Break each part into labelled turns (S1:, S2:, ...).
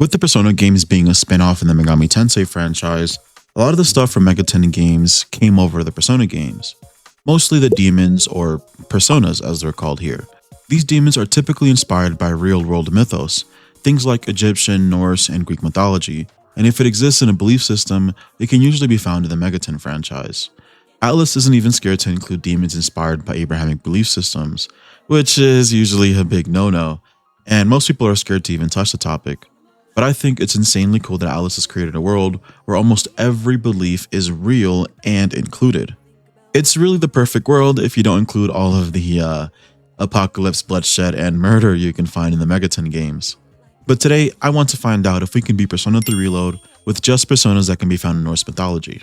S1: With the Persona games being a spin-off in the Megami Tensei franchise, a lot of the stuff from Megaten games came over to the Persona games. Mostly the demons, or personas as they're called here. These demons are typically inspired by real-world mythos, things like Egyptian, Norse, and Greek mythology, and if it exists in a belief system, it can usually be found in the Megaten franchise. Atlas isn't even scared to include demons inspired by Abrahamic belief systems, which is usually a big no-no, and most people are scared to even touch the topic. But I think it's insanely cool that Atlas has created a world where almost every belief is real and included. It's really the perfect world if you don't include all of the apocalypse, bloodshed, and murder you can find in the Megaten games. But today, I want to find out if we can beat Persona 3 Reload with just personas that can be found in Norse mythology.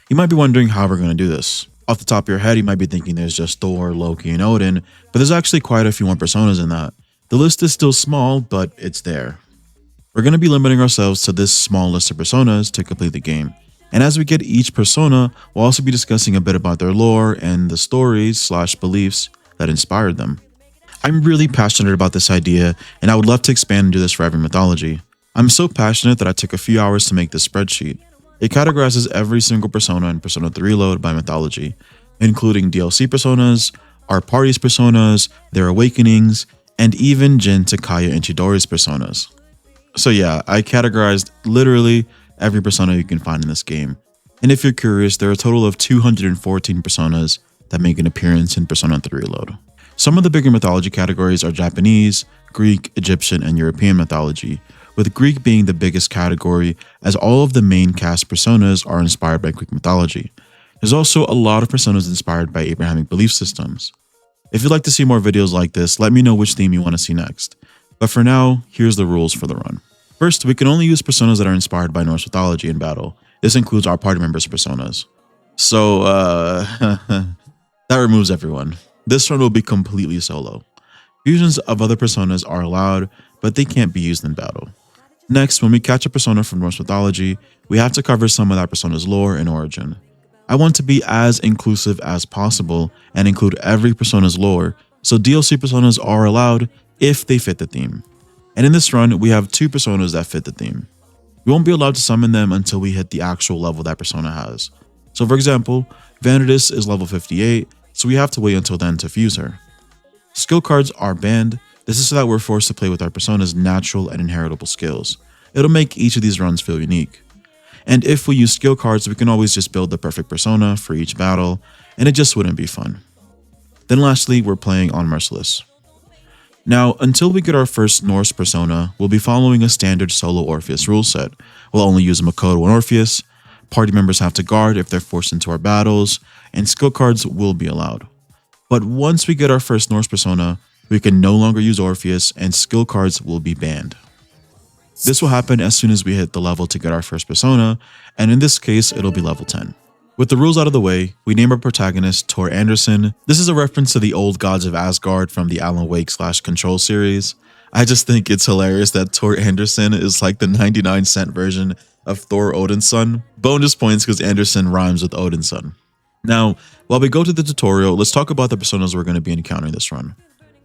S1: You might be wondering how we're going to do this. Off the top of your head, you might be thinking there's just Thor, Loki, and Odin, but there's actually quite a few more personas in that. The list is still small, but it's there. We're going to be limiting ourselves to this small list of personas to complete the game. And as we get each persona, we'll also be discussing a bit about their lore and the stories/beliefs that inspired them. I'm really passionate about this idea, and I would love to expand and do this for every mythology. I'm so passionate that I took a few hours to make this spreadsheet. It categorizes every single persona in Persona 3 Reload by mythology, including DLC personas, our party's personas, their awakenings, and even Jin, Takaya, and Chidori's personas. So yeah, I categorized literally every persona you can find in this game. And if you're curious, there are a total of 214 personas that make an appearance in Persona 3 Reload. Some of the bigger mythology categories are Japanese, Greek, Egyptian, and European mythology, with Greek being the biggest category as all of the main cast personas are inspired by Greek mythology. There's also a lot of personas inspired by Abrahamic belief systems. If you'd like to see more videos like this, let me know which theme you want to see next. But for now, here's the rules for the run. First, we can only use personas that are inspired by Norse mythology in battle. This includes our party members' personas. So, that removes everyone. This run will be completely solo. Fusions of other personas are allowed, but they can't be used in battle. Next, when we catch a persona from Norse mythology, we have to cover some of that persona's lore and origin. I want to be as inclusive as possible and include every persona's lore, so DLC personas are allowed if they fit the theme. And in this run, we have 2 personas that fit the theme. We won't be allowed to summon them until we hit the actual level that persona has. So for example, Vanidus is level 58, so we have to wait until then to fuse her. Skill cards are banned. This is so that we're forced to play with our persona's natural and inheritable skills. It'll make each of these runs feel unique. And if we use skill cards, we can always just build the perfect persona for each battle, and it just wouldn't be fun. Then lastly, we're playing on Merciless. Now, until we get our first Norse persona, we'll be following a standard solo Orpheus rule set. We'll only use Makoto and Orpheus, party members have to guard if they're forced into our battles, and skill cards will be allowed. But once we get our first Norse persona, we can no longer use Orpheus and skill cards will be banned. This will happen as soon as we hit the level to get our first persona, and in this case, it'll be level 10. With the rules out of the way, we name our protagonist Tor Anderson. This is a reference to the old gods of Asgard from the Alan Wake/Control series. I just think it's hilarious that Tor Anderson is like the 99-cent version of Thor Odin's son. Bonus points because Anderson rhymes with Odin's son. Now, while we go to the tutorial, let's talk about the personas we're going to be encountering this run.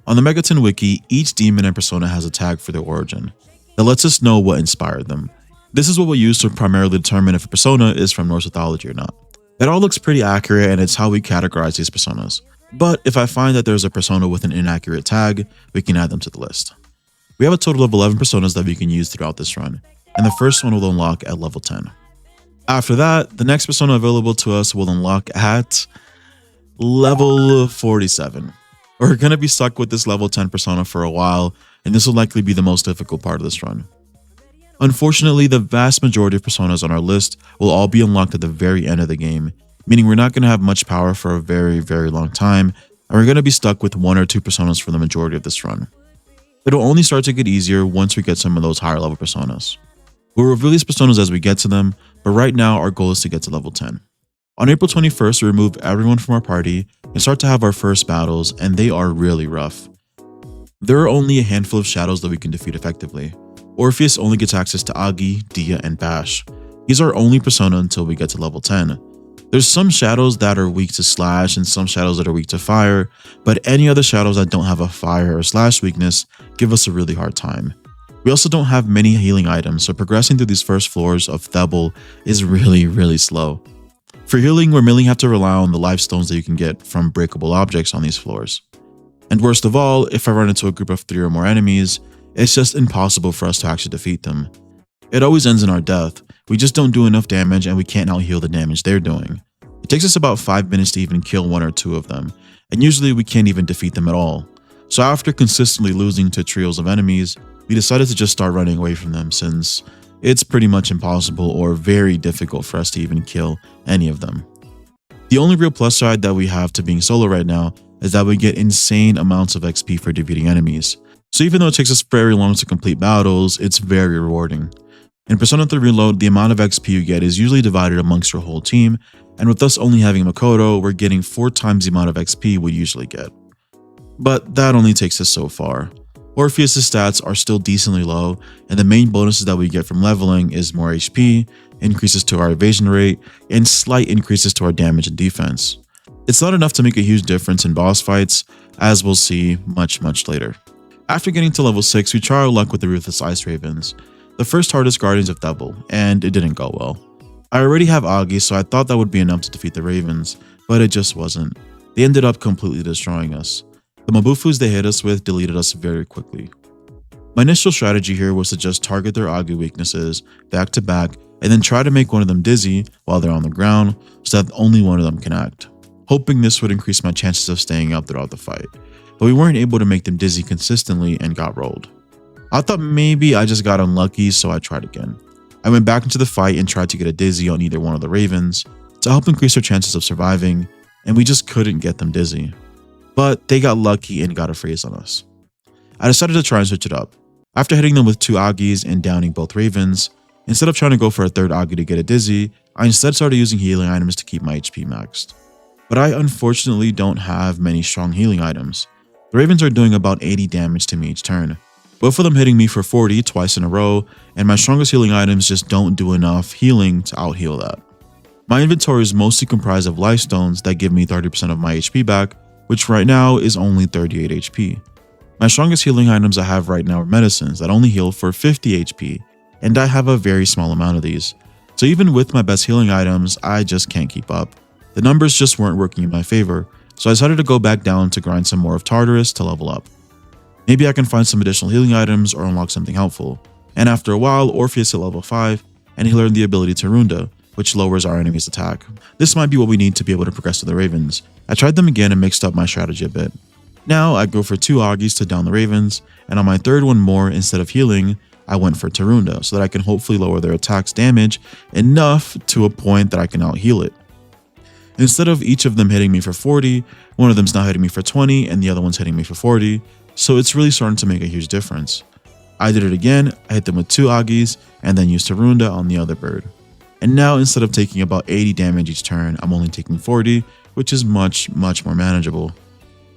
S1: On the Megaten wiki, each demon and persona has a tag for their origin that lets us know what inspired them. This is what we'll use to primarily determine if a persona is from Norse mythology or not. It all looks pretty accurate and it's how we categorize these personas. But if I find that there's a persona with an inaccurate tag, we can add them to the list. We have a total of 11 personas that we can use throughout this run, and the first one will unlock at level 10. After that, the next persona available to us will unlock at level 47. We're going to be stuck with this level 10 persona for a while, and this will likely be the most difficult part of this run. Unfortunately, the vast majority of personas on our list will all be unlocked at the very end of the game, meaning we're not going to have much power for a very, very long time, and we're going to be stuck with 1 or 2 personas for the majority of this run. It'll only start to get easier once we get some of those higher level personas. We'll reveal these personas as we get to them, but right now our goal is to get to level 10. On April 21st, we remove everyone from our party and start to have our first battles, and they are really rough. There are only a handful of shadows that we can defeat effectively. Orpheus only gets access to Agi, Dia, and Bash. He's our only persona until we get to level 10. There's some shadows that are weak to slash and some shadows that are weak to fire, but any other shadows that don't have a fire or slash weakness give us a really hard time. We also don't have many healing items, so progressing through these first floors of Thebel is really slow. For healing, we mainly have to rely on the life stones that you can get from breakable objects on these floors. And worst of all, if I run into a group of 3 or more enemies, it's just impossible for us to actually defeat them. It always ends in our death. We just don't do enough damage and we can't out-heal the damage they're doing. It takes us about 5 minutes to even kill 1 or 2 of them, and usually we can't even defeat them at all. So after consistently losing to trios of enemies, we decided to just start running away from them since it's pretty much impossible or very difficult for us to even kill any of them. The only real plus side that we have to being solo right now is that we get insane amounts of XP for defeating enemies. So even though it takes us very long to complete battles, it's very rewarding. In Persona 3 Reload, the amount of XP you get is usually divided amongst your whole team, and with us only having Makoto, we're getting 4 times the amount of XP we usually get. But that only takes us so far. Orpheus' stats are still decently low, and the main bonuses that we get from leveling is more HP, increases to our evasion rate, and slight increases to our damage and defense. It's not enough to make a huge difference in boss fights, as we'll see much later. After getting to level 6, we try our luck with the Ruthless Ice Ravens, the first hardest guardians of Thebel, and it didn't go well. I already have Agi, so I thought that would be enough to defeat the Ravens, but it just wasn't. They ended up completely destroying us. The Mabufus they hit us with deleted us very quickly. My initial strategy here was to just target their Agi weaknesses back to back and then try to make one of them dizzy while they're on the ground so that only one of them can act, hoping this would increase my chances of staying up throughout the fight. But we weren't able to make them dizzy consistently and got rolled. I thought maybe I just got unlucky, so I tried again. I went back into the fight and tried to get a dizzy on either one of the Ravens to help increase their chances of surviving, and we just couldn't get them dizzy. But they got lucky and got a freeze on us. I decided to try and switch it up. After hitting them with 2 Agis and downing both Ravens, instead of trying to go for a 3rd Agi to get a dizzy, I instead started using healing items to keep my HP maxed. But I unfortunately don't have many strong healing items. The Ravens are doing about 80 damage to me each turn, both of them hitting me for 40 twice in a row, and my strongest healing items just don't do enough healing to out-heal that. My inventory is mostly comprised of life stones that give me 30% of my HP back, which right now is only 38 HP. My strongest healing items I have right now are medicines that only heal for 50 HP, and I have a very small amount of these. So even with my best healing items, I just can't keep up. The numbers just weren't working in my favor, so I decided to go back down to grind some more of Tartarus to level up. Maybe I can find some additional healing items or unlock something helpful. And after a while, Orpheus hit level 5, and he learned the ability Tarunda, which lowers our enemy's attack. This might be what we need to be able to progress to the Ravens. I tried them again and mixed up my strategy a bit. Now I go for 2 Agis to down the Ravens, and on my 3rd one more, instead of healing, I went for Tarunda so that I can hopefully lower their attack's damage enough to a point that I can out-heal it. Instead of each of them hitting me for 40, one of them's now hitting me for 20 and the other one's hitting me for 40, so it's really starting to make a huge difference. I did it again, I hit them with 2 Agis and then used Tarunda on the other bird. And now instead of taking about 80 damage each turn, I'm only taking 40, which is much more manageable.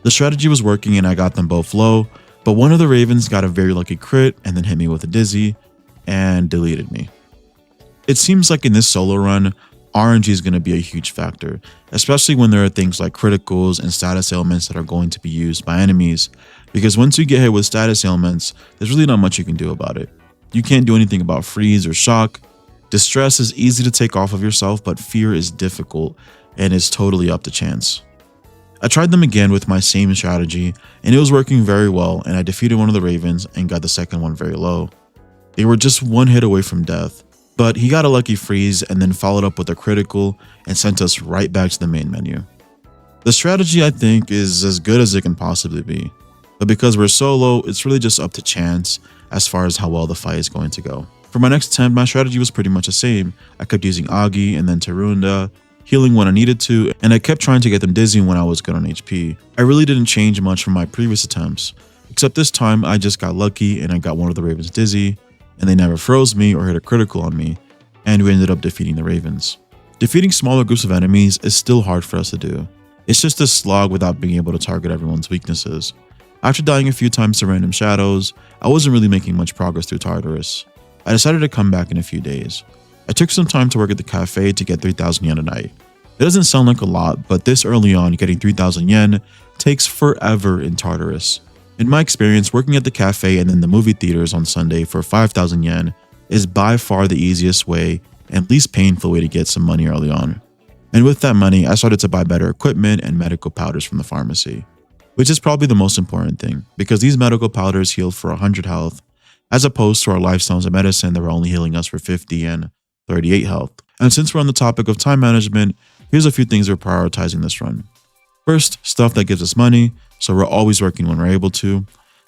S1: The strategy was working and I got them both low, but one of the Ravens got a very lucky crit and then hit me with a dizzy and deleted me. It seems like in this solo run, RNG is going to be a huge factor, especially when there are things like criticals and status ailments that are going to be used by enemies, because once you get hit with status ailments, there's really not much you can do about it. You can't do anything about freeze or shock. Distress is easy to take off of yourself, but fear is difficult and is totally up to chance. I tried them again with my same strategy and it was working very well, and I defeated one of the Ravens and got the second one very low. They were just 1 hit away from death, but he got a lucky freeze and then followed up with a critical and sent us right back to the main menu. The strategy I think is as good as it can possibly be, but because we're solo, it's really just up to chance as far as how well the fight is going to go. For my next attempt, my strategy was pretty much the same. I kept using Agi and then Tarunda, healing when I needed to, and I kept trying to get them dizzy when I was good on HP. I really didn't change much from my previous attempts, except this time I just got lucky and I got one of the Ravens dizzy, and they never froze me or hit a critical on me, and we ended up defeating the Ravens. Defeating smaller groups of enemies is still hard for us to do. It's just a slog without being able to target everyone's weaknesses. After dying a few times to random shadows, I wasn't really making much progress through Tartarus. I decided to come back in a few days. I took some time to work at the cafe to get 3,000 yen a night. It doesn't sound like a lot, but this early on, getting 3,000 yen takes forever in Tartarus. In my experience, working at the cafe and then the movie theaters on Sunday for 5,000 yen is by far the easiest way and least painful way to get some money early on. And with that money, I started to buy better equipment and medical powders from the pharmacy, which is probably the most important thing because these medical powders heal for 100 health, as opposed to our lifestyles and medicine that were only healing us for 50 and 38 health. And since we're on the topic of time management, here's a few things we're prioritizing this run. First, stuff that gives us money, so we're always working when we're able to.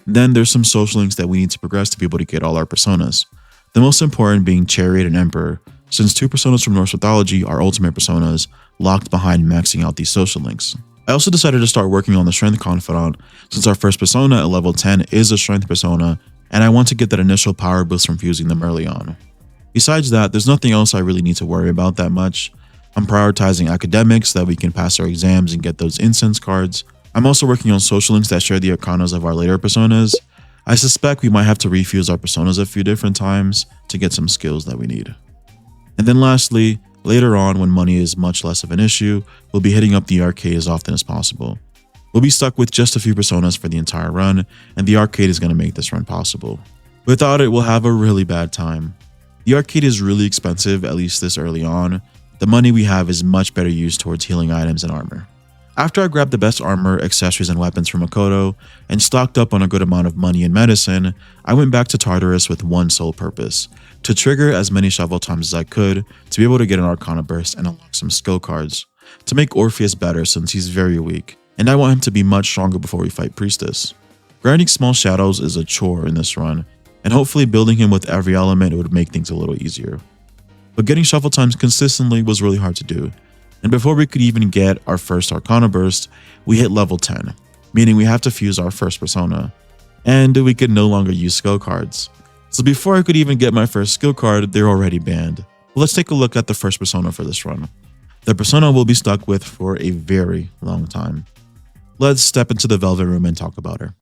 S1: Then there's some social links that we need to progress to be able to get all our personas. The most important being Chariot and Emperor, since two personas from Norse Mythology are ultimate personas locked behind maxing out these social links. I also decided to start working on the Strength Confidant since our first persona at level 10 is a Strength persona and I want to get that initial power boost from fusing them early on. Besides that, there's nothing else I really need to worry about that much. I'm prioritizing academics so that we can pass our exams and get those incense cards. I'm also working on social links that share the arcanas of our later personas. I suspect we might have to refuse our personas a few different times to get some skills that we need. And then lastly, later on when money is much less of an issue, we'll be hitting up the arcade as often as possible. We'll be stuck with just a few personas for the entire run, and the arcade is going to make this run possible. Without it, we'll have a really bad time. The arcade is really expensive, at least this early on. The money we have is much better used towards healing items and armor. After I grabbed the best armor, accessories, and weapons from Makoto, and stocked up on a good amount of money and medicine, I went back to Tartarus with one sole purpose: to trigger as many shovel times as I could to be able to get an Arcana burst and unlock some skill cards, to make Orpheus better since he's very weak, and I want him to be much stronger before we fight Priestess. Grinding small shadows is a chore in this run, and hopefully building him with every element would make things a little easier. But getting shuffle times consistently was really hard to do, and before we could even get our first Arcana burst, we hit level 10, meaning we have to fuse our first persona, and we could no longer use skill cards. So before I could even get my first skill card, they're already banned. But let's take a look at the first persona for this run. The persona we'll be stuck with for a very long time. Let's step into the Velvet Room and talk about her.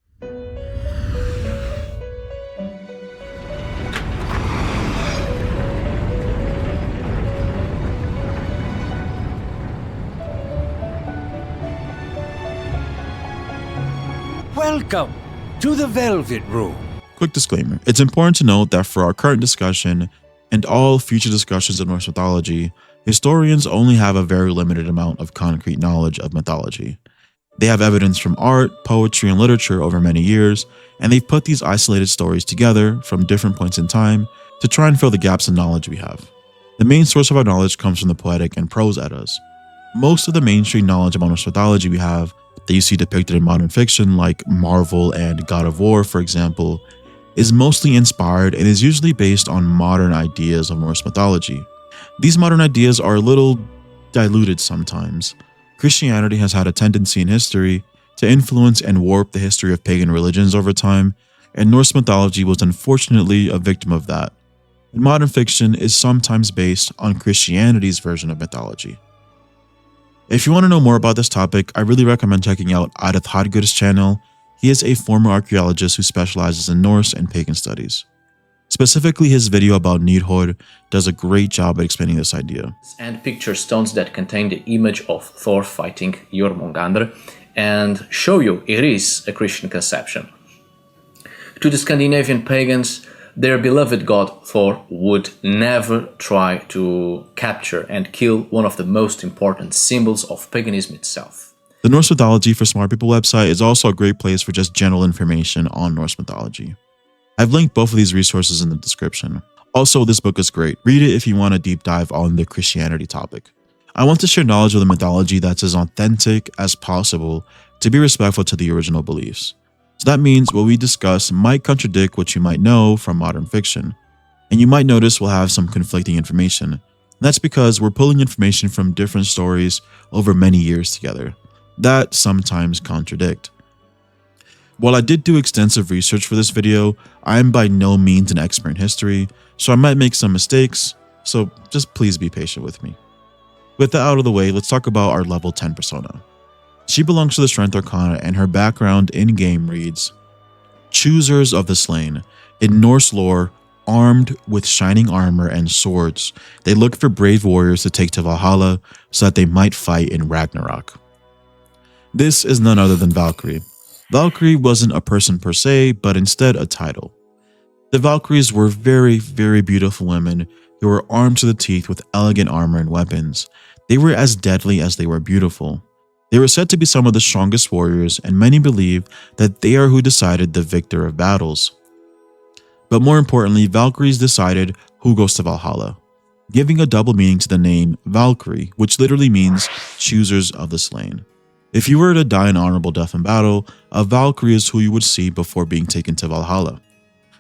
S2: Welcome to the Velvet Room.
S1: Quick disclaimer, it's important to note that for our current discussion and all future discussions of Norse mythology, historians only have a very limited amount of concrete knowledge of mythology. They have evidence from art, poetry, and literature over many years, and they've put these isolated stories together from different points in time to try and fill the gaps in knowledge we have. The main source of our knowledge comes from the poetic and prose Eddas. Most of the mainstream knowledge about Norse mythology we have that you see depicted in modern fiction like Marvel and God of War, for example, is mostly inspired and is usually based on modern ideas of Norse mythology. These modern ideas are a little diluted sometimes. Christianity has had a tendency in history to influence and warp the history of pagan religions over time, and Norse mythology was unfortunately a victim of that. And modern fiction is sometimes based on Christianity's version of mythology. If you want to know more about this topic, I really recommend checking out Arith Hargers' channel. He is a former archaeologist who specializes in Norse and pagan studies. Specifically, his video about Nidhogg does a great job at explaining this idea.
S3: And picture stones that contain the image of Thor fighting Jormungandr and show you it is a Christian conception. To the Scandinavian pagans, their beloved god Thor would never try to capture and kill one of the most important symbols of paganism itself.
S1: The Norse Mythology for Smart People website is also a great place for just general information on Norse mythology. I've linked both of these resources in the description. Also, this book is great. Read it if you want a deep dive on the Christianity topic. I want to share knowledge of the mythology that's as authentic as possible to be respectful to the original beliefs. So that means what we discuss might contradict what you might know from modern fiction, and you might notice we'll have some conflicting information. And that's because we're pulling information from different stories over many years together that sometimes contradict. While I did do extensive research for this video, I am by no means an expert in history, so I might make some mistakes, so just please be patient with me. With that out of the way, let's talk about our level 10 persona. She belongs to the Strength Arcana, and her background in-game reads, Choosers of the Slain. In Norse lore, armed with shining armor and swords, they look for brave warriors to take to Valhalla so that they might fight in Ragnarok. This is none other than Valkyrie. Valkyrie wasn't a person per se, but instead a title. The Valkyries were very, very beautiful women who were armed to the teeth with elegant armor and weapons. They were as deadly as they were beautiful. They were said to be some of the strongest warriors, and many believe that they are who decided the victor of battles. But more importantly, Valkyries decided who goes to Valhalla, giving a double meaning to the name Valkyrie, which literally means choosers of the slain. If you were to die an honorable death in battle, a Valkyrie is who you would see before being taken to Valhalla.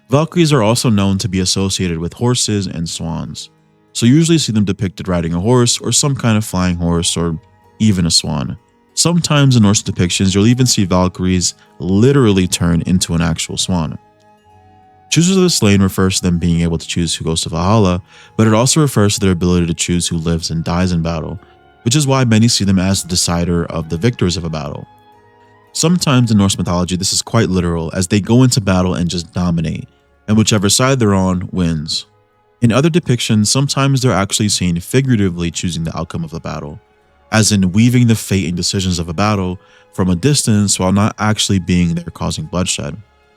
S1: Valkyries are also known to be associated with horses and swans, so you usually see them depicted riding a horse or some kind of flying horse or even a swan. Sometimes in Norse depictions, you'll even see Valkyries literally turn into an actual swan. Choosers of the slain refers to them being able to choose who goes to Valhalla, but it also refers to their ability to choose who lives and dies in battle, which is why many see them as the decider of the victors of a battle. Sometimes in Norse mythology, this is quite literal, as they go into battle and just dominate, and whichever side they're on wins. In other depictions, sometimes they're actually seen figuratively choosing the outcome of the battle, as in weaving the fate and decisions of a battle from a distance while not actually being there causing bloodshed.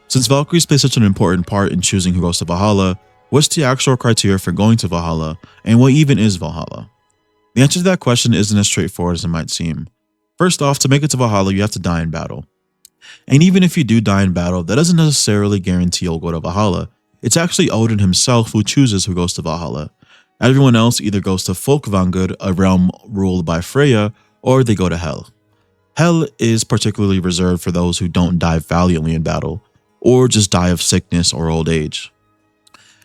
S1: Since Valkyries play such an important part in choosing who goes to Valhalla, what's the actual criteria for going to Valhalla, and what even is Valhalla? The answer to that question isn't as straightforward as it might seem. First off, to make it to Valhalla, you have to die in battle. And even if you do die in battle, that doesn't necessarily guarantee you'll go to Valhalla. It's actually Odin himself who chooses who goes to Valhalla. Everyone else either goes to Folkvangur, a realm ruled by Freya, or they go to Hell. Hell is particularly reserved for those who don't die valiantly in battle, or just die of sickness or old age.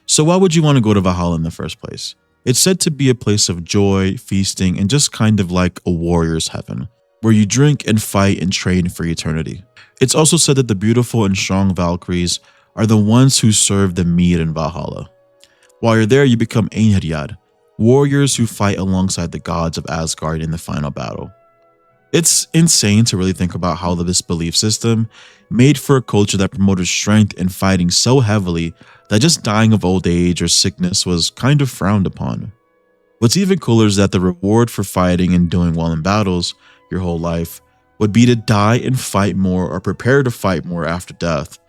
S1: So why would you want to go to Valhalla in the first place? It's said to be a place of joy, feasting, and just kind of like a warrior's heaven, where you drink and fight and train for eternity. It's also said that the beautiful and strong Valkyries are the ones who serve the mead in Valhalla. While you're there, you become Einherjar, warriors who fight alongside the gods of Asgard in the final battle. It's insane to really think about how this belief system made for a culture that promoted strength and fighting so heavily that just dying of old age or sickness was kind of frowned upon. What's even cooler is that the reward for fighting and doing well in battles your whole life would be to die and fight more or prepare to fight more after death.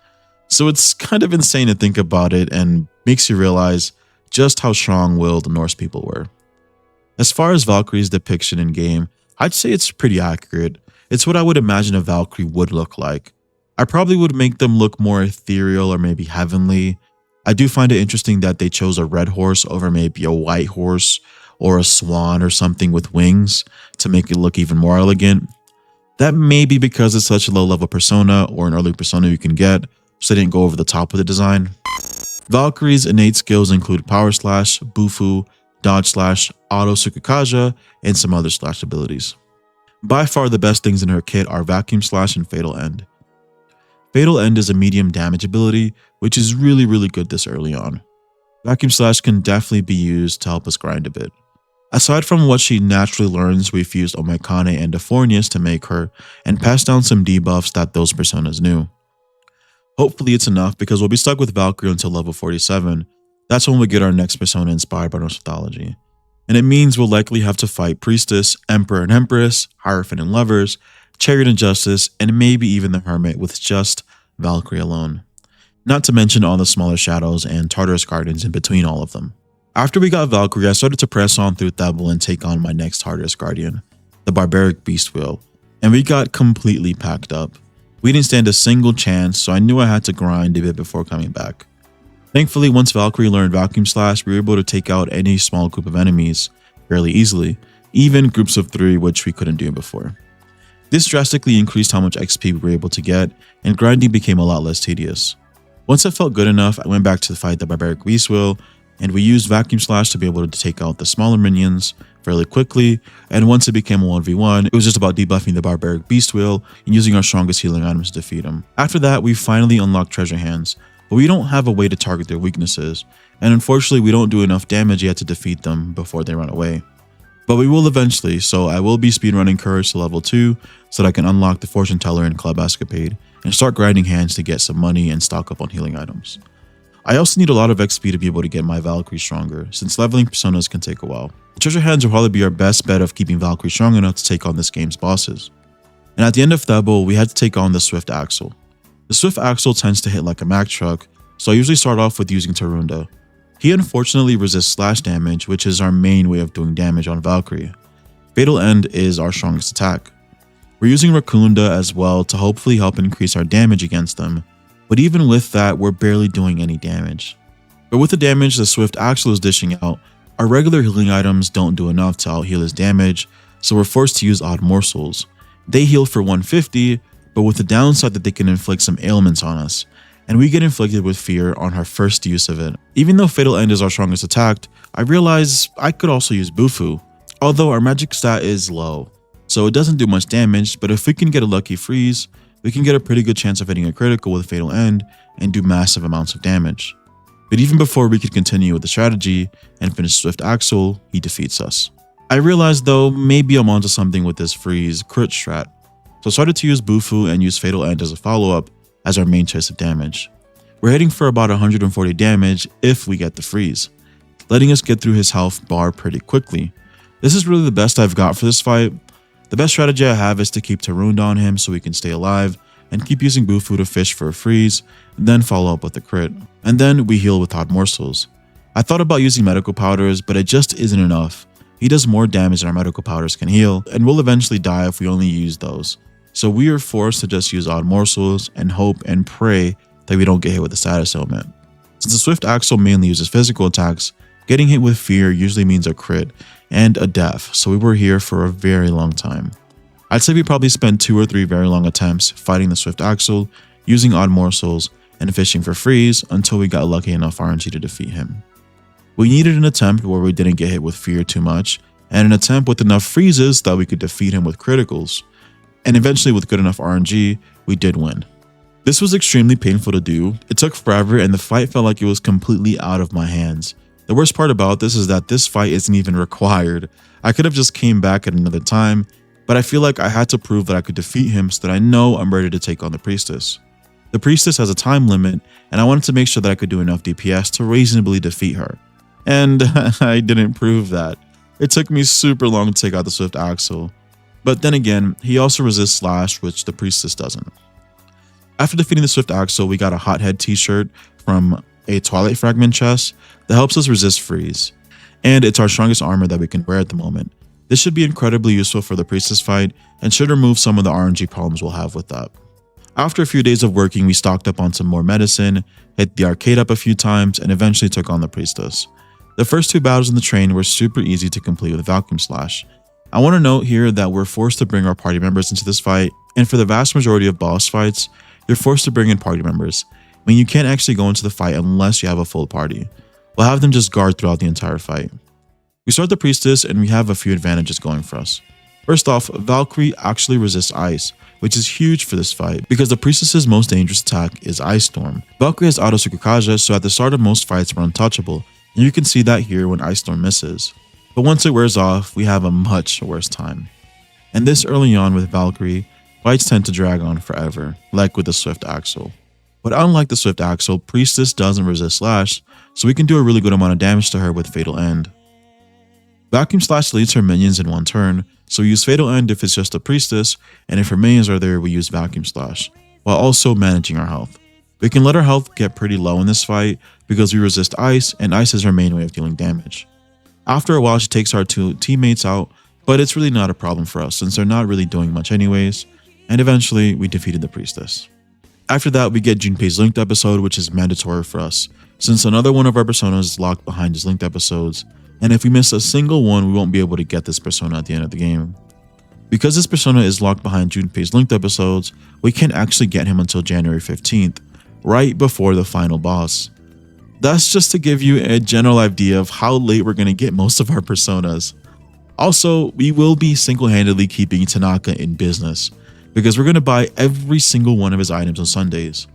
S1: So it's kind of insane to think about it and makes you realize just how strong-willed the Norse people were. As far as Valkyrie's depiction in game, I'd say it's pretty accurate. It's what I would imagine a Valkyrie would look like. I probably would make them look more ethereal or maybe heavenly. I do find it interesting that they chose a red horse over maybe a white horse or a swan or something with wings to make it look even more elegant. That may be because it's such a low level persona or an early persona you can get, so they didn't go over the top with the design. Valkyrie's innate skills include Power Slash, Bufu, Dodge Slash, Auto Sukukaja, and some other slash abilities. By far the best things in her kit are Vacuum Slash and Fatal End. Fatal End is a medium damage ability, which is really good this early on. Vacuum Slash can definitely be used to help us grind a bit. Aside from what she naturally learns, we've used Omaikane and Aphornius to make her, and passed down some debuffs that those personas knew. Hopefully it's enough because we'll be stuck with Valkyrie until level 47. That's when we get our next persona inspired by Norse mythology. And it means we'll likely have to fight Priestess, Emperor and Empress, Hierophant and Lovers, Chariot and Justice, and maybe even the Hermit with just Valkyrie alone. Not to mention all the smaller shadows and Tartarus Guardians in between all of them. After we got Valkyrie, I started to press on through Thebel and take on my next Tartarus Guardian, the Barbaric Beast Wheel, and we got completely packed up. We didn't stand a single chance, so I knew I had to grind a bit before coming back. Thankfully, once Valkyrie learned Vacuum Slash, we were able to take out any small group of enemies fairly easily, even groups of 3, which we couldn't do before. This drastically increased how much XP we were able to get, and grinding became a lot less tedious. Once I felt good enough, I went back to fight the Barbaric Beast Wheel, and we used Vacuum Slash to be able to take out the smaller minions fairly quickly, and once it became a 1v1, it was just about debuffing the Barbaric Beast Wheel and using our strongest healing items to defeat him. After that, we finally unlocked Treasure Hands, but we don't have a way to target their weaknesses, and unfortunately we don't do enough damage yet to defeat them before they run away. But we will eventually, so I will be speedrunning Courage to level 2 so that I can unlock the Fortune Teller and Club Escapade, and start grinding hands to get some money and stock up on healing items. I also need a lot of XP to be able to get my Valkyrie stronger, since leveling personas can take a while. The Treasure Hands will probably be our best bet of keeping Valkyrie strong enough to take on this game's bosses. and at the end of Thebel, we had to take on the Swift Axle. The Swift Axle tends to hit like a Mack truck, so I usually start off with using Tarunda. He unfortunately resists slash damage, which is our main way of doing damage on Valkyrie. Fatal End is our strongest attack. We're using Rakunda as well to hopefully help increase our damage against them, but even with that, we're barely doing any damage. But with the damage the Swift Axle is dishing out, our regular healing items don't do enough to out-heal his damage, so we're forced to use Odd Morsels. They heal for 150, but with the downside that they can inflict some ailments on us, and we get inflicted with fear on our first use of it. Even though Fatal End is our strongest attack, I realize I could also use Bufu, although our magic stat is low, so it doesn't do much damage, but if we can get a lucky freeze, we can get a pretty good chance of hitting a critical with Fatal End and do massive amounts of damage. But even before we could continue with the strategy and finish Swift Axle, he defeats us. I realized though, maybe I'm onto something with this freeze crit strat, so I started to use Bufu and use Fatal End as a follow-up as our main choice of damage. We're hitting for about 140 damage if we get the freeze, letting us get through his health bar pretty quickly. This is really the best I've got for this fight. The best strategy I have is to keep Tarunda on him so we can stay alive, and keep using Bufu to fish for a freeze, then follow up with a crit. And then we heal with Odd Morsels. I thought about using medical powders, but it just isn't enough. He does more damage than our medical powders can heal, and we'll eventually die if we only use those. So we are forced to just use Odd Morsels and hope and pray that we don't get hit with a status ailment. Since the Swift Axle mainly uses physical attacks, getting hit with fear usually means a crit and a death, so we were here for a very long time. I'd say we probably spent 2 or 3 very long attempts fighting the Swift Axle, using Odd Morsels, and fishing for freeze until we got lucky enough RNG to defeat him. We needed an attempt where we didn't get hit with fear too much, and an attempt with enough freezes that we could defeat him with criticals. And eventually with good enough RNG, we did win. This was extremely painful to do. It took forever and the fight felt like it was completely out of my hands. The worst part about this is that this fight isn't even required. I could have just came back at another time, but I feel like I had to prove that I could defeat him so that I know I'm ready to take on the Priestess. The Priestess has a time limit, and I wanted to make sure that I could do enough DPS to reasonably defeat her. And I didn't prove that. It took me super long to take out the Swift Axle. But then again, he also resists Slash, which the Priestess doesn't. After defeating the Swift Axle, we got a Hothead t-shirt from a Twilight Fragment chest that helps us resist freeze. And it's our strongest armor that we can wear at the moment. This should be incredibly useful for the Priestess fight and should remove some of the RNG problems we'll have with that. After a few days of working, we stocked up on some more medicine, hit the arcade up a few times, and eventually took on the Priestess. The first 2 battles in the train were super easy to complete with Vacuum Slash. I want to note here that we're forced to bring our party members into this fight, and for the vast majority of boss fights, you're forced to bring in party members. I mean, you can't actually go into the fight unless you have a full party. We'll have them just guard throughout the entire fight. We start the Priestess and we have a few advantages going for us. First off, Valkyrie actually resists ice, which is huge for this fight because the Priestess's most dangerous attack is Ice Storm. Valkyrie has Auto Tsukukaja, so at the start of most fights we're untouchable, and you can see that here when Ice Storm misses. But once it wears off, we have a much worse time. And this early on with Valkyrie, fights tend to drag on forever, like with the Swift Axle. But unlike the Swift Axle, Priestess doesn't resist Slash, so we can do a really good amount of damage to her with Fatal End. Vacuum Slash deletes her minions in one turn, so we use Fatal End if it's just a Priestess, and if her minions are there, we use Vacuum Slash, while also managing our health. We can let our health get pretty low in this fight because we resist ice, and ice is her main way of dealing damage. After a while, she takes our 2 teammates out, but it's really not a problem for us since they're not really doing much anyways, and eventually we defeated the Priestess. After that, we get Junpei's linked episode, which is mandatory for us, since another one of our personas is locked behind his linked episodes, and if we miss a single one, we won't be able to get this persona at the end of the game. Because this persona is locked behind Junpei's linked episodes, we can't actually get him until January 15th, right before the final boss. That's just to give you a general idea of how late we're going to get most of our personas. Also, we will be single-handedly keeping Tanaka in business, because we're going to buy every single one of his items on Sundays.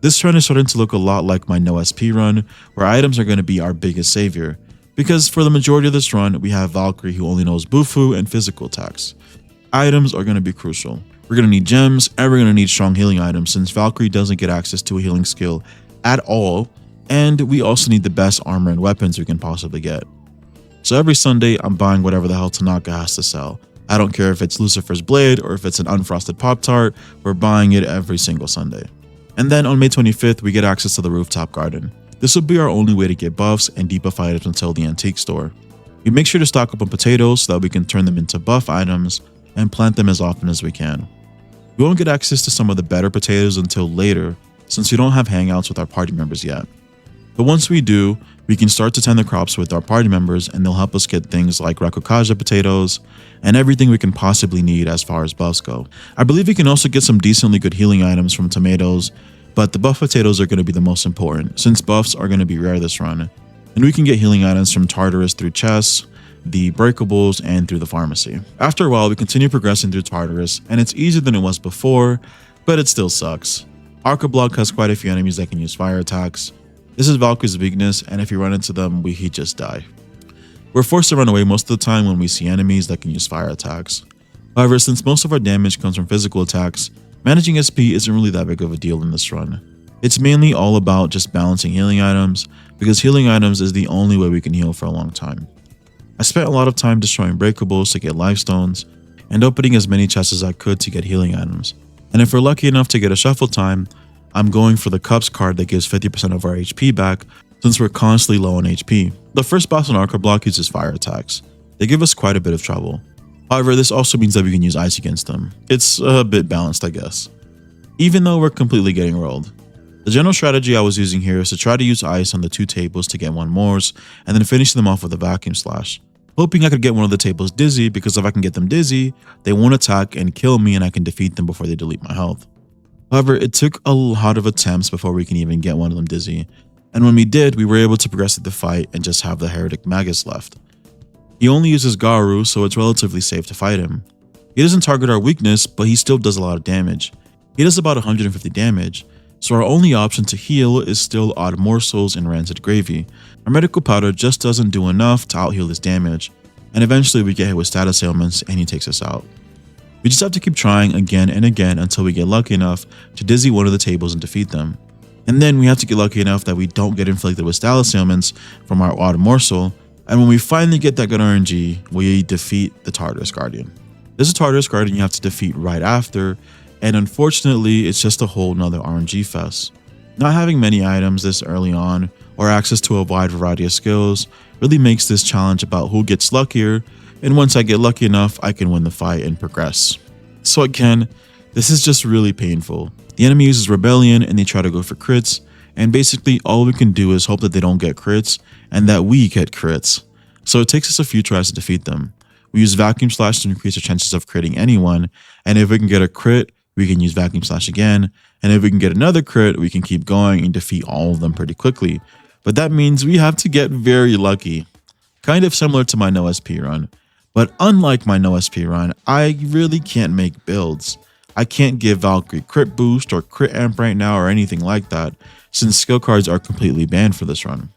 S1: This run is starting to look a lot like my No SP run, where items are going to be our biggest savior, because for the majority of this run, we have Valkyrie who only knows Bufu and physical attacks. Items are going to be crucial. We're going to need gems, and we're going to need strong healing items since Valkyrie doesn't get access to a healing skill at all, and we also need the best armor and weapons we can possibly get. So every Sunday, I'm buying whatever the hell Tanaka has to sell, I don't care if it's Lucifer's Blade or if it's an unfrosted Pop-Tart, we're buying it every single Sunday. And then on May 25th, we get access to the rooftop garden. This will be our only way to get buffs and debuff items until the antique store. We make sure to stock up on potatoes so that we can turn them into buff items and plant them as often as we can. We won't get access to some of the better potatoes until later, since we don't have hangouts with our party members yet. But once we do, we can start to tend the crops with our party members and they'll help us get things like Rakukaja potatoes and everything we can possibly need as far as buffs go. I believe we can also get some decently good healing items from tomatoes, but the buff potatoes are going to be the most important since buffs are going to be rare this run. And we can get healing items from Tartarus through chests, the breakables, and through the pharmacy. After a while, we continue progressing through Tartarus, and it's easier than it was before, but it still sucks. Archiblock has quite a few enemies that can use fire attacks. This is Valkyrie's weakness, and if you run into them, we just die. We're forced to run away most of the time when we see enemies that can use fire attacks. However, since most of our damage comes from physical attacks, managing SP isn't really that big of a deal in this run. It's mainly all about just balancing healing items, because healing items is the only way we can heal for a long time. I spent a lot of time destroying breakables to get life stones, and opening as many chests as I could to get healing items. And if we're lucky enough to get a shuffle time, I'm going for the Cups card that gives 50% of our HP back, since we're constantly low on HP. The first boss on Archiblock uses fire attacks. They give us quite a bit of trouble. However, this also means that we can use ice against them. It's a bit balanced, I guess. Even though we're completely getting rolled. The general strategy I was using here is to try to use ice on the 2 tables to get 1 Mors, and then finish them off with a vacuum slash. Hoping I could get one of the tables dizzy, because if I can get them dizzy, they won't attack and kill me and I can defeat them before they delete my health. However, it took a lot of attempts before we can even get one of them dizzy, and when we did, we were able to progress through the fight and just have the Heretic Magus left. He only uses Garu, so it's relatively safe to fight him. He doesn't target our weakness, but he still does a lot of damage. He does about 150 damage, so our only option to heal is still odd morsels and rancid gravy. Our medical powder just doesn't do enough to out-heal his damage, and eventually we get hit with status ailments and he takes us out. We just have to keep trying again and again until we get lucky enough to dizzy one of the tables and defeat them. And then we have to get lucky enough that we don't get inflicted with status ailments from our odd morsel, and when we finally get that good RNG, we defeat the Tartarus Guardian. There's a Tartarus Guardian you have to defeat right after, and unfortunately it's just a whole nother RNG fest. Not having many items this early on, or access to a wide variety of skills, really makes this challenge about who gets luckier, and once I get lucky enough, I can win the fight and progress. So again, this is just really painful. The enemy uses Rebellion and they try to go for crits, and basically all we can do is hope that they don't get crits, and that we get crits. So it takes us a few tries to defeat them. We use Vacuum Slash to increase our chances of critting anyone, and if we can get a crit, we can use Vacuum Slash again, and if we can get another crit, we can keep going and defeat all of them pretty quickly. But that means we have to get very lucky. Kind of similar to my no SP run. But unlike my no SP run, I really can't make builds. I can't give Valkyrie crit boost or crit amp right now or anything like that, since skill cards are completely banned for this run.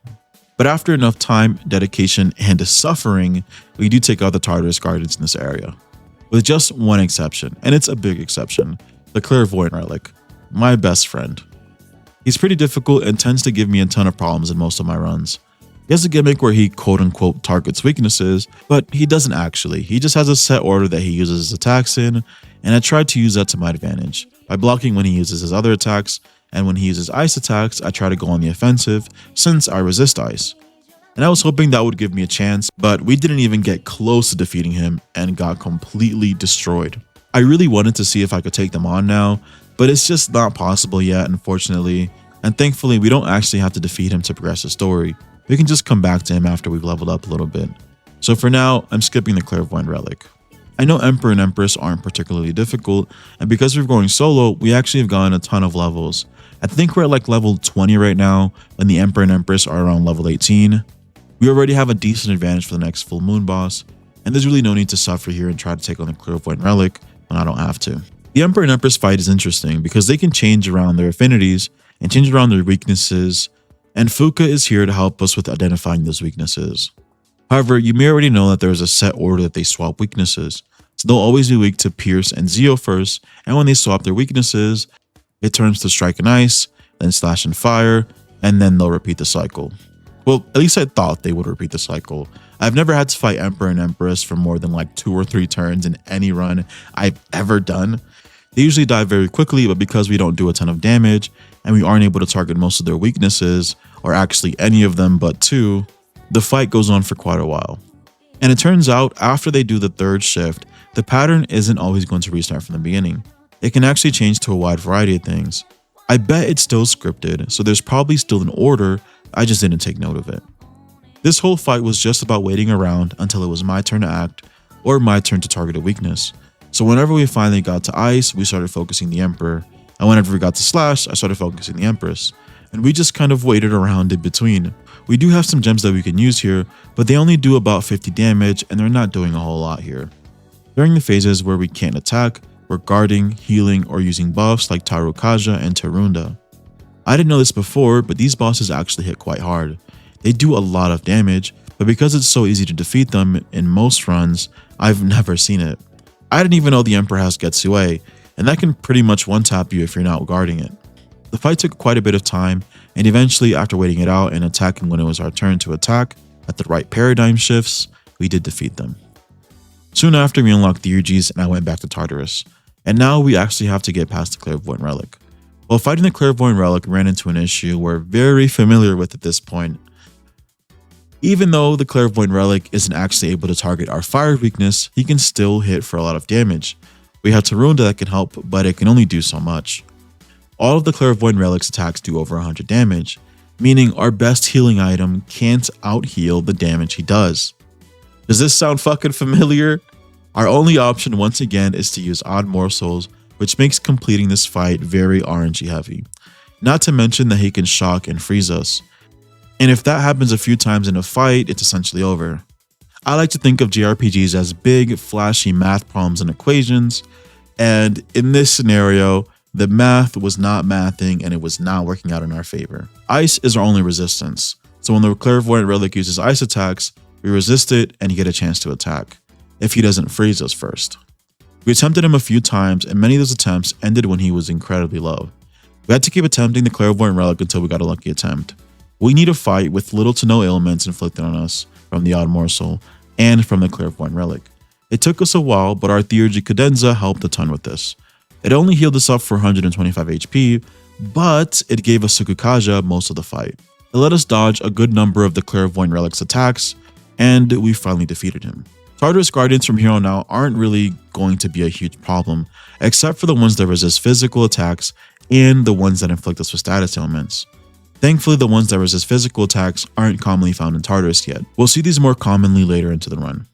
S1: But after enough time, dedication, and suffering, we do take out the Tartarus Guardians in this area. With just one exception, and it's a big exception, the Clairvoyant Relic, my best friend. He's pretty difficult and tends to give me a ton of problems in most of my runs. He has a gimmick where he quote-unquote targets weaknesses, but he doesn't actually. He just has a set order that he uses his attacks in, and I tried to use that to my advantage, by blocking when he uses his other attacks, and when he uses ice attacks, I try to go on the offensive, since I resist ice. And I was hoping that would give me a chance, but we didn't even get close to defeating him and got completely destroyed. I really wanted to see if I could take them on now, but it's just not possible yet, unfortunately, and thankfully we don't actually have to defeat him to progress the story. We can just come back to him after we've leveled up a little bit. So for now, I'm skipping the Clairvoyant Relic. I know Emperor and Empress aren't particularly difficult, and because we're going solo, we actually have gotten a ton of levels. I think we're at like level 20 right now, and the Emperor and Empress are around level 18. We already have a decent advantage for the next full moon boss, and there's really no need to suffer here and try to take on the Clairvoyant Relic when I don't have to. The Emperor and Empress fight is interesting because they can change around their affinities and change around their weaknesses, and Fuka is here to help us with identifying those weaknesses. However, you may already know that there is a set order that they swap weaknesses, so they'll always be weak to Pierce and Zeo first, and when they swap their weaknesses, it turns to Strike and Ice, then Slash and Fire, and then they'll repeat the cycle. Well, at least I thought they would repeat the cycle. I've never had to fight Emperor and Empress for more than like 2 or 3 turns in any run I've ever done. They usually die very quickly, but because we don't do a ton of damage and we aren't able to target most of their weaknesses, or actually any of them but 2, the fight goes on for quite a while. And it turns out after they do the 3rd shift, the pattern isn't always going to restart from the beginning. It can actually change to a wide variety of things. I bet it's still scripted, so there's probably still an order, I just didn't take note of it. This whole fight was just about waiting around until it was my turn to act, or my turn to target a weakness. So whenever we finally got to Ice, we started focusing the Emperor, and whenever we got to Slash, I started focusing the Empress. And we just kind of waited around in between. We do have some gems that we can use here, but they only do about 50 damage and they're not doing a whole lot here. During the phases where we can't attack, we're guarding, healing, or using buffs like Tarukaja and Tarunda. I didn't know this before, but these bosses actually hit quite hard. They do a lot of damage, but because it's so easy to defeat them in most runs, I've never seen it. I didn't even know the Emperor has Getsue, and that can pretty much one-tap you if you're not guarding it. The fight took quite a bit of time, and eventually after waiting it out and attacking when it was our turn to attack, at the right paradigm shifts, we did defeat them. Soon after we unlocked Theurgies and I went back to Tartarus, and now we actually have to get past the Clairvoyant Relic. While fighting the Clairvoyant Relic, we ran into an issue we're very familiar with at this point. Even though the Clairvoyant Relic isn't actually able to target our fire weakness, he can still hit for a lot of damage. We have Tarunda that can help, but it can only do so much. All of the Clairvoyant Relic's attacks do over 100 damage, meaning our best healing item can't out-heal the damage he does. Does this sound fucking familiar? Our only option once again is to use Odd Morsels, which makes completing this fight very RNG heavy. Not to mention that he can shock and freeze us. And if that happens a few times in a fight, it's essentially over. I like to think of JRPGs as big, flashy math problems and equations, and in this scenario, the math was not mathing and it was not working out in our favor. Ice is our only resistance, so when the Clairvoyant Relic uses ice attacks, we resist it and get a chance to attack, if he doesn't freeze us first. We attempted him a few times and many of those attempts ended when he was incredibly low. We had to keep attempting the Clairvoyant Relic until we got a lucky attempt. We need a fight with little to no ailments inflicted on us from the Odd Morsel and from the Clairvoyant Relic. It took us a while, but our Theurgy Cadenza helped a ton with this. It only healed us up for 125 HP, but it gave us Sukukaja most of the fight. It let us dodge a good number of the Clairvoyant Relic's attacks, and we finally defeated him. Tartarus Guardians from here on out aren't really going to be a huge problem, except for the ones that resist physical attacks and the ones that inflict us with status ailments. Thankfully, the ones that resist physical attacks aren't commonly found in Tartarus yet. We'll see these more commonly later into the run.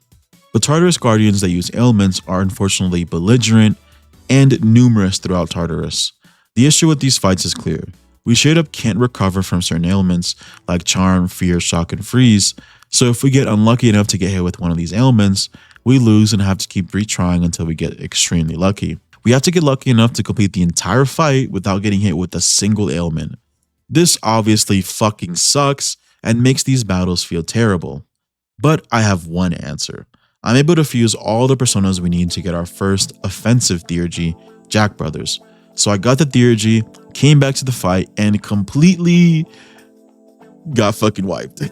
S1: The Tartarus Guardians that use ailments are unfortunately belligerent and numerous throughout Tartarus. The issue with these fights is clear. We straight up can't recover from certain ailments like Charm, Fear, Shock, and Freeze, so if we get unlucky enough to get hit with one of these ailments, we lose and have to keep retrying until we get extremely lucky. We have to get lucky enough to complete the entire fight without getting hit with a single ailment. This obviously fucking sucks and makes these battles feel terrible. But I have one answer. I'm able to fuse all the personas we need to get our first offensive Theurgy, Jack Brothers. So I got the Theurgy, came back to the fight, and completely got fucking wiped.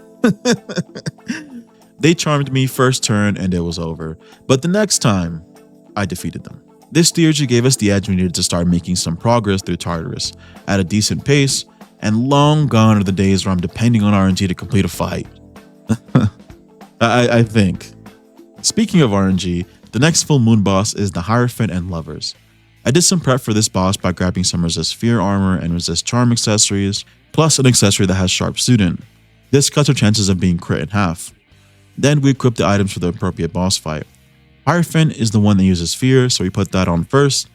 S1: They charmed me first turn and it was over. But the next time, I defeated them. This Theurgy gave us the edge we needed to start making some progress through Tartarus at a decent pace, and long gone are the days where I'm depending on RNG to complete a fight. I think. Speaking of RNG, the next full moon boss is the Hierophant and Lovers. I did some prep for this boss by grabbing some resist fear armor and resist charm accessories, plus an accessory that has sharp student. This cuts our chances of being crit in half. Then we equip the items for the appropriate boss fight. Hierophant is the one that uses fear, so we put that on first,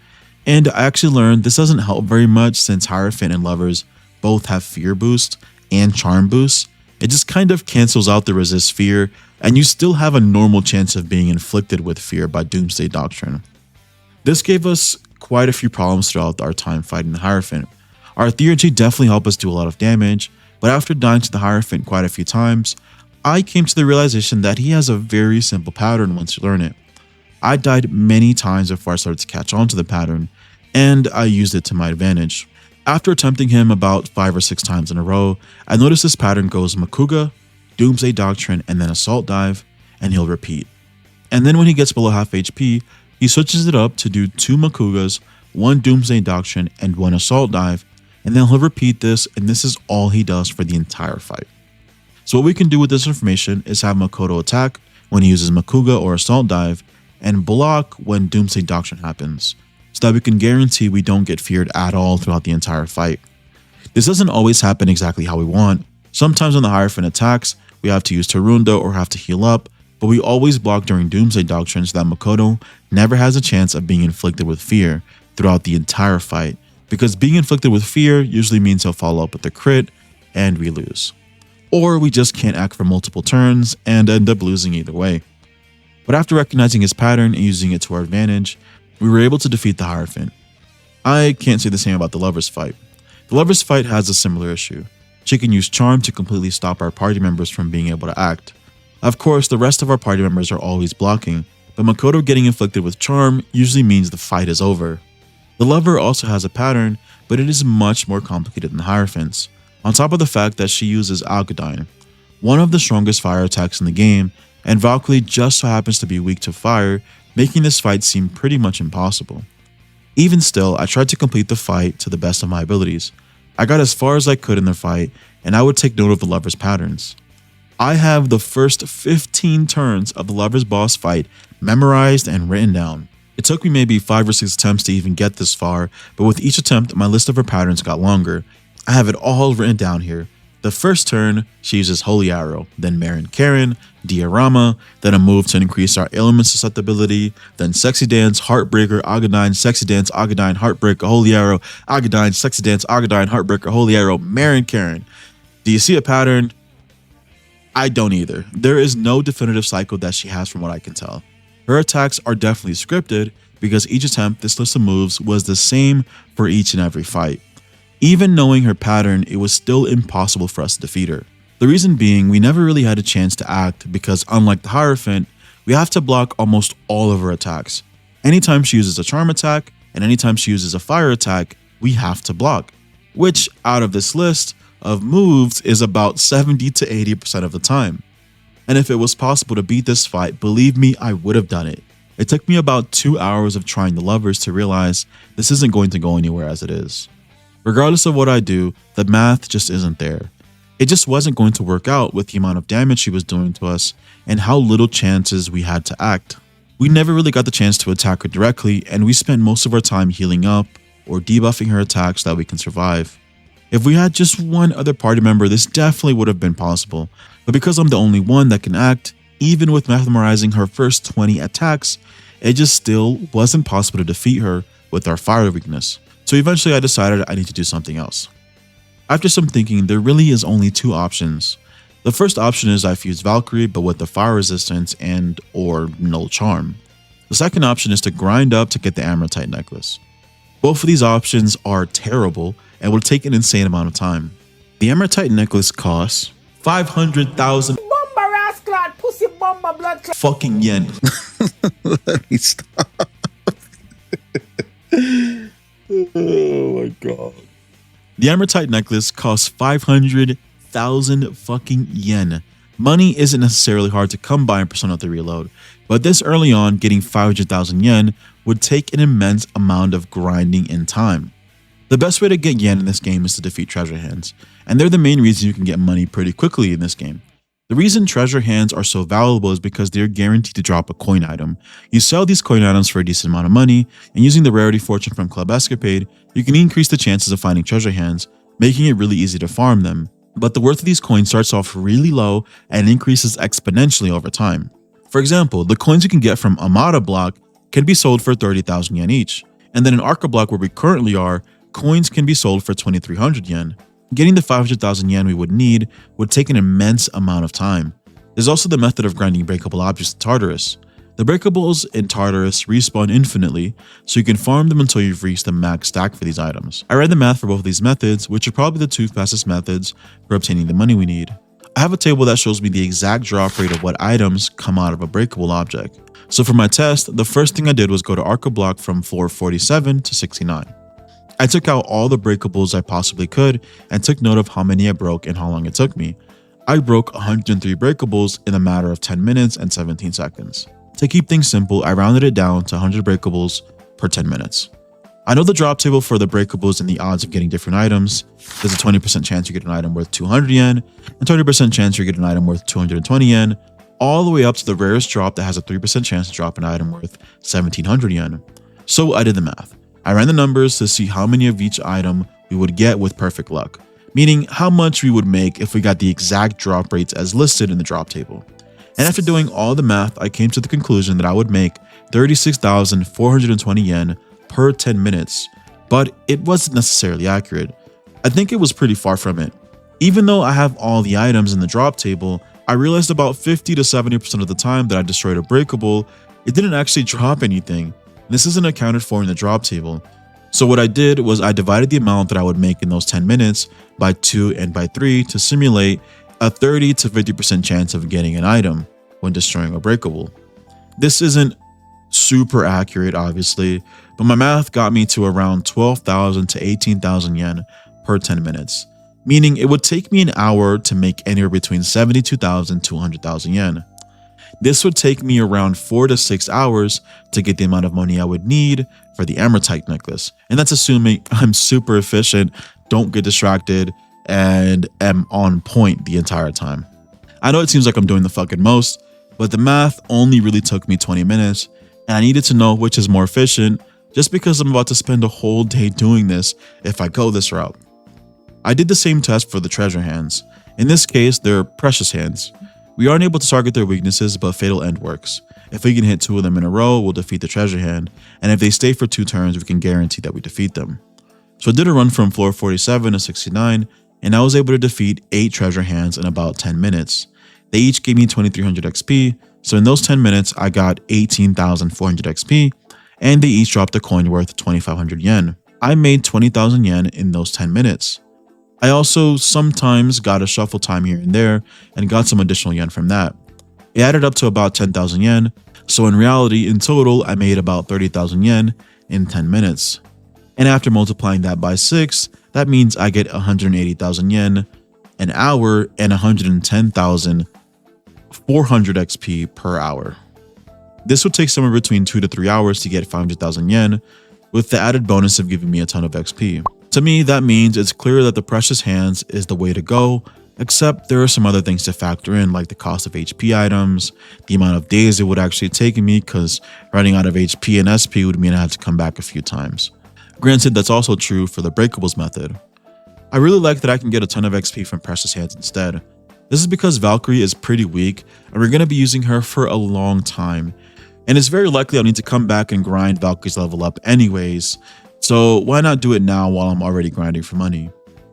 S1: and I actually learned this doesn't help very much since Hierophant and Lovers both have fear boost and charm boost. It just kind of cancels out the resist fear, and you still have a normal chance of being inflicted with fear by Doomsday Doctrine. This gave us quite a few problems throughout our time fighting the Hierophant. Our Theurgy definitely helped us do a lot of damage, but after dying to the Hierophant quite a few times, I came to the realization that he has a very simple pattern once you learn it. I died many times before I started to catch on to the pattern, and I used it to my advantage. After attempting him about 5 or 6 times in a row, I noticed this pattern goes Makuga, Doomsday Doctrine, and then Assault Dive, and he'll repeat. And then when he gets below half HP, he switches it up to do 2 Makugas, 1 Doomsday Doctrine, and 1 Assault Dive, and then he'll repeat this, and this is all he does for the entire fight. So what we can do with this information is have Makoto attack when he uses Makuga or Assault Dive, and block when Doomsday Doctrine happens, so that we can guarantee we don't get feared at all throughout the entire fight. This doesn't always happen exactly how we want. Sometimes when the Hierophant attacks, we have to use Terundo or have to heal up, but we always block during Doomsday Doctrine so that Makoto never has a chance of being inflicted with fear throughout the entire fight, because being inflicted with fear usually means he'll follow up with a crit and we lose. Or we just can't act for multiple turns and end up losing either way. But after recognizing his pattern and using it to our advantage, we were able to defeat the Hierophant. I can't say the same about the Lover's Fight. The Lover's Fight has a similar issue. She can use Charm to completely stop our party members from being able to act. Of course, the rest of our party members are always blocking, but Makoto getting inflicted with Charm usually means the fight is over. The Lover also has a pattern, but it is much more complicated than the Hierophant's, on top of the fact that she uses Alkadyne, one of the strongest fire attacks in the game, and Valkyrie just so happens to be weak to fire, making this fight seem pretty much impossible. Even still, I tried to complete the fight to the best of my abilities. I got as far as I could in the fight, and I would take note of the Lover's patterns. I have the first 15 turns of the Lover's boss fight memorized and written down. It took me maybe 5 or 6 attempts to even get this far, but with each attempt, my list of her patterns got longer. I have it all written down here. The first turn, she uses Holy Arrow, then Marin Karen, Diorama, then a move to increase our ailment susceptibility, then Sexy Dance, Heartbreaker, Agadyne, Sexy Dance, Agadyne, Heartbreaker, Holy Arrow, Agadyne, Sexy Dance, Agadyne, Heartbreaker, Holy Arrow, Marin Karen. Do you see a pattern? I don't either. There is no definitive cycle that she has from what I can tell. Her attacks are definitely scripted because each attempt this list of moves was the same for each and every fight. Even knowing her pattern, it was still impossible for us to defeat her. The reason being, we never really had a chance to act because unlike the Hierophant, we have to block almost all of her attacks. Anytime she uses a charm attack and anytime she uses a fire attack, we have to block, which out of this list of moves is about 70 to 80% of the time. And if it was possible to beat this fight, believe me, I would have done it. It took me about 2 hours of trying the Lovers to realize this isn't going to go anywhere as it is. Regardless of what I do, the math just isn't there. It just wasn't going to work out with the amount of damage she was doing to us and how little chances we had to act. We never really got the chance to attack her directly, and we spent most of our time healing up or debuffing her attacks so that we can survive. If we had just one other party member, this definitely would have been possible, but because I'm the only one that can act, even with memorizing her first 20 attacks, it just still wasn't possible to defeat her with our fire weakness. So eventually I decided I need to do something else. After some thinking, there really is only 2 options. The first option is I fuse Valkyrie but with the fire resistance and or no charm. The second option is to grind up to get the Amethyst necklace. Both of these options are terrible and would take an insane amount of time. The Amethyst necklace costs 500,000 fucking yen. Let me stop. Oh my god. The Amethyst necklace costs 500,000 fucking yen. Money isn't necessarily hard to come by in Persona 3 Reload, but this early on, getting 500,000 yen would take an immense amount of grinding and time. The best way to get yen in this game is to defeat treasure hands, and they're the main reason you can get money pretty quickly in this game. The reason treasure hands are so valuable is because they're guaranteed to drop a coin item. You sell these coin items for a decent amount of money, and using the rarity fortune from Club Escapade, you can increase the chances of finding treasure hands, making it really easy to farm them. But the worth of these coins starts off really low and increases exponentially over time. For example, the coins you can get from Amada block can be sold for 30,000 yen each, and then in Arca block where we currently are, coins can be sold for 2,300 yen. Getting the 500,000 yen we would need would take an immense amount of time. There's also the method of grinding breakable objects in Tartarus. The breakables in Tartarus respawn infinitely, so you can farm them until you've reached the max stack for these items. I read the math for both of these methods, which are probably the 2 fastest methods for obtaining the money we need. I have a table that shows me the exact drop rate of what items come out of a breakable object. So for my test, the first thing I did was go to Arca block from floor 47 to 69. I took out all the breakables I possibly could and took note of how many I broke and how long it took me. I broke 103 breakables in a matter of 10 minutes and 17 seconds. To keep things simple, I rounded it down to 100 breakables per 10 minutes. I know the drop table for the breakables and the odds of getting different items. There's a 20% chance you get an item worth 200 yen, and 30% chance you get an item worth 220 yen, all the way up to the rarest drop that has a 3% chance to drop an item worth 1700 yen. So I did the math. I ran the numbers to see how many of each item we would get with perfect luck, meaning how much we would make if we got the exact drop rates as listed in the drop table. And after doing all the math, I came to the conclusion that I would make 36,420 yen per 10 minutes, but it wasn't necessarily accurate. I think it was pretty far from it. Even though I have all the items in the drop table, I realized about 50 to 70% of the time that I destroyed a breakable, it didn't actually drop anything. This isn't accounted for in the drop table. So what I did was I divided the amount that I would make in those 10 minutes by 2 and by 3 to simulate a 30 to 50% chance of getting an item when destroying a breakable. This isn't super accurate, obviously, but my math got me to around 12,000 to 18,000 yen per 10 minutes, meaning it would take me an hour to make anywhere between 72,000 to 100,000 yen. This would take me around 4 to 6 hours to get the amount of money I would need for the Arith necklace. And that's assuming I'm super efficient, don't get distracted, and am on point the entire time. I know it seems like I'm doing the fucking most, but the math only really took me 20 minutes, and I needed to know which is more efficient just because I'm about to spend a whole day doing this if I go this route. I did the same test for the treasure hands. In this case, they're precious hands. We aren't able to target their weaknesses, but Fatal End works. If we can hit 2 of them in a row, we'll defeat the treasure hand, and if they stay for 2 turns, we can guarantee that we defeat them. So I did a run from floor 47 to 69, and I was able to defeat 8 treasure hands in about 10 minutes. They each gave me 2300 XP, so in those 10 minutes, I got 18,400 XP, and they each dropped a coin worth 2,500 yen. I made 20,000 yen in those 10 minutes. I also sometimes got a shuffle time here and there and got some additional yen from that. It added up to about 10,000 yen, so in reality, in total, I made about 30,000 yen in 10 minutes. And after multiplying that by 6, that means I get 180,000 yen an hour and 110,400 XP per hour. This would take somewhere between 2 to 3 hours to get 500,000 yen, with the added bonus of giving me a ton of XP. To me, that means it's clear that the precious hands is the way to go, except there are some other things to factor in, like the cost of HP items, the amount of days it would actually take me, because running out of HP and SP would mean I have to come back a few times. Granted, that's also true for the breakables method. I really like that I can get a ton of XP from precious hands instead. This is because Valkyrie is pretty weak, and we're going to be using her for a long time, and it's very likely I'll need to come back and grind Valkyrie's level up anyways, so why not do it now while I'm already grinding for money?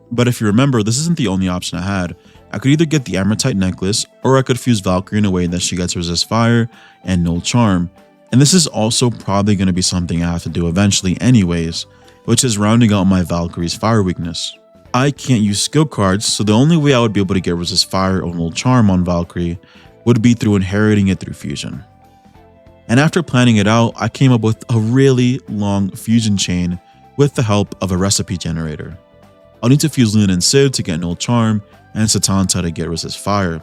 S1: But if you remember, this isn't the only option I had. I could either get the Arith necklace, or I could fuse Valkyrie in a way that she gets resist fire and null charm. And this is also probably going to be something I have to do eventually anyways, which is rounding out my Valkyrie's fire weakness. I can't use skill cards, so the only way I would be able to get resist fire or null charm on Valkyrie would be through inheriting it through fusion. And after planning it out, I came up with a really long fusion chain with the help of a recipe generator. I'll need to fuse Luna and Sid to get null charm, and Satanta to get resist fire.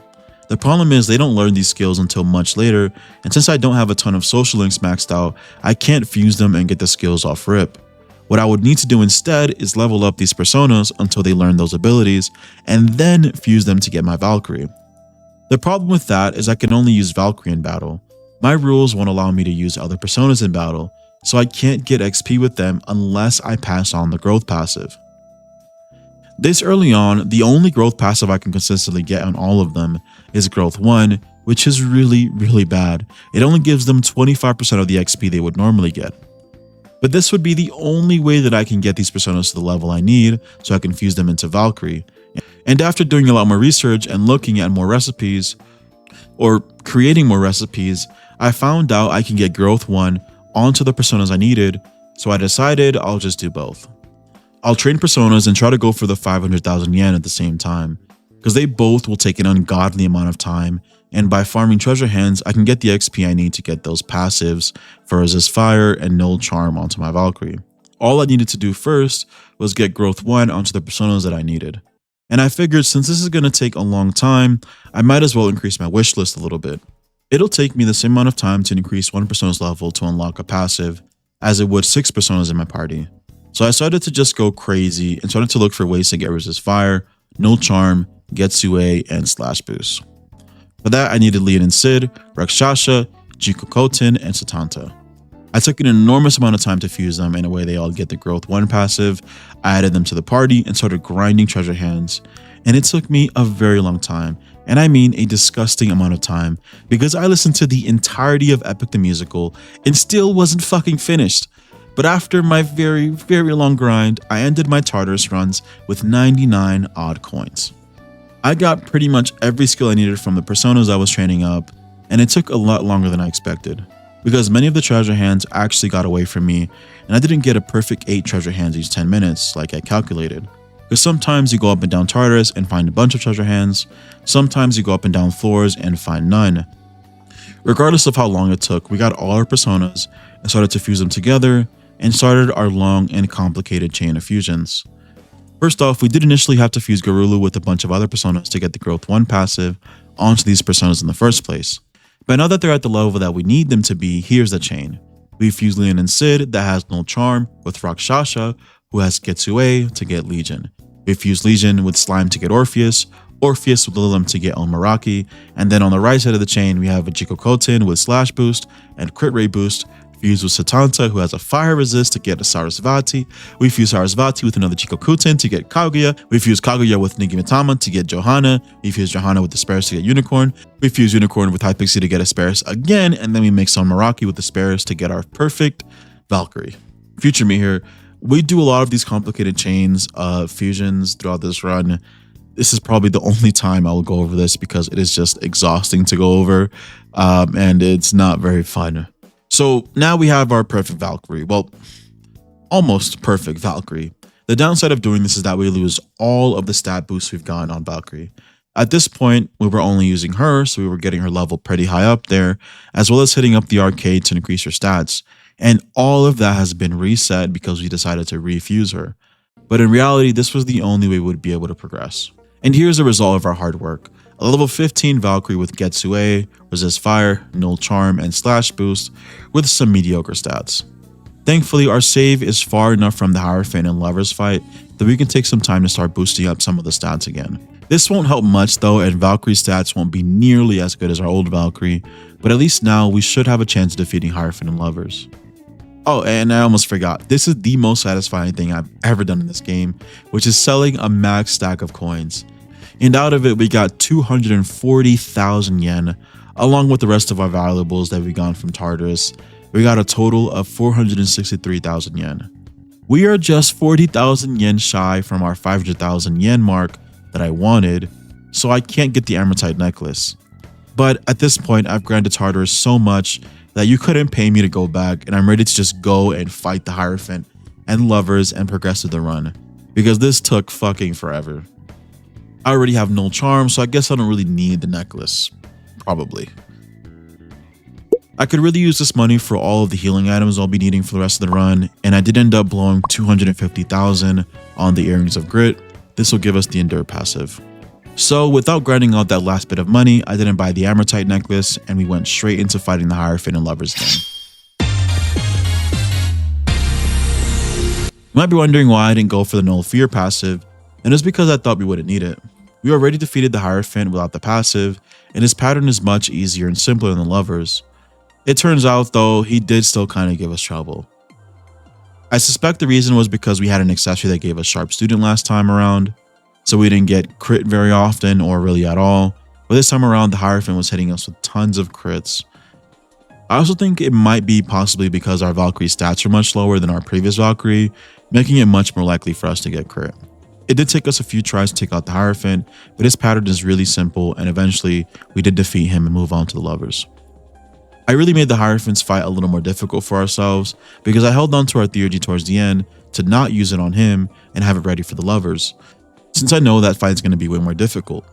S1: The problem is they don't learn these skills until much later, and since I don't have a ton of social links maxed out, I can't fuse them and get the skills off rip. What I would need to do instead is level up these personas until they learn those abilities, and then fuse them to get my Valkyrie. The problem with that is I can only use Valkyrie in battle. My rules won't allow me to use other personas in battle, so I can't get XP with them unless I pass on the growth passive. This early on, the only growth passive I can consistently get on all of them is growth 1, which is really bad. It only gives them 25% of the XP they would normally get. But this would be the only way that I can get these personas to the level I need so I can fuse them into Valkyrie. And after doing a lot more research and looking at more recipes, or creating more recipes, I found out I can get growth 1 onto the personas I needed, so I decided I'll just do both. I'll train personas and try to go for the 500,000 yen at the same time, because they both will take an ungodly amount of time, and by farming treasure hands, I can get the XP I need to get those passives for resist fire and null charm onto my Valkyrie. all I needed to do first was get growth 1 onto the personas that I needed. And I figured since this is going to take a long time, I might as well increase my wish list a little bit. It'll take me the same amount of time to increase one persona's level to unlock a passive as it would 6 personas in my party. So I started to just go crazy and started to look for ways to get resist fire, null charm, Getsue, and slash boost. For that, I needed Leon and Sid, Rakshasha, Jiko Koten, and Satanta. I took an enormous amount of time to fuse them in a way they all get the growth 1 passive. I added them to the party and started grinding treasure hands, and it took me a very long time, and I mean a disgusting amount of time, because I listened to the entirety of Epic the Musical and still wasn't fucking finished. But after my very, very long grind, I ended my Tartarus runs with 99 odd coins. I got pretty much every skill I needed from the personas I was training up, and it took a lot longer than I expected, because many of the treasure hands actually got away from me, and I didn't get a perfect 8 treasure hands each 10 minutes like I calculated. Because sometimes you go up and down Tartarus and find a bunch of treasure hands, sometimes you go up and down floors and find none. Regardless of how long it took, we got all our personas and started to fuse them together, and started our long and complicated chain of fusions. First off, we did initially have to fuse Garulu with a bunch of other personas to get the growth 1 passive onto these personas in the first place. But now that they're at the level that we need them to be, here's the chain. We fuse Leon and Sid that has null charm with Rakshasha, who has Getsue to get Legion. We fuse Legion with Slime to get Orpheus, Orpheus with Lilim to get Elmaraki, and then on the right side of the chain we have a Jiko Koten with Slash Boost and Crit Rate Boost, fused with Satanta, who has a fire resist to get a Sarasvati. We fuse Sarasvati with another Jiko Koten to get Kaguya. We fuse Kaguya with Nigimitama to get Johanna. We fuse Johanna with Asperis to get Unicorn. We fuse Unicorn with Hypixie to get Asperis again, and then we mix on Meraki with Asperis to get our perfect Valkyrie. Future me here, we do a lot of these complicated chains of fusions throughout this run. This is probably the only time I will go over this because it is just exhausting to go over, and it's not very fun. So now we have our perfect Valkyrie. Well, almost perfect Valkyrie. The downside of doing this is that we lose all of the stat boosts we've gotten on Valkyrie. At this point, we were only using her, so we were getting her level pretty high up there, as well as hitting up the arcade to increase her stats. And all of that has been reset because we decided to refuse her. But in reality, this was the only way we would be able to progress. And here's the result of our hard work. A level 15 Valkyrie with Getsue, Resist Fire, Null Charm, and Slash Boost with some mediocre stats. Thankfully, our save is far enough from the Hierophant and Lovers fight that we can take some time to start boosting up some of the stats again. This won't help much though, and Valkyrie's stats won't be nearly as good as our old Valkyrie, but at least now we should have a chance of defeating Hierophant and Lovers. Oh, and I almost forgot, this is the most satisfying thing I've ever done in this game, which is selling a max stack of coins. And out of it, we got 240,000 yen, along with the rest of our valuables that we got from Tartarus. We got a total of 463,000 yen. We are just 40,000 yen shy from our 500,000 yen mark that I wanted, so I can't get the Amethyte necklace. But at this point, I've grinded Tartarus so much that you couldn't pay me to go back, and I'm ready to just go and fight the Hierophant and Lovers and progress through the run, because this took fucking forever. I already have Null Charm, so I guess I don't really need the necklace. Probably. I could really use this money for all of the healing items I'll be needing for the rest of the run, and I did end up blowing 250,000 on the Earrings of Grit. This will give us the Endure passive. So without grinding out that last bit of money, I didn't buy the Amethyte necklace, and we went straight into fighting the Hierophant and Lovers again. You might be wondering why I didn't go for the Null Fear passive, and it's because I thought we wouldn't need it. We already defeated the Hierophant without the passive, and his pattern is much easier and simpler than the Lovers. It turns out though, he did still kind of give us trouble. I suspect the reason was because we had an accessory that gave us Sharp Student last time around, so we didn't get crit very often or really at all, but this time around the Hierophant was hitting us with tons of crits. I also think it might be possibly because our Valkyrie stats are much lower than our previous Valkyrie, making it much more likely for us to get crit. It did take us a few tries to take out the Hierophant, but his pattern is really simple, and eventually we did defeat him and move on to the Lovers. I really made the Hierophant's fight a little more difficult for ourselves because I held on to our theurgy towards the end to not use it on him and have it ready for the Lovers, since I know that fight is going to be way more difficult.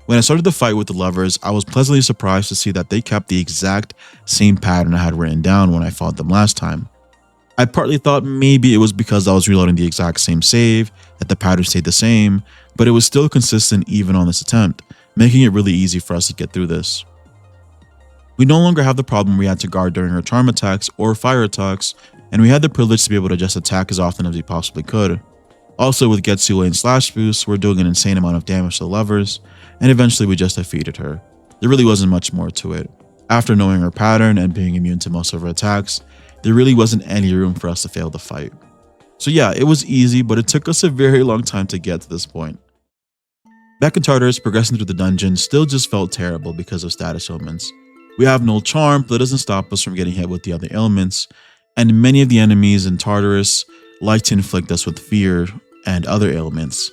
S1: When I started the fight with the Lovers, I was pleasantly surprised to see that they kept the exact same pattern I had written down when I fought them last time. I partly thought maybe it was because I was reloading the exact same save, that the pattern stayed the same, but it was still consistent even on this attempt, making it really easy for us to get through this. We no longer have the problem we had to guard during our charm attacks or fire attacks, and we had the privilege to be able to just attack as often as we possibly could. Also with Getsu and Slash Boost, we're doing an insane amount of damage to the levers, and eventually we just defeated her. There really wasn't much more to it. After knowing her pattern and being immune to most of her attacks, there really wasn't any room for us to fail the fight. So yeah, it was easy, but it took us a very long time to get to this point. Back in Tartarus, progressing through the dungeon still just felt terrible because of status ailments. We have no charm, but that doesn't stop us from getting hit with the other ailments, and many of the enemies in Tartarus like to inflict us with fear and other ailments.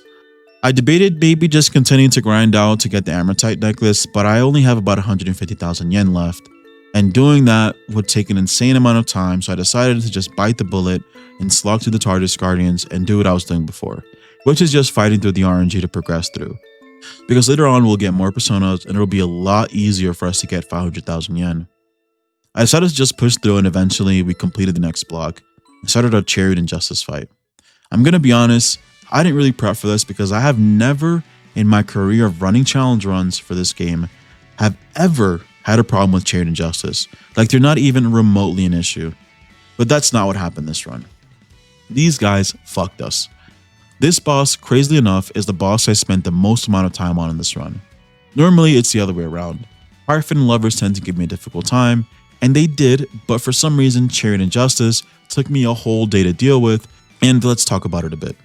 S1: I debated maybe just continuing to grind out to get the Ametite necklace, but I only have about 150,000 yen left, and doing that would take an insane amount of time, so I decided to just bite the bullet and slog through the Tartarus Guardians and do what I was doing before, which is just fighting through the RNG to progress through. Because later on we'll get more personas and it'll be a lot easier for us to get 500,000 yen. I decided to just push through and eventually we completed the next block and started our Chariot Injustice fight. I'm gonna be honest, I didn't really prep for this because I have never in my career of running challenge runs for this game have ever had a problem with Chariot Injustice. Like they're not even remotely an issue. But that's not what happened this run. These guys fucked us. This boss, crazily enough, is the boss I spent the most amount of time on in this run. Normally, it's the other way around. Harfin lovers tend to give me a difficult time, and they did, but for some reason, Chariot Injustice took me a whole day to deal with, and let's talk about it a bit.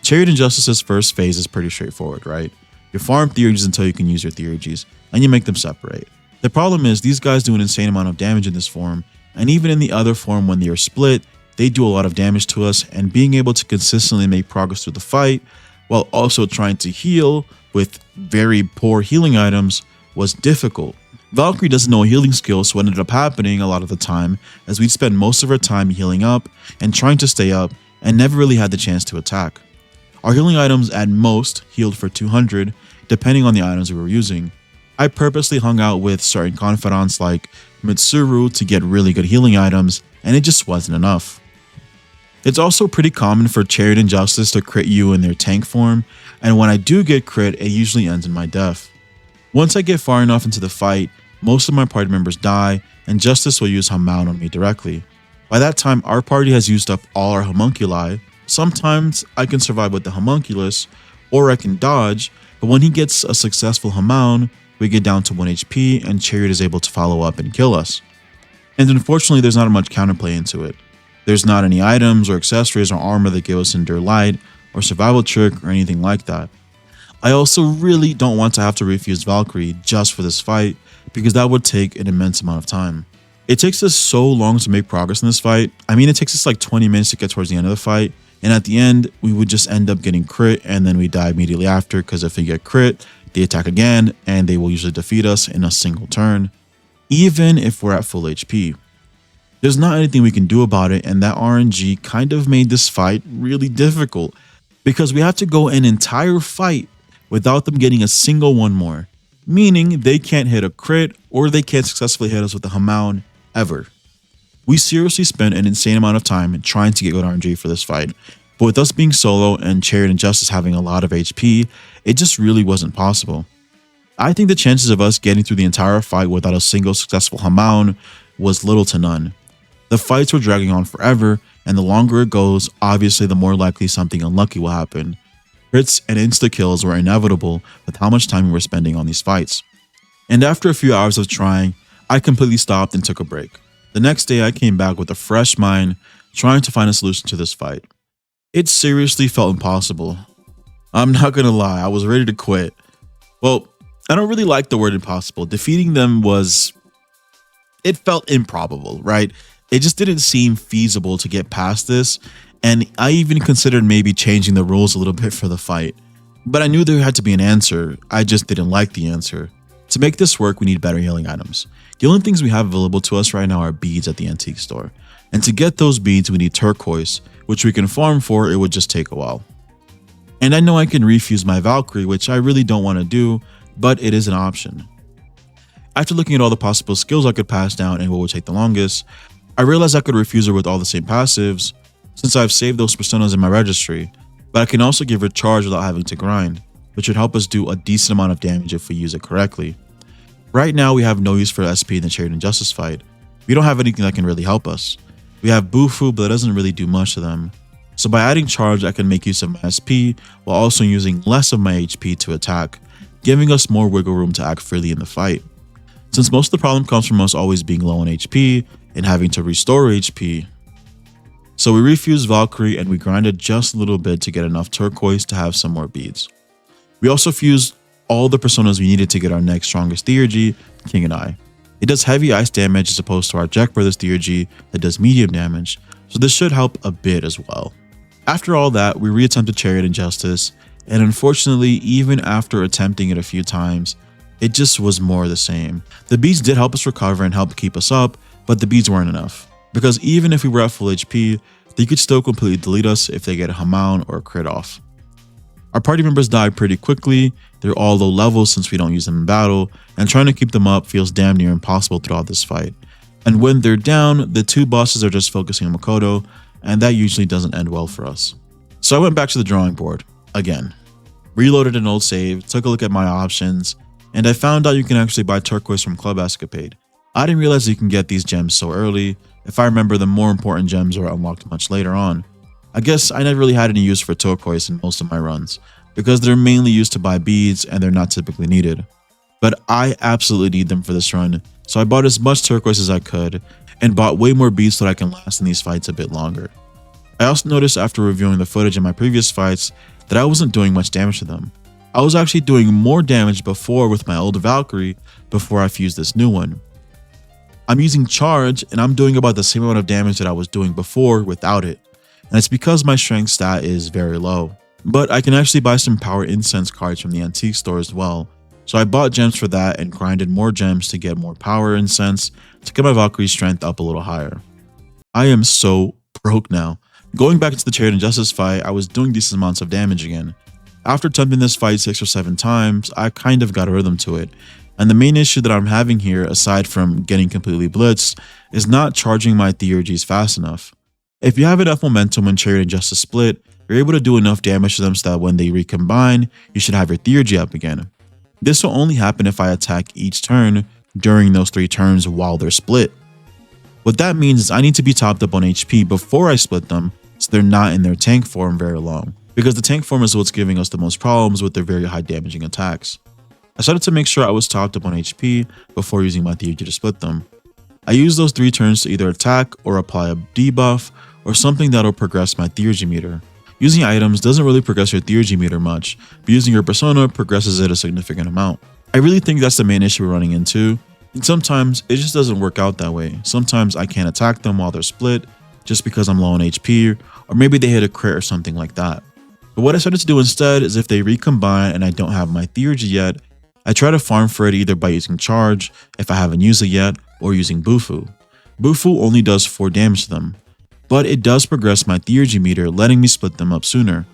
S1: Chariot Injustice's first phase is pretty straightforward, right? You farm Theurgies until you can use your Theurgies, and you make them separate. The problem is, these guys do an insane amount of damage in this form, and even in the other form when they are split, they do a lot of damage to us, and being able to consistently make progress through the fight while also trying to heal with very poor healing items was difficult. Valkyrie doesn't know a healing skill, so what ended up happening a lot of the time is we'd spend most of our time healing up and trying to stay up and never really had the chance to attack. Our healing items at most healed for 200 depending on the items we were using. I purposely hung out with certain confidants like Mitsuru to get really good healing items, and it just wasn't enough. It's also pretty common for Chariot Injustice to crit you in their tank form, and when I do get crit, it usually ends in my death. Once I get far enough into the fight, most of my party members die, and Justice will use Hamon on me directly. By that time, our party has used up all our homunculi. Sometimes I can survive with the homunculus, or I can dodge, but when he gets a successful Hamon, we get down to 1 HP and Chariot is able to follow up and kill us. And unfortunately, there's not much counterplay into it. There's not any items or accessories or armor that give us Endure Light or Survival Trick or anything like that. I also really don't want to have to refuse Valkyrie just for this fight because that would take an immense amount of time. It takes us so long to make progress in this fight. I mean, it takes us like 20 minutes to get towards the end of the fight, and at the end, we would just end up getting crit and then we die immediately after because if we get crit, they attack again and they will usually defeat us in a single turn, even if we're at full HP. There's not anything we can do about it, and that RNG kind of made this fight really difficult because we have to go an entire fight without them getting a single one more, meaning they can't hit a crit or they can't successfully hit us with a Hamon ever. We seriously spent an insane amount of time trying to get good RNG for this fight, but with us being solo and Chariot Injustice having a lot of HP, it just really wasn't possible. I think the chances of us getting through the entire fight without a single successful Hamon was little to none. The fights were dragging on forever, and the longer it goes, obviously the more likely something unlucky will happen. Crits and insta-kills were inevitable with how much time we were spending on these fights. And after a few hours of trying, I completely stopped and took a break. The next day I came back with a fresh mind, trying to find a solution to this fight. It seriously felt impossible. I'm not gonna lie, I was ready to quit. Well, I don't really like the word impossible. Defeating them it felt improbable, right? It just didn't seem feasible to get past this, and I even considered maybe changing the rules a little bit for the fight. But I knew there had to be an answer, I just didn't like the answer. To make this work, we need better healing items. The only things we have available to us right now are beads at the antique store. And to get those beads, we need turquoise, which we can farm for, it would just take a while. And I know I can refuse my Valkyrie, which I really don't want to do, but it is an option. After looking at all the possible skills I could pass down and what would take the longest, I realized I could refuse her with all the same passives, since I've saved those personas in my registry, but I can also give her charge without having to grind, which should help us do a decent amount of damage if we use it correctly. Right now we have no use for SP in the Chariot Injustice fight. We don't have anything that can really help us. We have Bufu, but that doesn't really do much to them. So by adding charge, I can make use of my SP while also using less of my HP to attack, giving us more wiggle room to act freely in the fight. Since most of the problem comes from us always being low on HP and having to restore HP. So we refused Valkyrie and we grinded just a little bit to get enough turquoise to have some more beads. We also fused all the personas we needed to get our next strongest theurgy, King and I. It does heavy ice damage as opposed to our Jack Brothers theurgy that does medium damage, so this should help a bit as well. After all that, we reattempted Chariot Injustice, and unfortunately, even after attempting it a few times, it just was more of the same. The beads did help us recover and help keep us up, but the beads weren't enough. Because even if we were at full HP, they could still completely delete us if they get a Hamon or a crit off. Our party members die pretty quickly, they're all low levels since we don't use them in battle, and trying to keep them up feels damn near impossible throughout this fight. And when they're down, the two bosses are just focusing on Makoto, and that usually doesn't end well for us. So I went back to the drawing board, again. Reloaded an old save, took a look at my options, and I found out you can actually buy turquoise from Club Escapade. I didn't realize you can get these gems so early. If I remember, the more important gems are unlocked much later on. I guess I never really had any use for turquoise in most of my runs, because they're mainly used to buy beads and they're not typically needed. But I absolutely need them for this run, so I bought as much turquoise as I could, and bought way more beads so that I can last in these fights a bit longer. I also noticed after reviewing the footage in my previous fights that I wasn't doing much damage to them. I was actually doing more damage before with my old Valkyrie before I fused this new one. I'm using charge and I'm doing about the same amount of damage that I was doing before without it, and it's because my strength stat is very low. But I can actually buy some power incense cards from the antique store as well, so I bought gems for that and grinded more gems to get more power incense to get my Valkyrie's strength up a little higher. I am so broke now. Going back into the Chariot Injustice fight, I was doing decent amounts of damage again. After attempting this fight 6 or 7 times, I kind of got a rhythm to it, and the main issue that I'm having here, aside from getting completely blitzed, is not charging my theurgies fast enough. If you have enough momentum when Chariot Injustice split, you're able to do enough damage to them so that when they recombine, you should have your theurgy up again. This will only happen if I attack each turn during those 3 turns while they're split. What that means is I need to be topped up on HP before I split them so they're not in their tank form very long, because the tank form is what's giving us the most problems with their very high damaging attacks. I started to make sure I was topped up on HP before using my theurgy to split them. I used those 3 turns to either attack or apply a debuff or something that'll progress my theurgy meter. Using items doesn't really progress your theurgy meter much, but using your persona progresses it a significant amount. I really think that's the main issue we're running into, and sometimes it just doesn't work out that way. Sometimes I can't attack them while they're split just because I'm low on HP, or maybe they hit a crit or something like that. But what I started to do instead is if they recombine and I don't have my theurgy yet, I try to farm for it either by using charge if I haven't used it yet, or using Bufu. Bufu only does 4 damage to them, but it does progress my theurgy meter, letting me split them up sooner,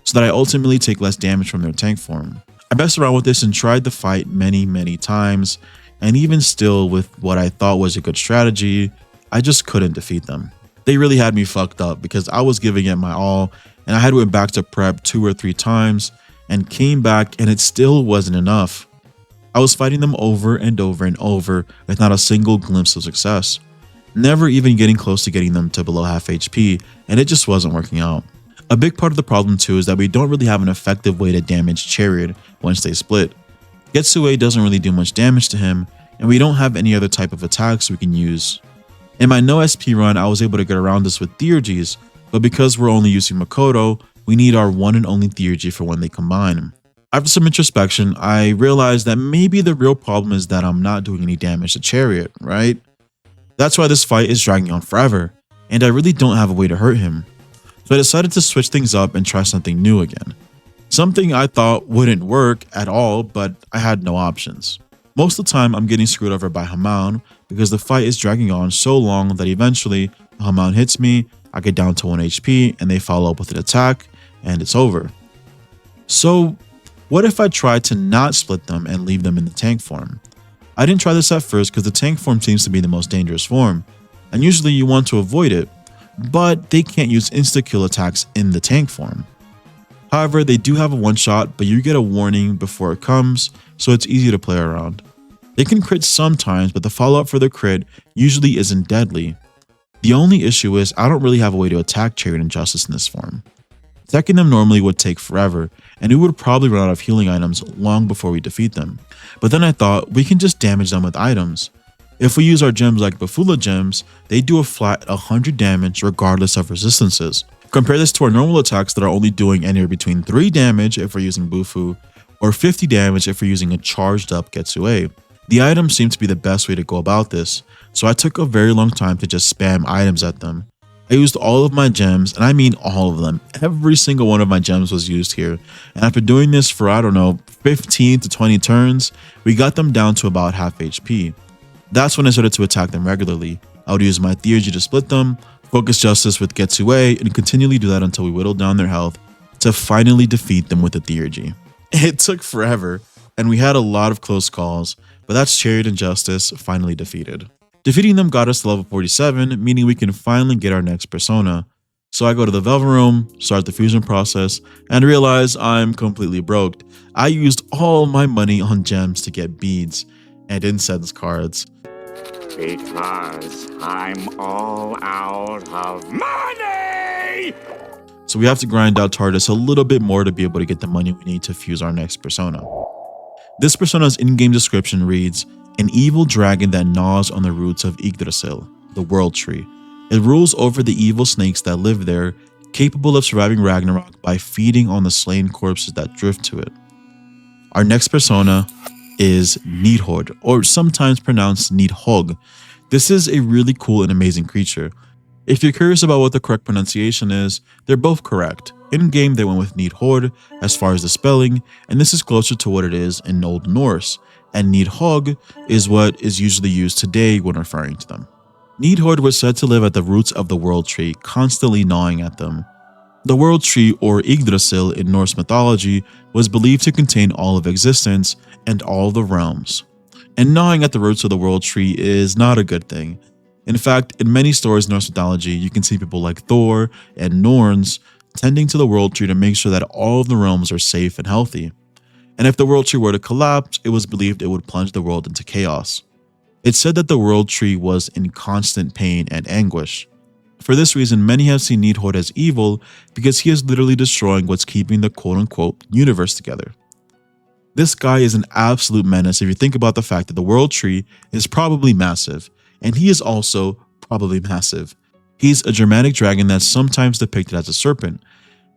S1: so that I ultimately take less damage from their tank form. I messed around with this and tried the fight many times, and even still with what I thought was a good strategy, I just couldn't defeat them. They really had me fucked up because I was giving it my all, and I had went back to prep 2 or 3 times, and came back and it still wasn't enough. I was fighting them over and over and over with not a single glimpse of success, never even getting close to getting them to below half HP, and it just wasn't working out. A big part of the problem too is that we don't really have an effective way to damage Chariot once they split. Getsue doesn't really do much damage to him, and we don't have any other type of attacks we can use. In my no SP run, I was able to get around this with theurgies, but because we're only using Makoto, we need our one and only theurgy for when they combine. After some introspection, I realized that maybe the real problem is that I'm not doing any damage to Chariot, right? That's why this fight is dragging on forever, and I really don't have a way to hurt him. So I decided to switch things up and try something new again. Something I thought wouldn't work at all, but I had no options. Most of the time I'm getting screwed over by Hamon because the fight is dragging on so long that eventually Hamon hits me, I get down to 1 HP, and they follow up with an attack, and it's over. So what if I tried to not split them and leave them in the tank form? I didn't try this at first because the tank form seems to be the most dangerous form, and usually you want to avoid it, but they can't use insta-kill attacks in the tank form. However, they do have a one-shot, but you get a warning before it comes, so it's easy to play around. They can crit sometimes, but the follow-up for the crit usually isn't deadly. The only issue is I don't really have a way to attack Chariot and Justice in this form. Attacking them normally would take forever, and we would probably run out of healing items long before we defeat them. But then I thought, we can just damage them with items. If we use our gems like Bafula gems, they do a flat 100 damage regardless of resistances. Compare this to our normal attacks that are only doing anywhere between 3 damage if we're using Bufu, or 50 damage if we're using a charged up Getsue. The items seem to be the best way to go about this, so I took a very long time to just spam items at them. I used all of my gems, and I mean all of them. Every single one of my gems was used here, and after doing this for, 15 to 20 turns, we got them down to about half HP. That's when I started to attack them regularly. I would use my Theurgy to split them, focus Justice with Getsue, and continually do that until we whittled down their health to finally defeat them with the Theurgy. It took forever, and we had a lot of close calls, but that's Chariot and Justice finally defeated. Defeating them got us to level 47, meaning we can finally get our next persona. So I go to the Velvet Room, start the fusion process, and realize I'm completely broke. I used all my money on gems to get beads and incense cards.
S4: Because I'm all out of money!
S1: So we have to grind out TARDIS a little bit more to be able to get the money we need to fuse our next persona. This persona's in-game description reads, an evil dragon that gnaws on the roots of Yggdrasil, the World Tree. It rules over the evil snakes that live there, capable of surviving Ragnarok by feeding on the slain corpses that drift to it. Our next persona is Nidhogg, or sometimes pronounced Nidhogg. This is a really cool and amazing creature. If you're curious about what the correct pronunciation is, they're both correct. In-game they went with Nidhogg as far as the spelling, and this is closer to what it is in Old Norse, and Nidhogg is what is usually used today when referring to them. Nidhogg was said to live at the roots of the World Tree, constantly gnawing at them. The World Tree, or Yggdrasil in Norse mythology, was believed to contain all of existence and all the realms. And gnawing at the roots of the World Tree is not a good thing. In fact, in many stories in Norse mythology, you can see people like Thor and Norns tending to the World Tree to make sure that all of the realms are safe and healthy. And if the World Tree were to collapse, it was believed it would plunge the world into chaos. It's said that the World Tree was in constant pain and anguish. For this reason, many have seen Nidhogg as evil because he is literally destroying what's keeping the quote-unquote universe together. This guy is an absolute menace if you think about the fact that the World Tree is probably massive, and he is also probably massive. He's a Germanic dragon that's sometimes depicted as a serpent.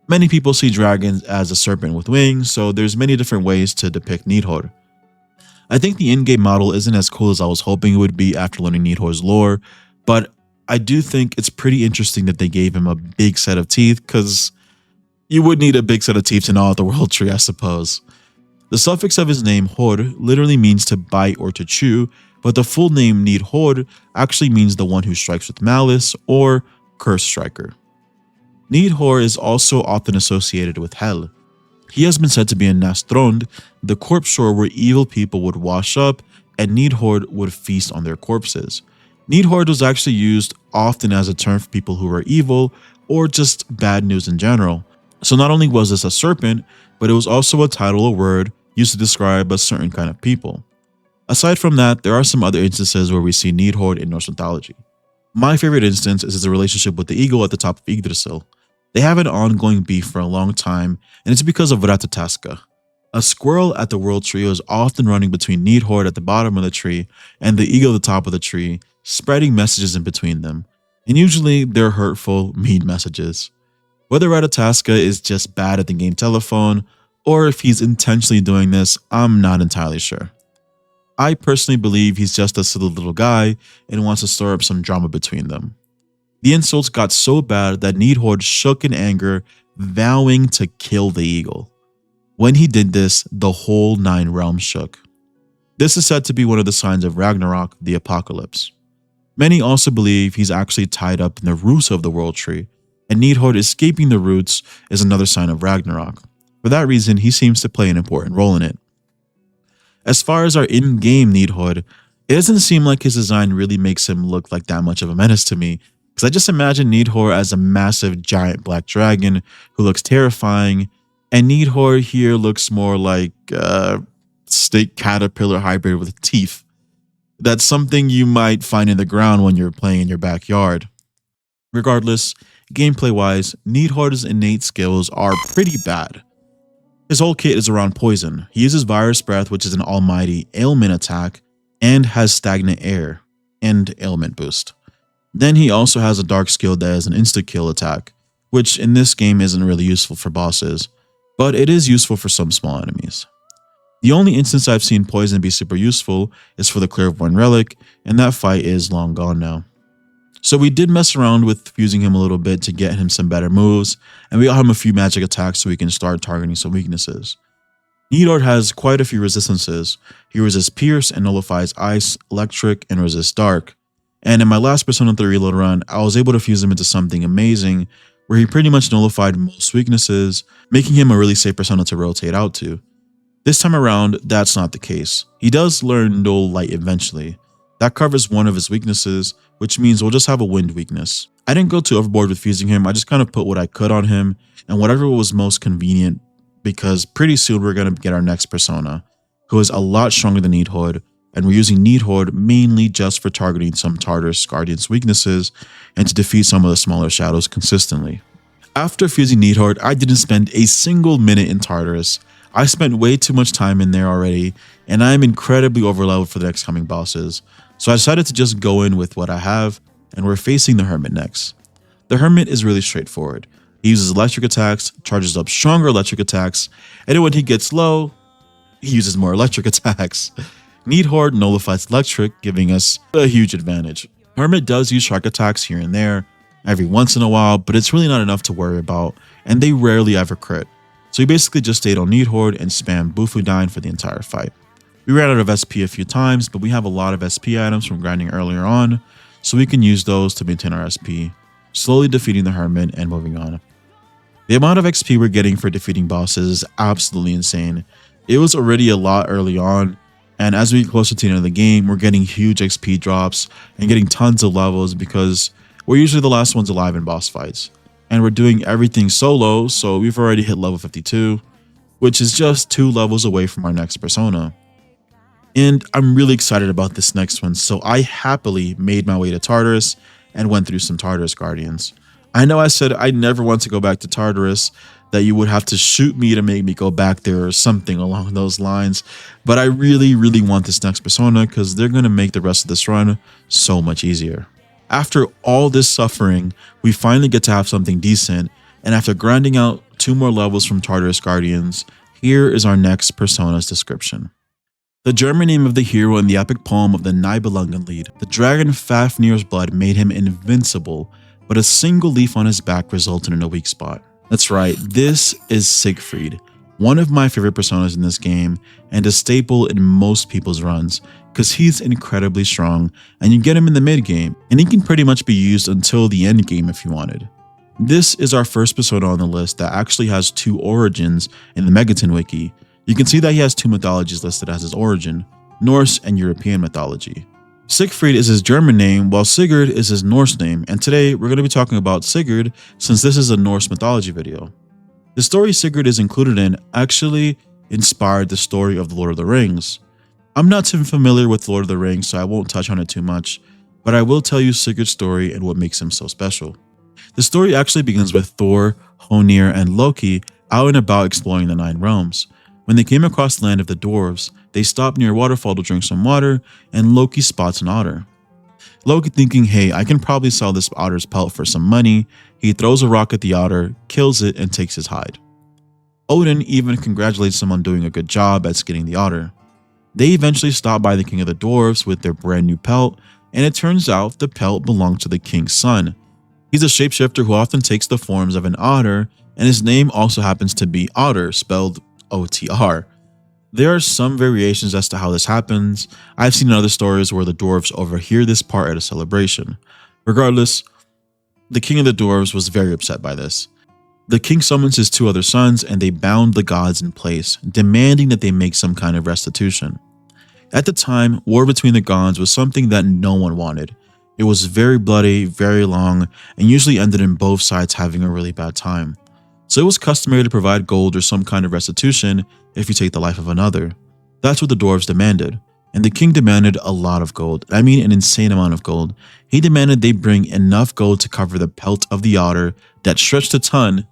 S1: Many people see dragons as a serpent with wings, so there's many different ways to depict Nidhogg. I think the in-game model isn't as cool as I was hoping it would be after learning Nidhogg's lore, but I do think it's pretty interesting that they gave him a big set of teeth, because you would need a big set of teeth to gnaw at the World Tree, I suppose. The suffix of his name, Hor, literally means to bite or to chew, but the full name Nidhogg actually means the one who strikes with malice, or curse striker. Nidhogg is also often associated with Hel. He has been said to be in Nastrond, the corpse shore where evil people would wash up and Nidhogg would feast on their corpses. Nidhogg was actually used often as a term for people who were evil or just bad news in general. So not only was this a serpent, but it was also a title or word used to describe a certain kind of people. Aside from that, there are some other instances where we see Nidhogg in Norse mythology. My favorite instance is his relationship with the eagle at the top of Yggdrasil. They have an ongoing beef for a long time, and it's because of Ratataska. A squirrel at the World Tree is often running between Nidhogg at the bottom of the tree and the eagle at the top of the tree, spreading messages in between them. And usually they're hurtful, mean messages. Whether Ratataska is just bad at the game telephone, or if he's intentionally doing this, I'm not entirely sure. I personally believe he's just a silly little guy and wants to stir up some drama between them. The insults got so bad that Nidhogg shook in anger, vowing to kill the eagle. When he did this, the whole 9 realms shook. This is said to be one of the signs of Ragnarok, the apocalypse. Many also believe he's actually tied up in the roots of the World Tree, and Nidhogg escaping the roots is another sign of Ragnarok. For that reason, he seems to play an important role in it. As far as our in-game Nidhogg, It doesn't seem like his design really makes him look like that much of a menace to me, because I just imagine Needhor as a massive giant black dragon who looks terrifying, and Needhor here looks more like a snake caterpillar hybrid with teeth. That's something you might find in the ground when you're playing in your backyard. Regardless, gameplay wise, Needhor's innate skills are pretty bad. His whole kit is around poison. He uses Virus Breath, which is an almighty ailment attack, and has Stagnant Air and ailment boost. Then he also has a dark skill that is an insta-kill attack, which in this game isn't really useful for bosses, but it is useful for some small enemies. The only instance I've seen poison be super useful is for the Clairvoyant Relic, and that fight is long gone now. So we did mess around with fusing him a little bit to get him some better moves, and we got him a few magic attacks so we can start targeting some weaknesses. Needhor has quite a few resistances. He resists Pierce and nullifies Ice, Electric, and resists Dark. And in my last Persona 3 reload run, I was able to fuse him into something amazing, where he pretty much nullified most weaknesses, making him a really safe Persona to rotate out to. This time around, that's not the case. He does learn Null Light eventually. That covers one of his weaknesses, which means we'll just have a wind weakness. I didn't go too overboard with fusing him, I just kind of put what I could on him, and whatever was most convenient, because pretty soon we're going to get our next Persona, who is a lot stronger than Needhor, and we're using Needhor mainly just for targeting some Tartarus Guardian's weaknesses and to defeat some of the smaller shadows consistently. After fusing Needhor, I didn't spend a single minute in Tartarus. I spent way too much time in there already, and I am incredibly overleveled for the next coming bosses, so I decided to just go in with what I have, and we're facing the Hermit next. The Hermit is really straightforward. He uses electric attacks, charges up stronger electric attacks, and then when he gets low, he uses more electric attacks. Needhor nullifies electric, giving us a huge advantage. Hermit does use shark attacks here and there, every once in a while, but it's really not enough to worry about, and they rarely ever crit. So we basically just stayed on Needhor and spammed Bufudyne for the entire fight. We ran out of SP a few times, but we have a lot of SP items from grinding earlier on, so we can use those to maintain our SP, slowly defeating the Hermit and moving on. The amount of XP we're getting for defeating bosses is absolutely insane. It was already a lot early on, and as we get closer to the end of the game, we're getting huge XP drops and getting tons of levels because we're usually the last ones alive in boss fights. And we're doing everything solo, so we've already hit level 52, which is just 2 levels away from our next Persona. And I'm really excited about this next one, so I happily made my way to Tartarus and went through some Tartarus Guardians. I know I said I never want to go back to Tartarus, that you would have to shoot me to make me go back there or something along those lines, but I really want this next Persona because they're going to make the rest of this run so much easier. After all this suffering, we finally get to have something decent, and after grinding out 2 more levels from Tartarus Guardians, here is our next Persona's description. The German name of the hero in the epic poem of the Nibelungenlied, the dragon Fafnir's blood made him invincible, but a single leaf on his back resulted in a weak spot. That's right, this is Siegfried, one of my favorite Personas in this game, and a staple in most people's runs, because he's incredibly strong, and you get him in the mid game, and he can pretty much be used until the end game if you wanted. This is our first Persona on the list that actually has 2 origins in the Megaton wiki. You can see that he has 2 mythologies listed as his origin, Norse and European mythology. Siegfried is his German name, while Sigurd is his Norse name, and today we're going to be talking about Sigurd since this is a Norse mythology video. The story Sigurd is included in actually inspired the story of the Lord of the Rings. I'm not too familiar with Lord of the Rings, so I won't touch on it too much, but I will tell you Sigurd's story and what makes him so special. The story actually begins with Thor, Honir, and Loki out and about exploring the 9 realms. When they came across the land of the dwarves, they stopped near a waterfall to drink some water, and Loki spots an otter. Loki, thinking, hey, I can probably sell this otter's pelt for some money, he throws a rock at the otter, kills it, and takes his hide. Odin even congratulates him on doing a good job at skinning the otter. They eventually stop by the king of the dwarves with their brand new pelt, and it turns out the pelt belonged to the king's son. He's a shapeshifter who often takes the forms of an otter, and his name also happens to be Otter, spelled OTR. There are some variations as to how this happens. I've seen other stories where the dwarves overhear this part at a celebration. Regardless, the king of the dwarves was very upset by this. The king summons his 2 other sons and they bound the gods in place, demanding that they make some kind of restitution. At the time, war between the gods was something that no one wanted. It was very bloody, very long, and usually ended in both sides having a really bad time. So it was customary to provide gold or some kind of restitution if you take the life of another. That's what the dwarves demanded. And the king demanded a lot of gold. I mean an insane amount of gold. He demanded they bring enough gold to cover the pelt of the otter that stretched a ton,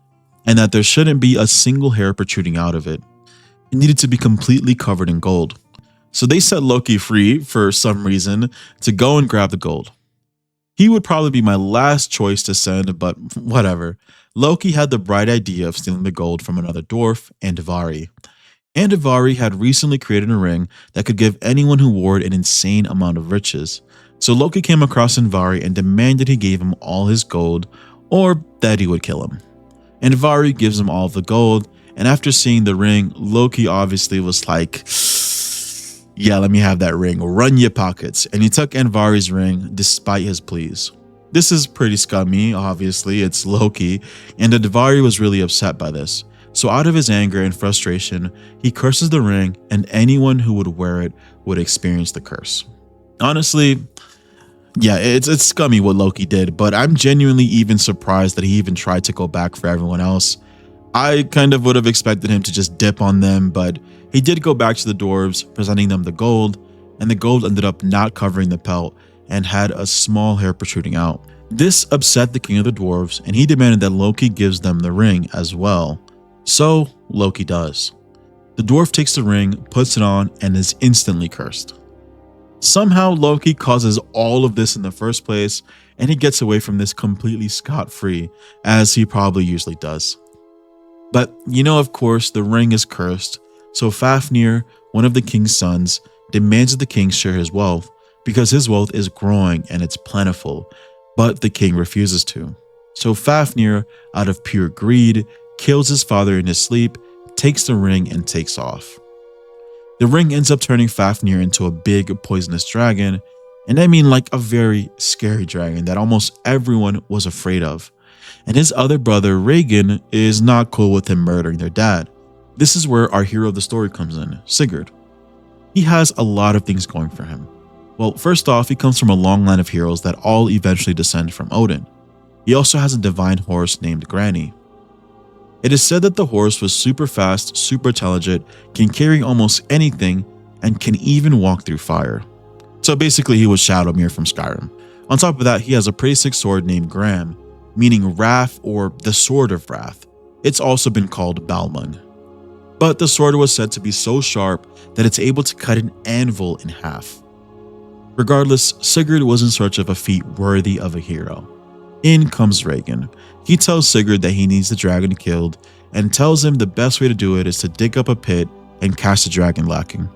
S1: and that there shouldn't be a single hair protruding out of it. It needed to be completely covered in gold. So they set Loki free for some reason to go and grab the gold. He would probably be my last choice to send, but whatever. Loki had the bright idea of stealing the gold from another dwarf, Andvari. Andvari had recently created a ring that could give anyone who wore it an insane amount of riches. So Loki came across Andvari and demanded he gave him all his gold, or that he would kill him. Andvari gives him all of the gold, and after seeing the ring, Loki obviously was like, yeah, let me have that ring, run your pockets, and he took Andvari's ring despite his pleas. This is pretty scummy, obviously, it's Loki, and Andvari was really upset by this. So out of his anger and frustration, he curses the ring, and anyone who would wear it would experience the curse. Honestly, yeah, it's scummy what Loki did, but I'm genuinely even surprised that he even tried to go back for everyone else. I kind of would have expected him to just dip on them, but he did go back to the dwarves, presenting them the gold, and the gold ended up not covering the pelt and had a small hair protruding out. This upset the king of the dwarves, and he demanded that Loki gives them the ring as well. So Loki does. The dwarf takes the ring, puts it on, and is instantly cursed. Somehow Loki causes all of this in the first place, and he gets away from this completely scot-free, as he probably usually does. But of course, the ring is cursed, so Fafnir, one of the king's sons, demands that the king share his wealth, because his wealth is growing and it's plentiful, but the king refuses to. So Fafnir, out of pure greed, kills his father in his sleep, takes the ring, and takes off. The ring ends up turning Fafnir into a big poisonous dragon, and I mean like a very scary dragon that almost everyone was afraid of. And his other brother, Regin, is not cool with him murdering their dad. This is where our hero of the story comes in, Sigurd. He has a lot of things going for him. Well, first off, he comes from a long line of heroes that all eventually descend from Odin. He also has a divine horse named Granny. It is said that the horse was super fast, super intelligent, can carry almost anything, and can even walk through fire. So basically he was Shadowmere from Skyrim. On top of that, he has a pretty sick sword named Gram, meaning wrath or the sword of wrath. It's also been called Balmung. But the sword was said to be so sharp that it's able to cut an anvil in half. Regardless, Sigurd was in search of a feat worthy of a hero. In comes Regin. He tells Sigurd that he needs the dragon killed and tells him the best way to do it is to dig up a pit and catch the dragon lacking.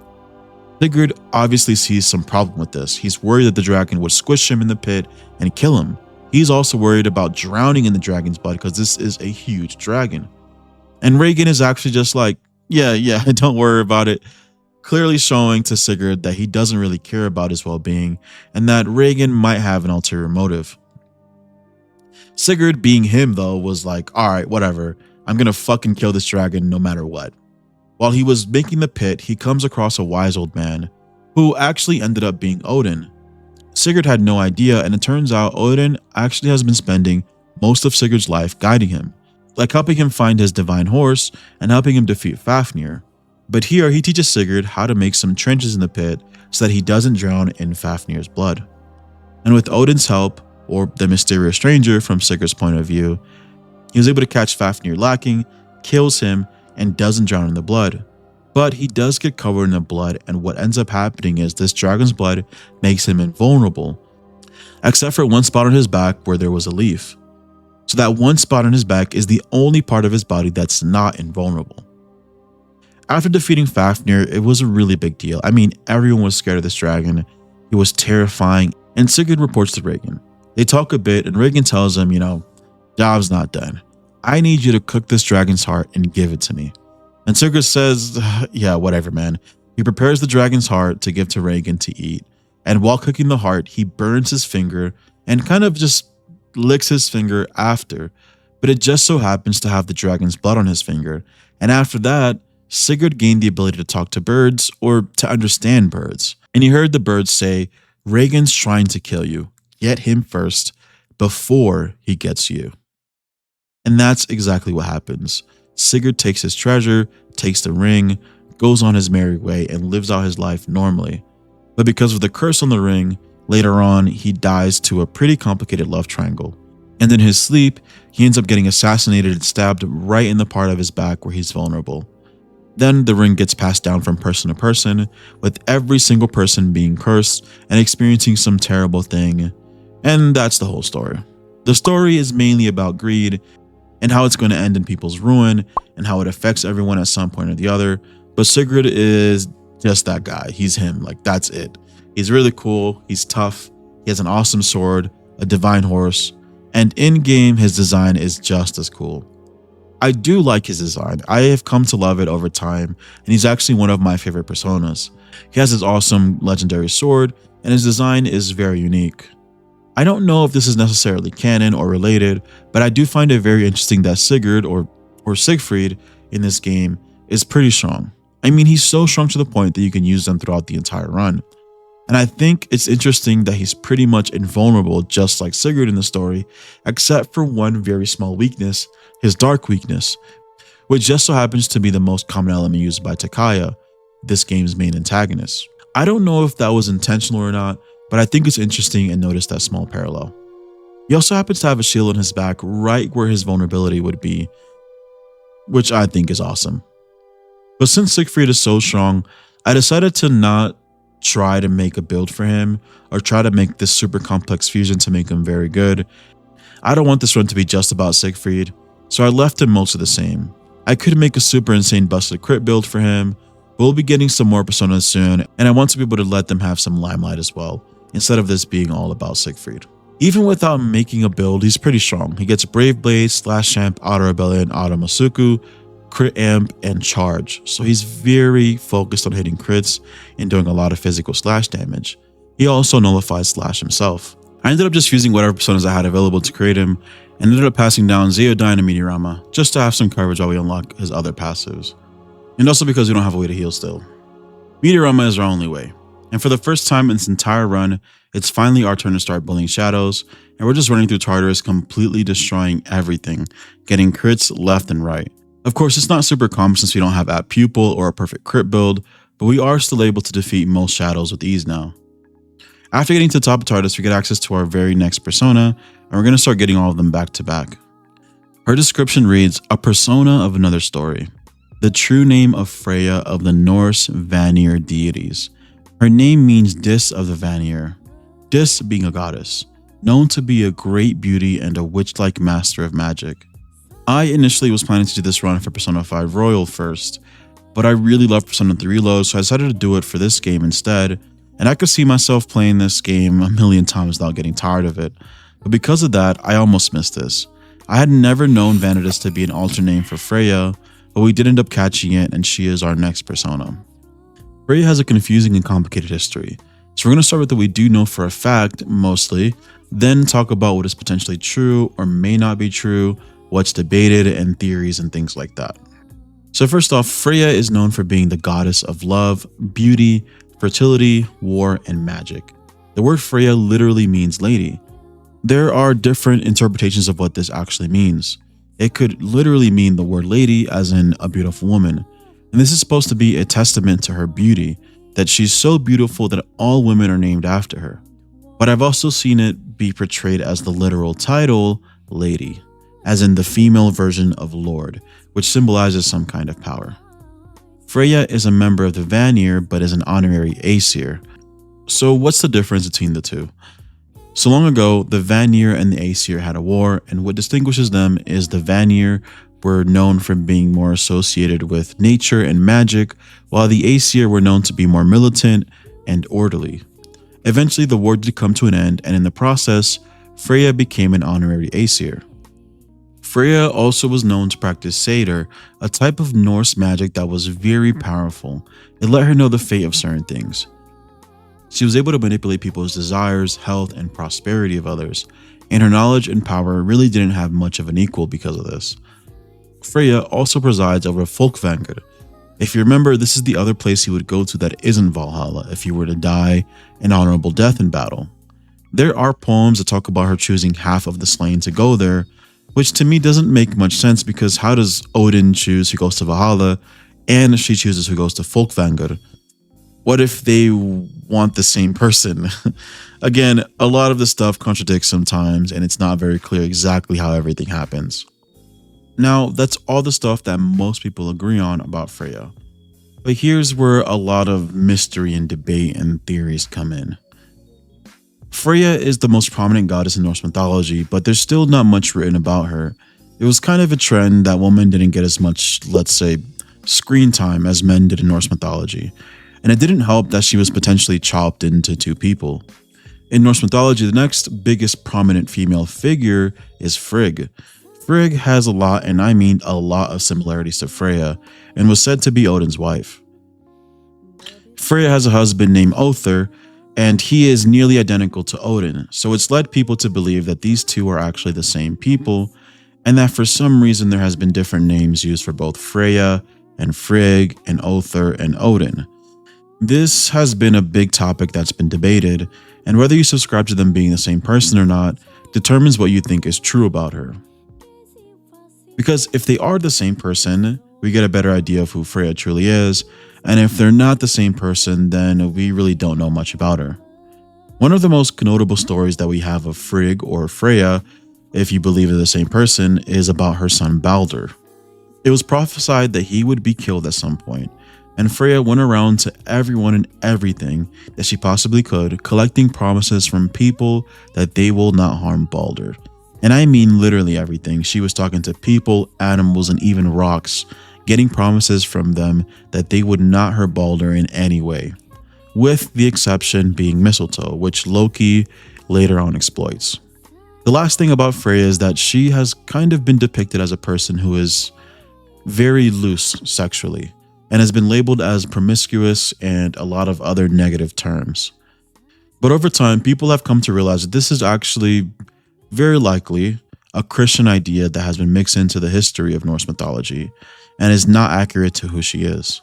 S1: Sigurd obviously sees some problem with this. He's worried that the dragon would squish him in the pit and kill him. He's also worried about drowning in the dragon's blood because this is a huge dragon. And Regin is actually just like, yeah, don't worry about it. Clearly showing to Sigurd that he doesn't really care about his well-being and that Regin might have an ulterior motive. Sigurd, being him though, was like, alright, whatever, I'm gonna fucking kill this dragon no matter what. While he was making the pit, he comes across a wise old man, who actually ended up being Odin. Sigurd had no idea, and it turns out Odin actually has been spending most of Sigurd's life guiding him, like helping him find his divine horse and helping him defeat Fafnir. But here he teaches Sigurd how to make some trenches in the pit so that he doesn't drown in Fafnir's blood. And with Odin's help, or the mysterious stranger from Sigurd's point of view, he was able to catch Fafnir lacking, kills him, and doesn't drown in the blood. But he does get covered in the blood, and what ends up happening is this dragon's blood makes him invulnerable, except for one spot on his back where there was a leaf. So that one spot on his back is the only part of his body that's not invulnerable. After defeating Fafnir, it was a really big deal. I mean, everyone was scared of this dragon. It was terrifying, and Sigurd reports to Regin. They talk a bit, and Regin tells him, job's not done. I need you to cook this dragon's heart and give it to me. And Sigurd says, yeah, whatever, man. He prepares the dragon's heart to give to Regin to eat, and while cooking the heart, he burns his finger and kind of just licks his finger after, but it just so happens to have the dragon's blood on his finger, and after that, Sigurd gained the ability to talk to birds or to understand birds. And he heard the birds say, "Regan's trying to kill you. Get him first before he gets you." And that's exactly what happens. Sigurd takes his treasure, takes the ring, goes on his merry way, and lives out his life normally. But because of the curse on the ring, later on, he dies to a pretty complicated love triangle. And in his sleep, he ends up getting assassinated and stabbed right in the part of his back where he's vulnerable. Then the ring gets passed down from person to person, with every single person being cursed and experiencing some terrible thing. And that's the whole story. The story is mainly about greed and how it's going to end in people's ruin and how it affects everyone at some point or the other. But Sigurd is just that guy. He's him. Like, that's it. He's really cool. He's tough. He has an awesome sword, a divine horse, and in-game his design is just as cool. I do like his design. I have come to love it over time, and he's actually one of my favorite personas. He has his awesome legendary sword, and his design is very unique. I don't know if this is necessarily canon or related, but I do find it very interesting that Sigurd, or Siegfried in this game, is pretty strong. I mean, he's so strong to the point that you can use them throughout the entire run. And I think it's interesting that he's pretty much invulnerable, just like Sigurd in the story, except for one very small weakness, his dark weakness, which just so happens to be the most common element used by Takaya, this game's main antagonist. I don't know if that was intentional or not, but I think it's interesting and notice that small parallel. He also happens to have a shield on his back right where his vulnerability would be, which I think is awesome. But since Siegfried is so strong, I decided to not try to make a build for him or try to make this super complex fusion to make him very good. I don't want this run to be just about Siegfried, so I left him mostly the same. I could make a super insane busted crit build for him, but we'll be getting some more personas soon, and I want to be able to let them have some limelight as well, instead of this being all about Siegfried. Even without making a build, he's pretty strong. He gets Brave Blade, Slash Champ, Auto Rebellion, Auto Masuku, Crit Amp, and Charge, so he's very focused on hitting crits and doing a lot of physical slash damage. He also nullifies Slash himself. I ended up just using whatever personas I had available to create him, and ended up passing down Zeodyne and Meteorama, just to have some coverage while we unlock his other passives. And also because we don't have a way to heal still. Meteorama is our only way, and for the first time in this entire run, it's finally our turn to start bullying shadows, and we're just running through Tartarus, completely destroying everything, getting crits left and right. Of course, it's not super common since we don't have Apt Pupil or a perfect crit build, but we are still able to defeat most shadows with ease now. After getting to the top of Tartarus, we get access to our very next persona, and we're going to start getting all of them back to back. Her description reads, "A persona of another story. The true name of Freya of the Norse Vanir deities. Her name means Dis of the Vanir, Dis being a goddess, known to be a great beauty and a witch-like master of magic. I initially was planning to do this run for Persona 5 Royal first, but I really love Persona 3 Reload, so I decided to do it for this game instead, and I could see myself playing this game a million times without getting tired of it. But because of that, I almost missed this. I had never known Vanidus to be an alternate name for Freya, but we did end up catching it, and she is our next persona. Freya has a confusing and complicated history, so we're going to start with what we do know for a fact, mostly, then talk about what is potentially true or may not be true, what's debated, and theories and things like that. So first off, Freya is known for being the goddess of love, beauty, fertility, war, and magic. The word Freya literally means lady. There are different interpretations of what this actually means. It could literally mean the word lady as in a beautiful woman, and this is supposed to be a testament to her beauty, that she's so beautiful that all women are named after her. But I've also seen it be portrayed as the literal title, lady, as in the female version of Lord, which symbolizes some kind of power. Freya is a member of the Vanir, but is an honorary Aesir. So what's the difference between the two? So long ago, the Vanir and the Aesir had a war, and what distinguishes them is the Vanir were known for being more associated with nature and magic, while the Aesir were known to be more militant and orderly. Eventually, the war did come to an end, and in the process, Freya became an honorary Aesir. Freya also was known to practice Satyr, a type of Norse magic that was very powerful. It let her know the fate of certain things. She was able to manipulate people's desires, health, and prosperity of others, and her knowledge and power really didn't have much of an equal because of this. Freya also presides over Folkvangr, If you remember, this is the other place he would go to that isn't Valhalla if you were to die an honorable death in battle. There are poems that talk about her choosing half of the slain to go there, which to me doesn't make much sense because how does Odin choose who goes to Valhalla and she chooses who goes to Folkvangur? What if they want the same person? Again, a lot of the stuff contradicts sometimes and it's not very clear exactly how everything happens. Now, that's all the stuff that most people agree on about Freya. But here's where a lot of mystery and debate and theories come in. Freya is the most prominent goddess in Norse mythology, but there's still not much written about her. It was kind of a trend that women didn't get as much, let's say, screen time as men did in Norse mythology. And it didn't help that she was potentially chopped into two people. In Norse mythology, the next biggest prominent female figure is Frigg. Frigg has a lot, and I mean a lot of similarities to Freya, and was said to be Odin's wife. Freya has a husband named Other, and he is nearly identical to Odin, so it's led people to believe that these two are actually the same people, and that for some reason there has been different names used for both Freya and Frigg and Other and Odin. This has been a big topic that's been debated, and whether you subscribe to them being the same person or not determines what you think is true about her. Because if they are the same person, we get a better idea of who Freya truly is, and if they're not the same person, then we really don't know much about her. One of the most notable stories that we have of Frigg or Freya, if you believe they're the same person, is about her son Balder. It was prophesied that he would be killed at some point, and Freya went around to everyone and everything that she possibly could, collecting promises from people that they will not harm Balder. And I mean literally everything. She was talking to people, animals, and even rocks, getting promises from them that they would not hurt Balder in any way, with the exception being mistletoe, which Loki later on exploits. The last thing about Freya is that she has kind of been depicted as a person who is very loose sexually, and has been labeled as promiscuous and a lot of other negative terms. But over time, people have come to realize that this is actually very likely a Christian idea that has been mixed into the history of Norse mythology and is not accurate to who she is.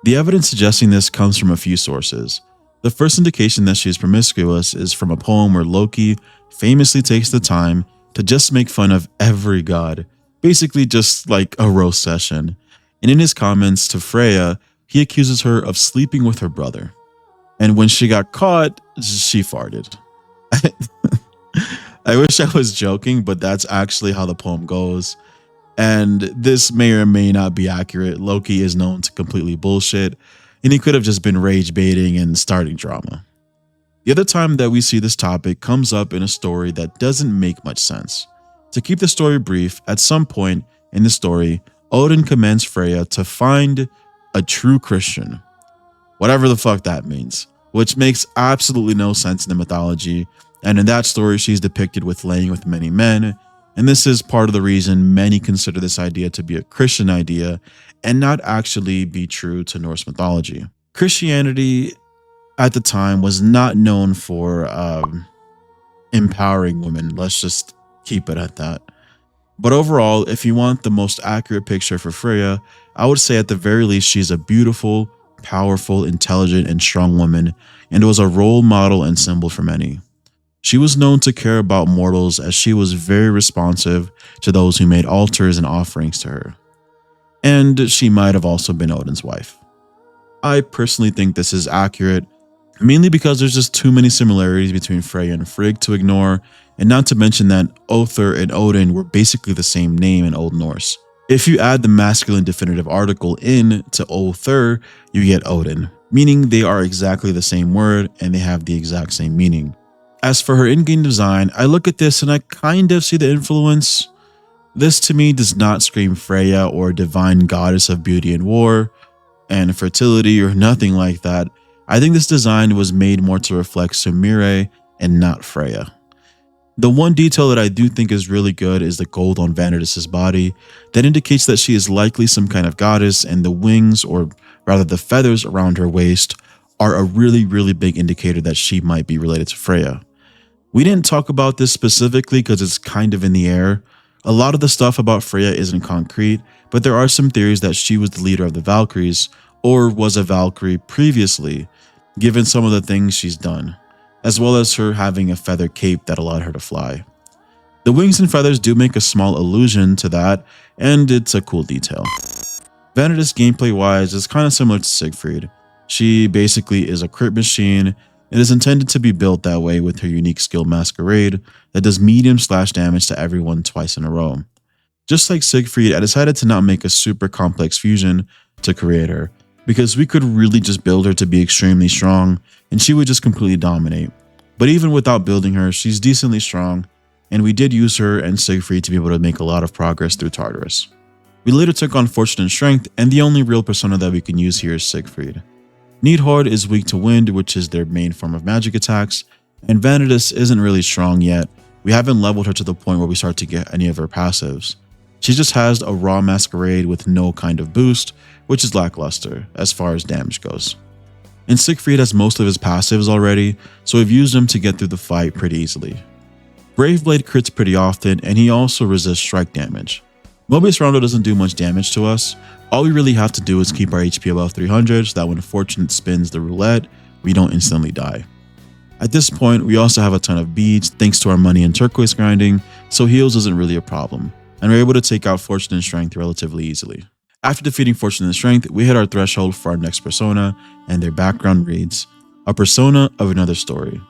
S1: The evidence suggesting this comes from a few sources. The first indication that she is promiscuous is from a poem where Loki famously takes the time to just make fun of every god, basically just like a roast session. And in his comments to Freya, he accuses her of sleeping with her brother. And when she got caught, she farted. I wish I was joking, but that's actually how the poem goes. And this may or may not be accurate. Loki is known to completely bullshit, and he could have just been rage baiting and starting drama. The other time that we see this topic comes up in a story that doesn't make much sense. To keep the story brief, at some point in the story, Odin commands Freya to find a true Christian, whatever the fuck that means, which makes absolutely no sense in the mythology. And in that story, she's depicted with laying with many men. And this is part of the reason many consider this idea to be a Christian idea and not actually be true to Norse mythology. Christianity at the time was not known for empowering women. Let's just keep it at that. But overall, if you want the most accurate picture for Freya, I would say at the very least she's a beautiful, powerful, intelligent, and strong woman, and was a role model and symbol for many. She was known to care about mortals as she was very responsive to those who made altars and offerings to her. And she might have also been Odin's wife. I personally think this is accurate, mainly because there's just too many similarities between Freya and Frigg to ignore, and not to mention that Other and Odin were basically the same name in Old Norse. If you add the masculine definitive article in to Other, you get Odin, meaning they are exactly the same word and they have the exact same meaning. As for her in-game design, I look at this and I kind of see the influence. This to me does not scream Freya or a divine goddess of beauty and war and fertility or nothing like that. I think this design was made more to reflect Sumire and not Freya. The one detail that I do think is really good is the gold on Vanadis' body. That indicates that she is likely some kind of goddess, and the wings, or rather the feathers around her waist, are a really big indicator that she might be related to Freya. We didn't talk about this specifically because it's kind of in the air, A lot of the stuff about Freya isn't concrete, but there are some theories that she was the leader of the Valkyries, or was a Valkyrie previously, given some of the things she's done, as well as her having a feather cape that allowed her to fly. The wings and feathers do make a small allusion to that, and it's a cool detail. Vanitas gameplay-wise is kind of similar to Siegfried. She basically is a crit machine and is intended to be built that way with her unique skill Masquerade that does medium slash damage to everyone twice in a row. Just like Siegfried, I decided to not make a super complex fusion to create her, because we could really just build her to be extremely strong and she would just completely dominate. But even without building her, she's decently strong, and we did use her and Siegfried to be able to make a lot of progress through Tartarus. We later took on Fortune and Strength, and the only real persona that we can use here is Siegfried. Needhord is weak to wind, which is their main form of magic attacks, and Vanitas isn't really strong yet. We haven't leveled her to the point where we start to get any of her passives. She just has a raw Masquerade with no kind of boost, which is lackluster as far as damage goes. And Siegfried has most of his passives already, so we've used him to get through the fight pretty easily. Braveblade crits pretty often, and he also resists strike damage. Mobius Rondo doesn't do much damage to us. All we really have to do is keep our HP above 300 so that when Fortune spins the roulette, we don't instantly die. At this point, we also have a ton of beads thanks to our money and turquoise grinding, so heals isn't really a problem, and we're able to take out Fortune and Strength relatively easily. After defeating Fortune and Strength, we hit our threshold for our next persona, and their background reads, a persona of another story.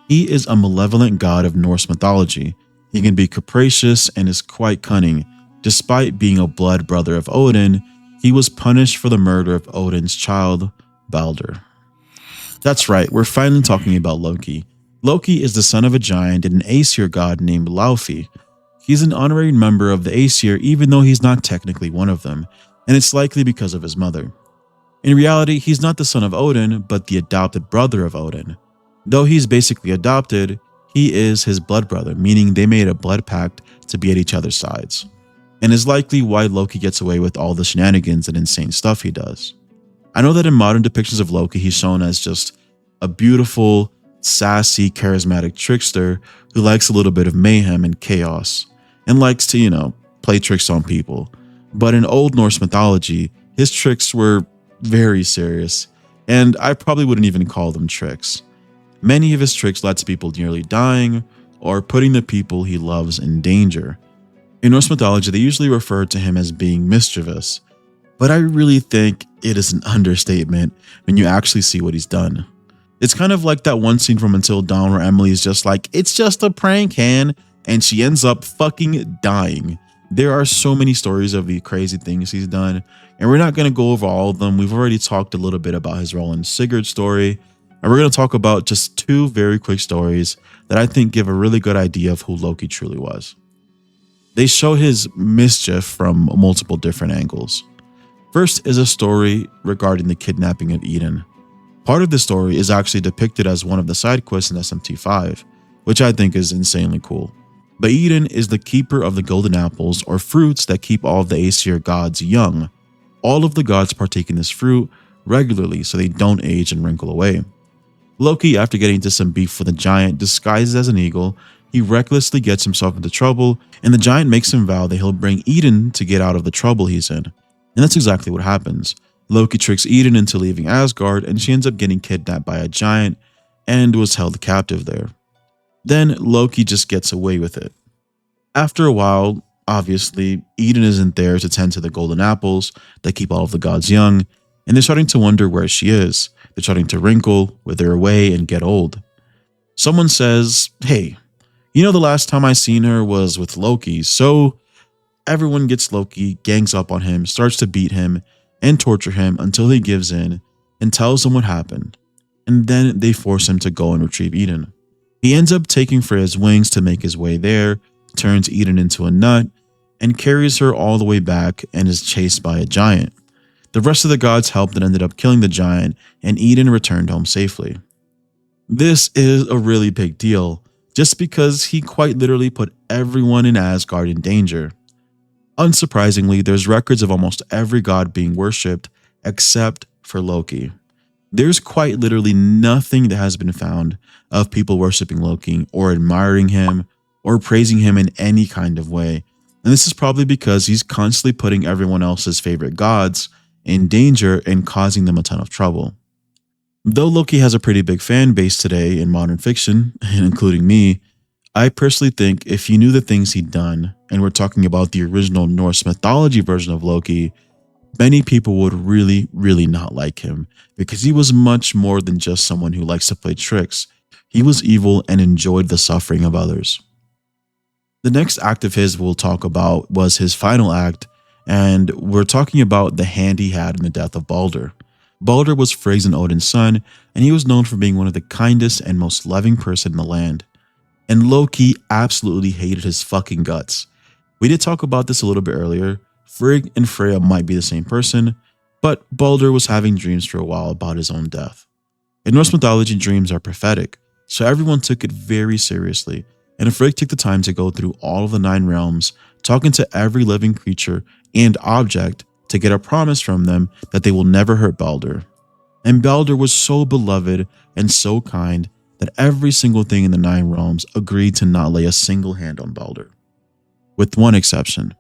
S1: He is a malevolent god of Norse mythology. He can be capricious and is quite cunning. Despite being a blood brother of Odin, he was punished for the murder of Odin's child, Baldur. That's right, we're finally talking about Loki. Loki is the son of a giant and an Aesir god named Laufey. He's an honorary member of the Aesir even though he's not technically one of them, and it's likely because of his mother. In reality, he's not the son of Odin, but the adopted brother of Odin. Though he's basically adopted, he is his blood brother, meaning they made a blood pact to be at each other's sides, and is likely why Loki gets away with all the shenanigans and insane stuff he does. I know that in modern depictions of Loki, he's shown as just a beautiful, sassy, charismatic trickster who likes a little bit of mayhem and chaos, and likes to, play tricks on people. But in Old Norse mythology, his tricks were very serious, and I probably wouldn't even call them tricks. Many of his tricks led to people nearly dying or putting the people he loves in danger. In Norse mythology, they usually refer to him as being mischievous, but I really think it is an understatement when you actually see what he's done. It's kind of like that one scene from Until Dawn where Emily is just like, it's just a prank, Han, and she ends up fucking dying. There are so many stories of the crazy things he's done, and we're not going to go over all of them. We've already talked a little bit about his role in Sigurd's story, and we're going to talk about just two very quick stories that I think give a really good idea of who Loki truly was. They show his mischief from multiple different angles. First is a story regarding the kidnapping of Eden. Part of the story is actually depicted as one of the side quests in SMT5, which I think is insanely cool. But Eden is the keeper of the golden apples, or fruits that keep all of the Aesir gods young. All of the gods partake in this fruit regularly so they don't age and wrinkle away. Loki, after getting into some beef with a giant disguised as an eagle, he recklessly gets himself into trouble, and the giant makes him vow that he'll bring Eden to get out of the trouble he's in. And that's exactly what happens. Loki tricks Eden into leaving Asgard, and she ends up getting kidnapped by a giant and was held captive there. Then Loki just gets away with it. After a while, obviously, Eden isn't there to tend to the golden apples that keep all of the gods young, and they're starting to wonder where she is. They're starting to wrinkle, wither away, and get old. Someone says, hey, the last time I seen her was with Loki, so everyone gets Loki, gangs up on him, starts to beat him, and torture him until he gives in and tells them what happened, and then they force him to go and retrieve Eden. He ends up taking Freya's wings to make his way there, turns Eden into a nut, and carries her all the way back and is chased by a giant. The rest of the gods helped and ended up killing the giant, and Eden returned home safely. This is a really big deal, just because he quite literally put everyone in Asgard in danger. Unsurprisingly, there's records of almost every god being worshipped except for Loki. There's quite literally nothing that has been found of people worshipping Loki or admiring him or praising him in any kind of way. And this is probably because he's constantly putting everyone else's favorite gods in danger and causing them a ton of trouble. Though Loki has a pretty big fan base today in modern fiction, including me, I personally think if you knew the things he'd done, and we're talking about the original Norse mythology version of Loki, many people would really not like him because he was much more than just someone who likes to play tricks. He was evil and enjoyed the suffering of others. The next act of his we'll talk about was his final act, and we're talking about the hand he had in the death of Balder. Balder was Freyg's and Odin's son, and he was known for being one of the kindest and most loving person in the land. And Loki absolutely hated his fucking guts. We did talk about this a little bit earlier. Frigg and Freya might be the same person, but Balder was having dreams for a while about his own death. In Norse mythology, dreams are prophetic, so everyone took it very seriously, and Frigg took the time to go through all of the 9 realms, talking to every living creature and object to get a promise from them that they will never hurt Balder. And Balder was so beloved and so kind that every single thing in the 9 realms agreed to not lay a single hand on Balder. With one exception.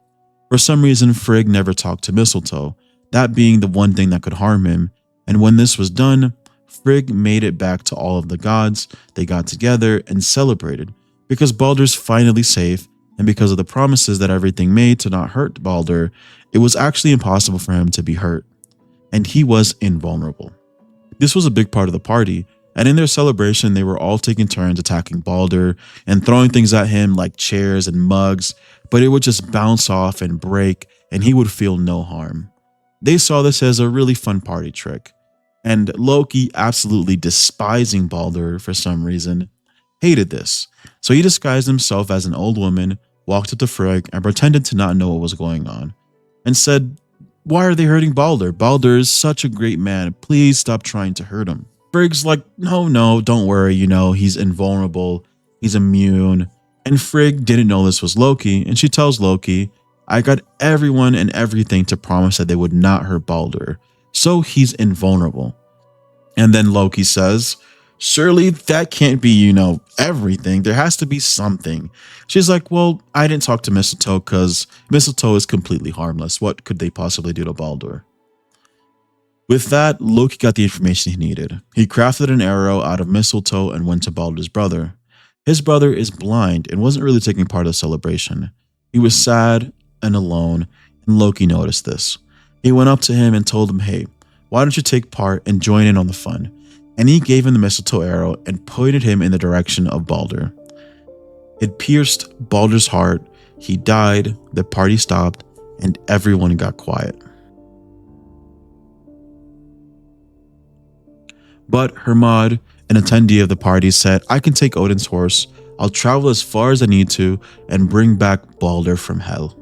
S1: For some reason, Frigg never talked to Mistletoe, that being the one thing that could harm him, and when this was done, Frigg made it back to all of the gods. They got together and celebrated, because Balder's finally safe, and because of the promises that everything made to not hurt Balder, it was actually impossible for him to be hurt, and he was invulnerable. This was a big part of the party, and in their celebration they were all taking turns attacking Balder and throwing things at him like chairs and mugs, but it would just bounce off and break and he would feel no harm. They saw this as a really fun party trick, and Loki, absolutely despising Balder for some reason, hated this. So he disguised himself as an old woman, walked up to Frigg and pretended to not know what was going on, and said, "Why are they hurting Balder? Balder is such a great man. Please stop trying to hurt him." Frigg's like, no, don't worry, he's invulnerable, he's immune. And Frigg didn't know this was Loki, and she tells Loki, "I got everyone and everything to promise that they would not hurt Balder, so he's invulnerable." And then Loki says, "Surely that can't be, everything. There has to be something." She's like, "Well, I didn't talk to Mistletoe because Mistletoe is completely harmless. What could they possibly do to Balder?" With that, Loki got the information he needed. He crafted an arrow out of mistletoe and went to Balder's brother. His brother is blind and wasn't really taking part of the celebration. He was sad and alone, and Loki noticed this. He went up to him and told him, "Hey, why don't you take part and join in on the fun?" And he gave him the mistletoe arrow and pointed him in the direction of Balder. It pierced Balder's heart, he died, the party stopped, and everyone got quiet. But Hermod, an attendee of the party, said, "I can take Odin's horse, I'll travel as far as I need to, and bring back Balder from hell."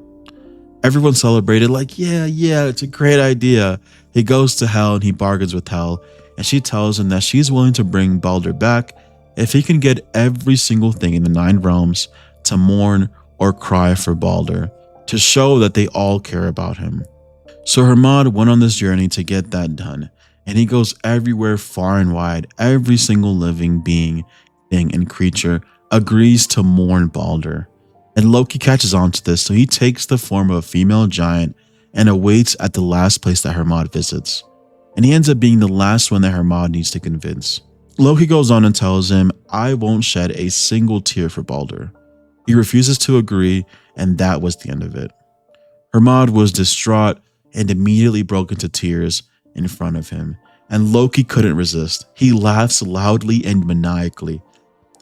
S1: Everyone celebrated like, yeah, it's a great idea. He goes to hell and he bargains with hell, and she tells him that she's willing to bring Balder back if he can get every single thing in the 9 realms to mourn or cry for Balder, to show that they all care about him. So Hermod went on this journey to get that done, and he goes everywhere far and wide. Every single living being, thing, and creature agrees to mourn Balder. And Loki catches on to this, so he takes the form of a female giant and awaits at the last place that Hermod visits. And he ends up being the last one that Hermod needs to convince. Loki goes on and tells him, "I won't shed a single tear for Balder." He refuses to agree, and that was the end of it. Hermod was distraught and immediately broke into tears in front of him, and Loki couldn't resist. He laughs loudly and maniacally.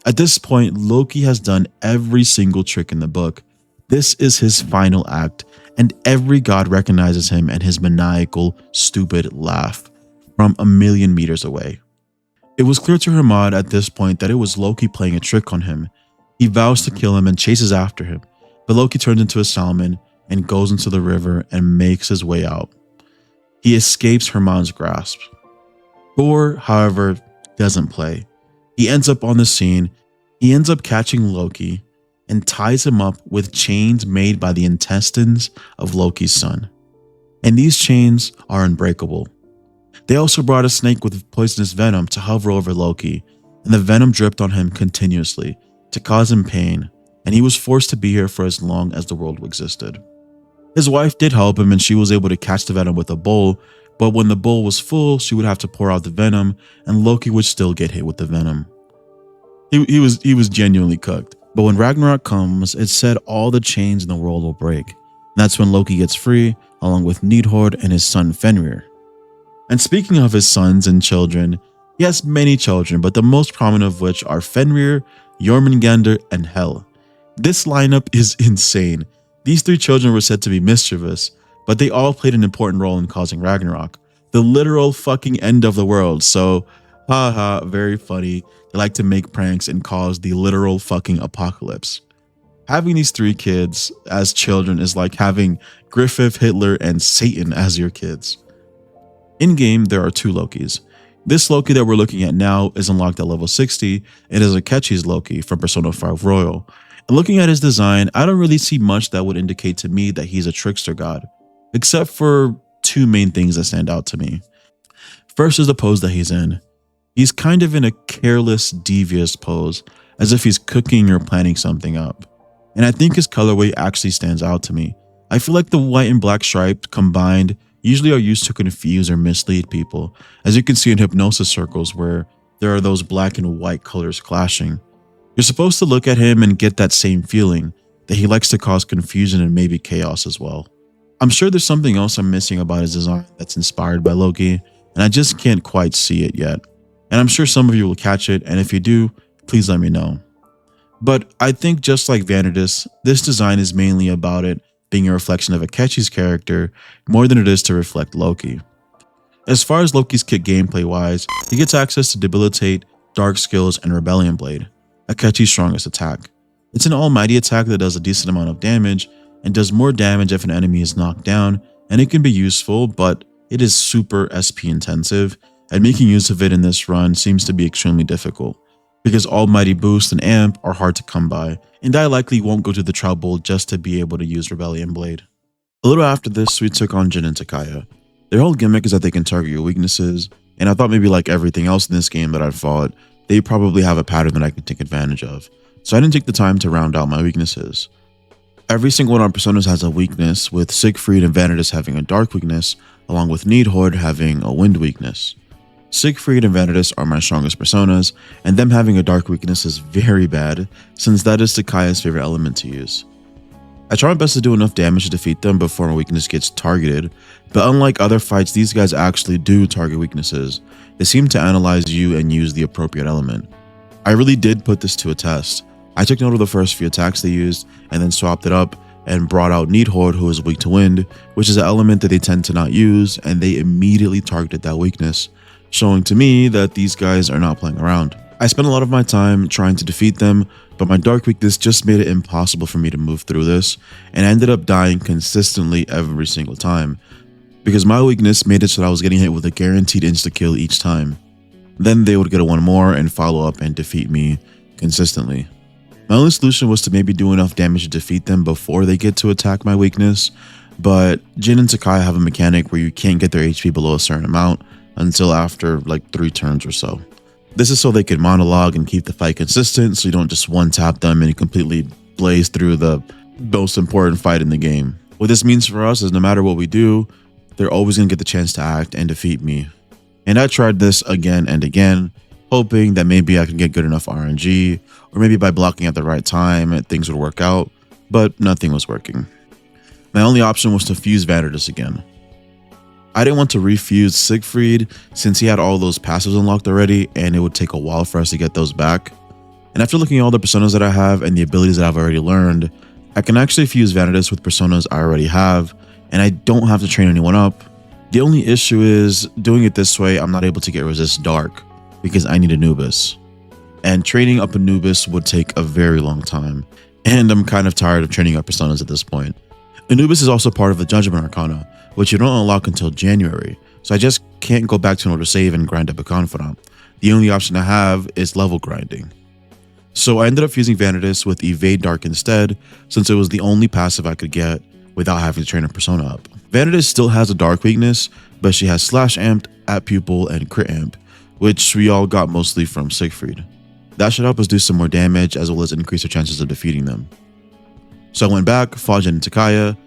S1: At this point, Loki has done every single trick in the book. This is his final act, and every god recognizes him and his maniacal, stupid laugh from a million meters away. It was clear to Hermod at this point that it was Loki playing a trick on him. He vows to kill him and chases after him, but Loki turns into a salmon and goes into the river and makes his way out. He escapes Hermod's grasp. Thor, however, doesn't play. He ends up on the scene. He ends up catching Loki and ties him up with chains made by the intestines of Loki's son. And these chains are unbreakable. They also brought a snake with poisonous venom to hover over Loki, and the venom dripped on him continuously to cause him pain. and he was forced to be here for as long as the world existed. His wife did help him, and she was able to catch the venom with a bowl, but when the bowl was full, she would have to pour out the venom, and Loki would still get hit with the venom. He was genuinely cooked. But when Ragnarok comes, it's said all the chains in the world will break. And that's when Loki gets free, along with Nidhord and his son Fenrir. And speaking of his sons and children, he has many children, but the most prominent of which are Fenrir, Jormungandr, and Hel. This lineup is insane. These 3 children were said to be mischievous, but they all played an important role in causing Ragnarok, the literal fucking end of the world. So, haha, very funny. They like to make pranks and cause the literal fucking apocalypse. Having these 3 kids as children is like having Griffith, Hitler, and Satan as your kids. In game, there are 2 Lokis. This Loki that we're looking at now is unlocked at level 60 and is Akechi's Loki from Persona 5 Royal. And looking at his design, I don't really see much that would indicate to me that he's a trickster god, except for 2 main things that stand out to me. First is the pose that he's in. He's kind of in a careless, devious pose, as if he's cooking or planning something up. And I think his colorway actually stands out to me. I feel like the white and black stripes combined usually are used to confuse or mislead people, as you can see in hypnosis circles where there are those black and white colors clashing. You're supposed to look at him and get that same feeling, that he likes to cause confusion and maybe chaos as well. I'm sure there's something else I'm missing about his design that's inspired by Loki, and I just can't quite see it yet. And I'm sure some of you will catch it, and if you do, please let me know. But I think just like Vanidus, this design is mainly about it being a reflection of Akechi's character more than it is to reflect Loki. As far as Loki's kit gameplay wise, he gets access to Debilitate, Dark Skills, and Rebellion Blade, Akechi's strongest attack. It's an almighty attack that does a decent amount of damage and does more damage if an enemy is knocked down, and it can be useful, but it is super SP intensive, and making use of it in this run seems to be extremely difficult, because Almighty Boost and Amp are hard to come by, and I likely won't go to the trouble just to be able to use Rebellion Blade. A little after this, we took on Jin and Takaya. Their whole gimmick is that they can target your weaknesses, and I thought maybe like everything else in this game that I've fought, they probably have a pattern that I can take advantage of, so I didn't take the time to round out my weaknesses. Every single one of our personas has a weakness, with Siegfried and Vanidus having a dark weakness, along with Nidhord having a wind weakness. Siegfried and Vanidus are my strongest personas, and them having a dark weakness is very bad, since that is Takaya's favorite element to use. I try my best to do enough damage to defeat them before my weakness gets targeted, but unlike other fights, these guys actually do target weaknesses. They seem to analyze you and use the appropriate element. I really did put this to a test. I took note of the first few attacks they used, and then swapped it up and brought out Nidhord, who is weak to wind, which is an element that they tend to not use, and they immediately targeted that weakness, showing to me that these guys are not playing around. I spent a lot of my time trying to defeat them, but my dark weakness just made it impossible for me to move through this, and I ended up dying consistently every single time, because my weakness made it so that I was getting hit with a guaranteed insta-kill each time. Then they would get a one more and follow up and defeat me consistently. My only solution was to maybe do enough damage to defeat them before they get to attack my weakness, but Jin and Takaya have a mechanic where you can't get their HP below a certain amount until after like 3 turns or so. This is so they can monologue and keep the fight consistent, so you don't just one-tap them and completely blaze through the most important fight in the game. What this means for us is no matter what we do, they're always going to get the chance to act and defeat me. And I tried this again and again, hoping that maybe I can get good enough RNG, or maybe by blocking at the right time, things would work out, but nothing was working. My only option was to fuse Vanidus again. I didn't want to refuse Siegfried since he had all those passives unlocked already, and it would take a while for us to get those back. And after looking at all the personas that I have and the abilities that I've already learned, I can actually fuse Vanidus with personas I already have, and I don't have to train anyone up. The only issue is, doing it this way, I'm not able to get Resist Dark, because I need Anubis. And training up Anubis would take a very long time, and I'm kind of tired of training up personas at this point. Anubis is also part of the Judgment Arcana, which you don't unlock until January, so I just can't go back to an order save and grind up a Confidant. The only option I have is level grinding. So I ended up fusing Vanidus with Evade Dark instead, since it was the only passive I could get without having to train a persona up. Vanidus still has a dark weakness, but she has Slash Amped, At Pupil, and Crit Amp, which we all got mostly from Siegfried. That should help us do some more damage as well as increase our chances of defeating them. So I went back, fought Jen and Takaya,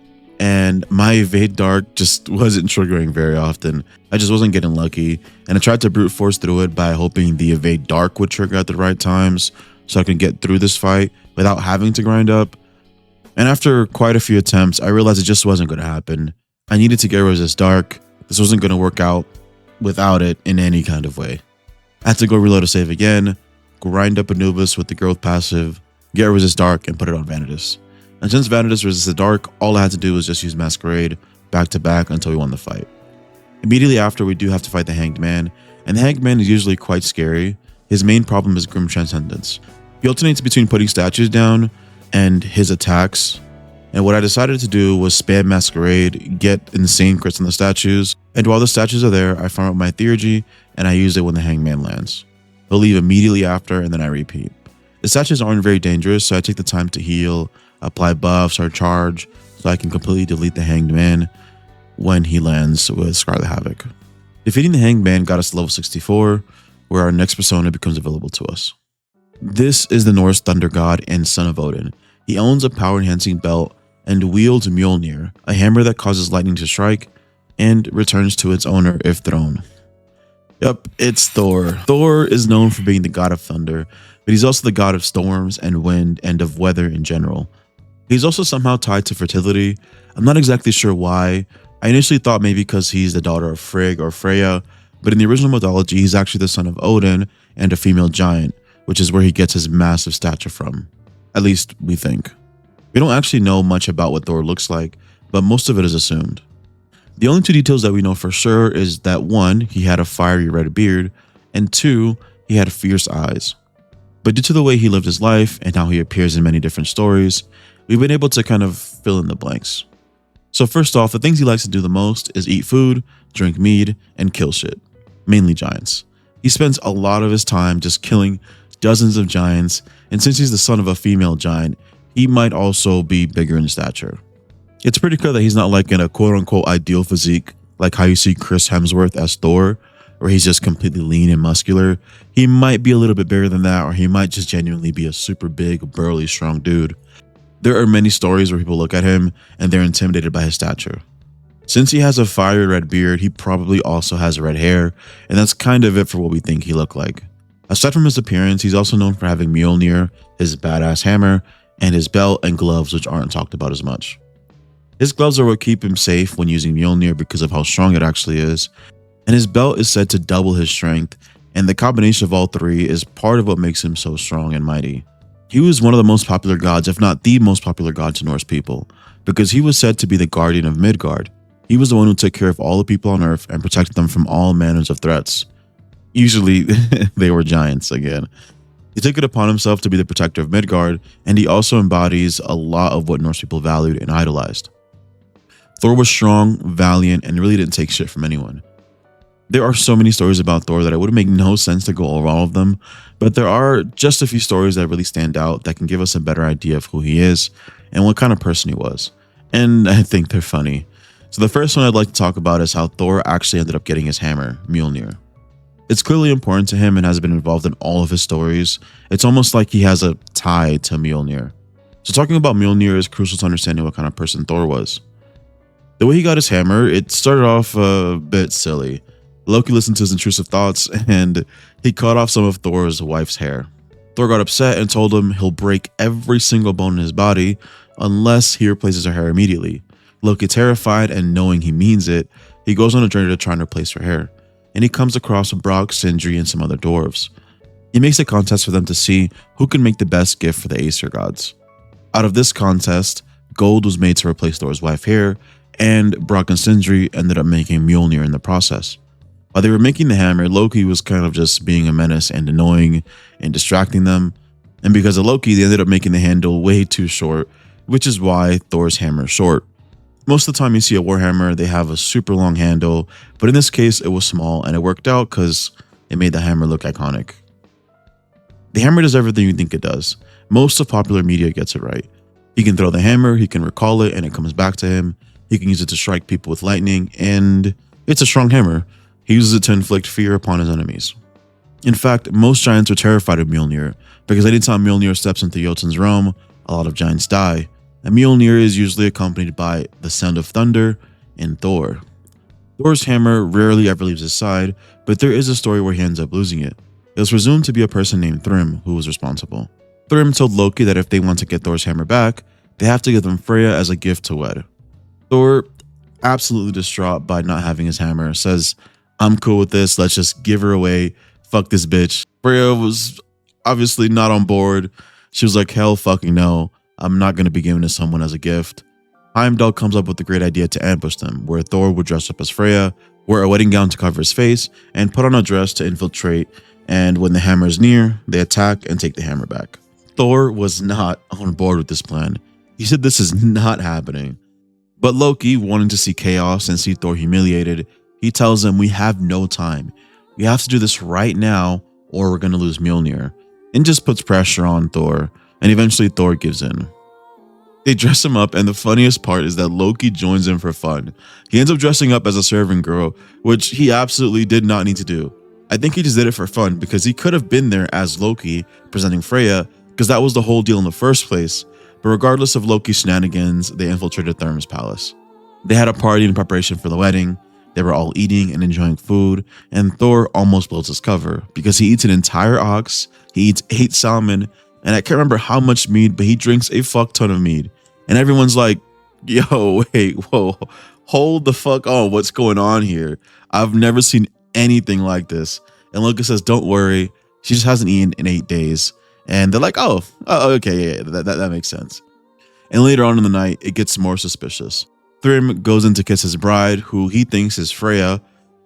S1: and my evade dark just wasn't triggering very often. I just wasn't getting lucky, and I tried to brute force through it by hoping the evade dark would trigger at the right times so I could get through this fight without having to grind up. And after quite a few attempts, I realized it just wasn't going to happen. I needed to get resist dark. This wasn't going to work out without it in any kind of way. I had to go reload a save again, grind up Anubis with the growth passive, get resist dark, and put it on Vanitas. And since Vanitas resisted dark, all I had to do was just use Masquerade back to back until we won the fight. Immediately after, we do have to fight the Hanged Man, and the Hanged Man is usually quite scary. His main problem is Grim Transcendence. He alternates between putting statues down and his attacks, and what I decided to do was spam Masquerade, get insane crits on the statues, and while the statues are there, I farm up my Theurgy, and I use it when the Hanged Man lands. He'll leave immediately after, and then I repeat. The statues aren't very dangerous, so I take the time to heal, apply buffs or charge, so I can completely delete the Hanged Man when he lands with Scarlet Havoc. Defeating the Hanged Man got us to level 64, where our next persona becomes available to us. This is the Norse Thunder God and Son of Odin. He owns a power-enhancing belt and wields Mjolnir, a hammer that causes lightning to strike and returns to its owner if thrown. Yep, it's Thor. Thor is known for being the god of thunder, but he's also the god of storms and wind and of weather in general. He's also somehow tied to fertility. I'm not exactly sure why. I initially thought maybe because he's the daughter of Frigg or Freya, but in the original mythology, he's actually the son of Odin and a female giant, which is where he gets his massive stature from. At least, we think. We don't actually know much about what Thor looks like, but most of it is assumed. The only two details that we know for sure is that 1, he had a fiery red beard, and 2, he had fierce eyes. But due to the way he lived his life and how he appears in many different stories, we've been able to kind of fill in the blanks. So first off, the things he likes to do the most is eat food, drink mead, and kill shit. Mainly giants. He spends a lot of his time just killing dozens of giants, and since he's the son of a female giant, he might also be bigger in stature. It's pretty clear that he's not like in a quote-unquote ideal physique, like how you see Chris Hemsworth as Thor, where he's just completely lean and muscular. He might be a little bit bigger than that, or he might just genuinely be a super big, burly, strong dude. There are many stories where people look at him and they're intimidated by his stature. Since he has a fiery red beard, he probably also has red hair, and that's kind of it for what we think he looked like. Aside from his appearance, he's also known for having Mjolnir, his badass hammer, and his belt and gloves, which aren't talked about as much. His gloves are what keep him safe when using Mjolnir because of how strong it actually is, and his belt is said to double his strength, and the combination of all three is part of what makes him so strong and mighty. He was one of the most popular gods, if not the most popular god to Norse people, because he was said to be the guardian of Midgard. He was the one who took care of all the people on Earth and protected them from all manners of threats. Usually, they were giants again. He took it upon himself to be the protector of Midgard, and he also embodies a lot of what Norse people valued and idolized. Thor was strong, valiant, and really didn't take shit from anyone. There are so many stories about Thor that it would make no sense to go over all of them, but there are just a few stories that really stand out that can give us a better idea of who he is and what kind of person he was. And I think they're funny. So the first one I'd like to talk about is how Thor actually ended up getting his hammer, Mjolnir. It's clearly important to him and has been involved in all of his stories. It's almost like he has a tie to Mjolnir. So talking about Mjolnir is crucial to understanding what kind of person Thor was. The way he got his hammer, it started off a bit silly. Loki listened to his intrusive thoughts and he cut off some of Thor's wife's hair. Thor got upset and told him he'll break every single bone in his body unless he replaces her hair immediately. Loki, terrified and knowing he means it, he goes on a journey to try and replace her hair, and he comes across Brock, Sindri, and some other dwarves. He makes a contest for them to see who can make the best gift for the Aesir gods. Out of this contest, gold was made to replace Thor's wife's hair, and Brock and Sindri ended up making Mjolnir in the process. While they were making the hammer, Loki was kind of just being a menace and annoying and distracting them, and because of Loki, they ended up making the handle way too short, which is why Thor's hammer is short. Most of the time you see a warhammer, they have a super long handle, but in this case it was small and it worked out because it made the hammer look iconic. The hammer does everything you think it does. Most of popular media gets it right. He can throw the hammer, he can recall it and it comes back to him. He can use it to strike people with lightning, and it's a strong hammer. He uses it to inflict fear upon his enemies. In fact, most giants are terrified of Mjolnir, because anytime Mjolnir steps into Jotun's realm, a lot of giants die, and Mjolnir is usually accompanied by the sound of thunder and Thor. Thor's hammer rarely ever leaves his side, but there is a story where he ends up losing it. It was presumed to be a person named Thrym who was responsible. Thrym told Loki that if they want to get Thor's hammer back, they have to give them Freya as a gift to wed. Thor, absolutely distraught by not having his hammer, says, "I'm cool with this, let's just give her away, fuck this bitch." Freya was obviously not on board. She was like, "Hell fucking no, I'm not going to be giving to someone as a gift." Heimdall comes up with a great idea to ambush them, where Thor would dress up as Freya, wear a wedding gown to cover his face, and put on a dress to infiltrate, and when the hammer is near, they attack and take the hammer back. Thor was not on board with this plan. He said this is not happening. But Loki, wanting to see chaos and see Thor humiliated, he tells him, "We have no time. We have to do this right now or we're going to lose Mjolnir," and just puts pressure on Thor, and eventually Thor gives in. They dress him up, and the funniest part is that Loki joins in for fun. He ends up dressing up as a servant girl, which he absolutely did not need to do. I think he just did it for fun because he could have been there as Loki presenting Freya, because that was the whole deal in the first place. But regardless of Loki's shenanigans, they infiltrated Thrym's palace. They had a party in preparation for the wedding. They were all eating and enjoying food, and Thor almost blows his cover because he eats an entire ox, he eats 8 salmon, and I can't remember how much mead, but he drinks a fuck ton of mead. And everyone's like, "Yo, wait, whoa, hold the fuck on, what's going on here? I've never seen anything like this." And Loki says, "Don't worry, she just hasn't eaten in 8 days." And they're like, oh okay, yeah, that makes sense. And later on in the night, it gets more suspicious. Thrym goes in to kiss his bride, who he thinks is Freya,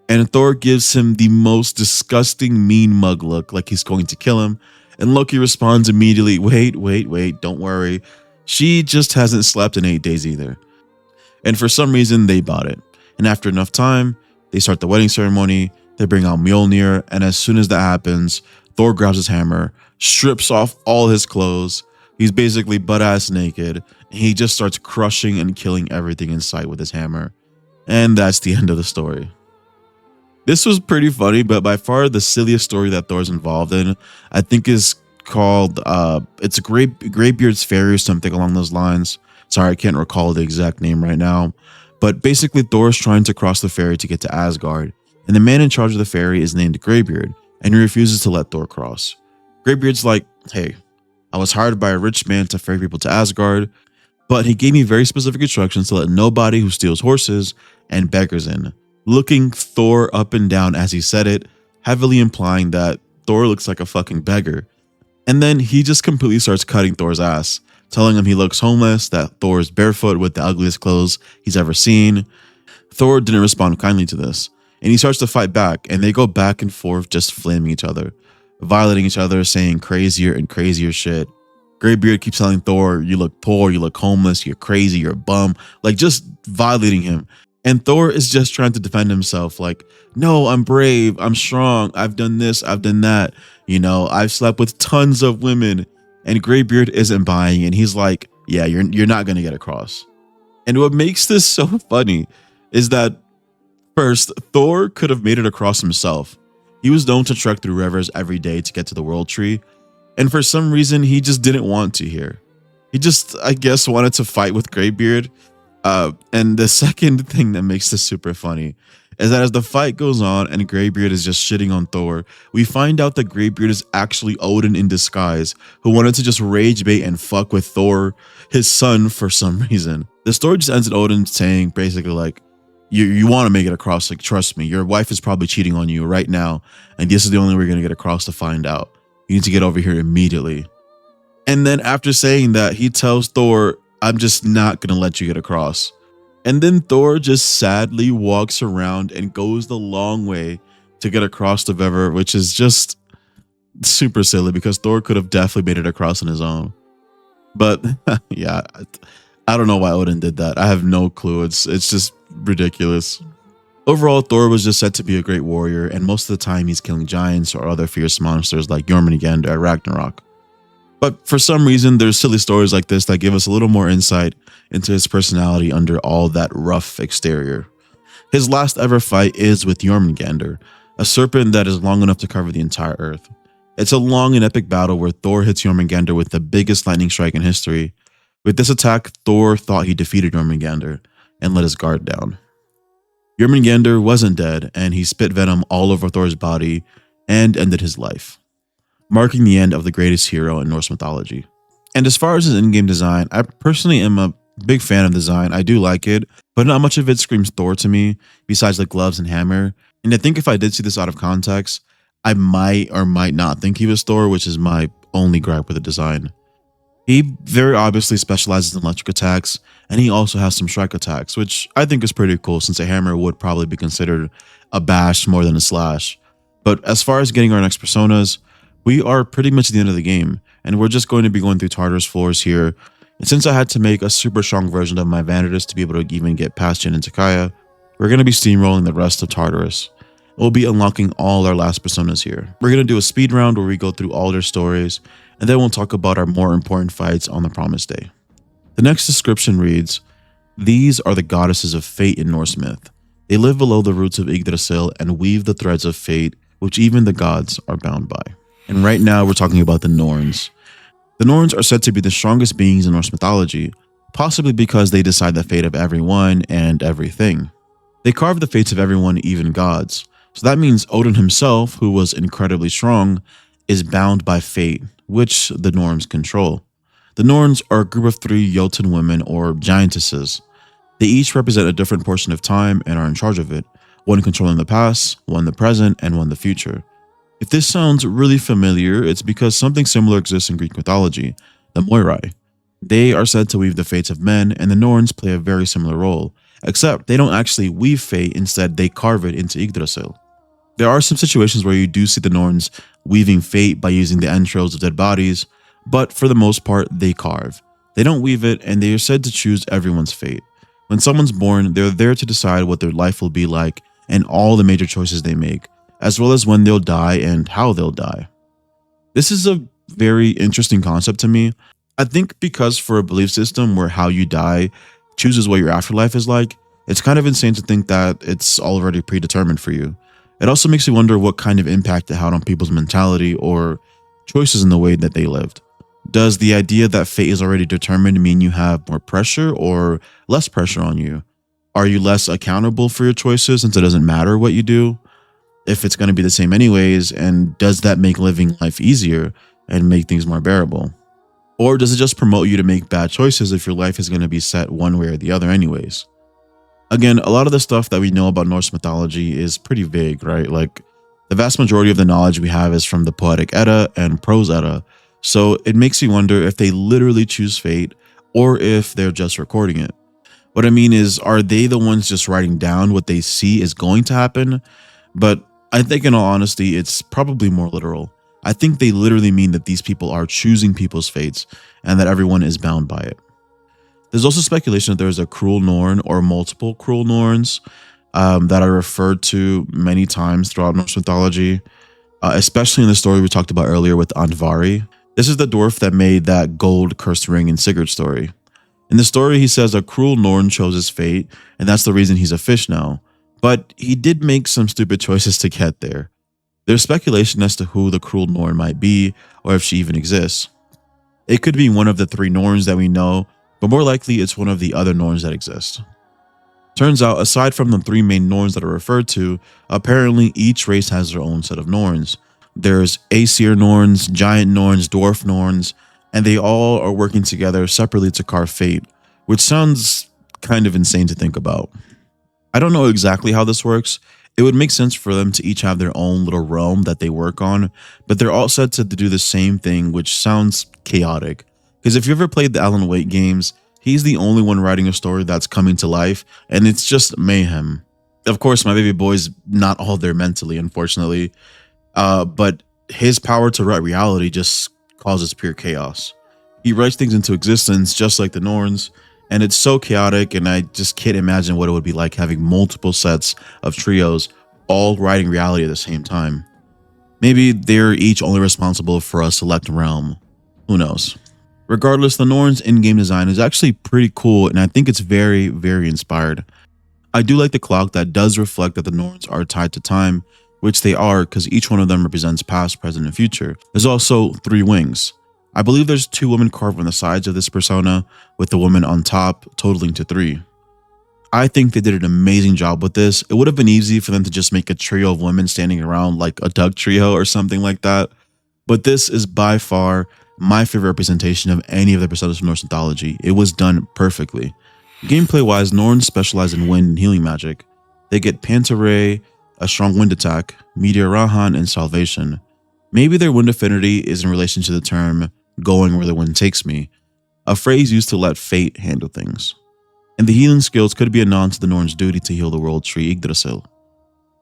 S1: and Thor gives him the most disgusting mean mug look, like he's going to kill him. And Loki responds immediately, wait, don't worry. She just hasn't slept in 8 days either." And for some reason, they bought it. And after enough time, they start the wedding ceremony, they bring out Mjolnir, and as soon as that happens, Thor grabs his hammer, strips off all his clothes, he's basically butt-ass naked, and he just starts crushing and killing everything in sight with his hammer. And that's the end of the story. This was pretty funny, but by far the silliest story that Thor's involved in, I think, is called it's Greybeard's Ferry or something along those lines. Sorry, I can't recall the exact name right now. But basically, Thor's trying to cross the ferry to get to Asgard, and the man in charge of the ferry is named Greybeard, and he refuses to let Thor cross. Greybeard's like, "Hey, I was hired by a rich man to ferry people to Asgard, but he gave me very specific instructions to let nobody who steals horses and beggars in," looking Thor up and down as he said it, heavily implying that Thor looks like a fucking beggar. And then he just completely starts cutting Thor's ass, telling him he looks homeless, that Thor is barefoot with the ugliest clothes he's ever seen. Thor didn't respond kindly to this, and he starts to fight back, and they go back and forth just flaming each other, violating each other, saying crazier and crazier shit. Greybeard keeps telling Thor, "You look poor, you look homeless, you're crazy, you're a bum," like just violating him. And Thor is just trying to defend himself, like, "No, I'm brave, I'm strong, I've done this, I've done that, I've slept with tons of women." And Greybeard isn't buying, and he's like, "Yeah, you're not gonna get across." And what makes this so funny is that first, Thor could have made it across himself. He was known to trek through rivers every day to get to the World Tree, and for some reason, he just didn't want to here. He just, I guess, wanted to fight with Greybeard. And the second thing that makes this super funny is that as the fight goes on and Greybeard is just shitting on Thor, we find out that Greybeard is actually Odin in disguise, who wanted to just rage bait and fuck with Thor, his son, for some reason. The story just ends in Odin saying basically like, you want to make it across, like, trust me, your wife is probably cheating on you right now, and this is the only way you're going to get across to find out. You need to get over here immediately. And then after saying that, he tells Thor, "I'm just not going to let you get across." And then Thor just sadly walks around and goes the long way to get across the river, which is just super silly because Thor could have definitely made it across on his own. But yeah, I don't know why Odin did that. I have no clue. It's just ridiculous. Overall, Thor was just said to be a great warrior, and most of the time he's killing giants or other fierce monsters like Jormungandr at Ragnarok. But for some reason, there's silly stories like this that give us a little more insight into his personality under all that rough exterior. His last ever fight is with Jormungandr, a serpent that is long enough to cover the entire earth. It's a long and epic battle where Thor hits Jormungandr with the biggest lightning strike in history. With this attack, Thor thought he defeated Jormungandr and let his guard down. Jormungandr wasn't dead, and he spit venom all over Thor's body and ended his life, marking the end of the greatest hero in Norse mythology. And as far as his in-game design, I personally am a big fan of the design. I do like it, but not much of it screams Thor to me, besides the gloves and hammer. And I think if I did see this out of context, I might or might not think he was Thor, which is my only gripe with the design. He very obviously specializes in electric attacks, and he also has some strike attacks, which I think is pretty cool since a hammer would probably be considered a bash more than a slash. But as far as getting our next personas, we are pretty much at the end of the game, and we're just going to be going through Tartarus floors here. And since I had to make a super strong version of my Vanitas to be able to even get past Jin and Takaya, we're going to be steamrolling the rest of Tartarus. We'll be unlocking all our last personas here. We're going to do a speed round where we go through all their stories, and then we'll talk about our more important fights on the Promised Day. The next description reads, "These are the goddesses of fate in Norse myth. They live below the roots of Yggdrasil and weave the threads of fate, which even the gods are bound by." And right now we're talking about the Norns. The Norns are said to be the strongest beings in Norse mythology, possibly because they decide the fate of everyone and everything. They carve the fates of everyone, even gods. So that means Odin himself, who was incredibly strong, is bound by fate, which the Norns control. The Norns are a group of 3 Jotun women or giantesses. They each represent a different portion of time and are in charge of it, one controlling the past, one the present, and one the future. If this sounds really familiar, it's because something similar exists in Greek mythology, the Moirai. They are said to weave the fates of men, and the Norns play a very similar role, except they don't actually weave fate, instead they carve it into Yggdrasil. There are some situations where you do see the Norns weaving fate by using the entrails of dead bodies, but for the most part, they carve. They don't weave it, and they are said to choose everyone's fate. When someone's born, they're there to decide what their life will be like and all the major choices they make, as well as when they'll die and how they'll die. This is a very interesting concept to me. I think because for a belief system where how you die chooses what your afterlife is like, it's kind of insane to think that it's already predetermined for you. It also makes you wonder what kind of impact it had on people's mentality or choices in the way that they lived. Does the idea that fate is already determined mean you have more pressure or less pressure on you? Are you less accountable for your choices since it doesn't matter what you do? If it's going to be the same anyways, and does that make living life easier and make things more bearable? Or does it just promote you to make bad choices if your life is going to be set one way or the other anyways? Again, a lot of the stuff that we know about Norse mythology is pretty vague, right? Like, the vast majority of the knowledge we have is from the Poetic Edda and Prose Edda, so it makes you wonder if they literally choose fate or if they're just recording it. What I mean is, are they the ones just writing down what they see is going to happen? But I think in all honesty, it's probably more literal. I think they literally mean that these people are choosing people's fates and that everyone is bound by it. There's also speculation that there's a cruel Norn or multiple cruel Norns that are referred to many times throughout Norse mythology, especially in the story we talked about earlier with Andvari. This is the dwarf that made that gold cursed ring in Sigurd's story. In the story, he says a cruel Norn chose his fate, and that's the reason he's a fish now. But he did make some stupid choices to get there. There's speculation as to who the cruel Norn might be, or if she even exists. It could be one of the 3 Norns that we know, but more likely it's one of the other Norns that exist. Turns out, aside from the 3 main Norns that are referred to, apparently each race has their own set of Norns. There's Aesir Norns, Giant Norns, Dwarf Norns, and they all are working together separately to carve fate, which sounds kind of insane to think about. I don't know exactly how this works. It would make sense for them to each have their own little realm that they work on, but they're all set to do the same thing, which sounds chaotic. Because if you ever played the Alan Wake games, he's the only one writing a story that's coming to life, and it's just mayhem. Of course, my baby boy's not all there mentally, unfortunately, but his power to write reality just causes pure chaos. He writes things into existence just like the Norns, and it's so chaotic, and I just can't imagine what it would be like having multiple sets of trios all writing reality at the same time. Maybe they're each only responsible for a select realm. Who knows? Regardless, the Norns' in-game design is actually pretty cool, and I think it's very, very inspired. I do like the clock that does reflect that the Norns are tied to time, which they are because each one of them represents past, present, and future. There's also 3 wings. I believe there's 2 women carved on the sides of this persona, with the woman on top, totaling to 3. I think they did an amazing job with this. It would have been easy for them to just make a trio of women standing around like a duck trio or something like that, but this is by far my favorite representation of any of the personas from Norse mythology. It was done perfectly. Gameplay wise, Norns specialize in wind and healing magic. They get Pantaray, a strong wind attack, Meteor Rahan, and Salvation. Maybe their wind affinity is in relation to the term going where the wind takes me, a phrase used to let fate handle things. And the healing skills could be a nod to the Norns' duty to heal the world tree Yggdrasil.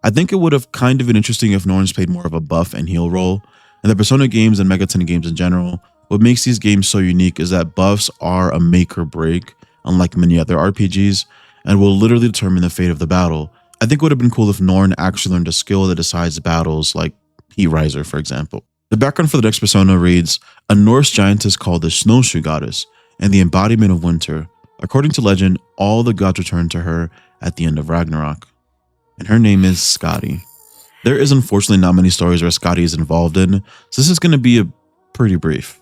S1: I think it would have kind of been interesting if Norns played more of a buff and heal role. In the Persona games and Megaton games in general, what makes these games so unique is that buffs are a make or break, unlike many other RPGs, and will literally determine the fate of the battle. I think it would have been cool if Norn actually learned a skill that decides battles, like Heat Riser, for example. The background for the next persona reads, a Norse giantess called the Snowshoe Goddess, and the embodiment of winter. According to legend, all the gods return to her at the end of Ragnarok. And her name is Skadi. There is unfortunately not many stories where Skadi is involved in, so this is going to be a pretty brief.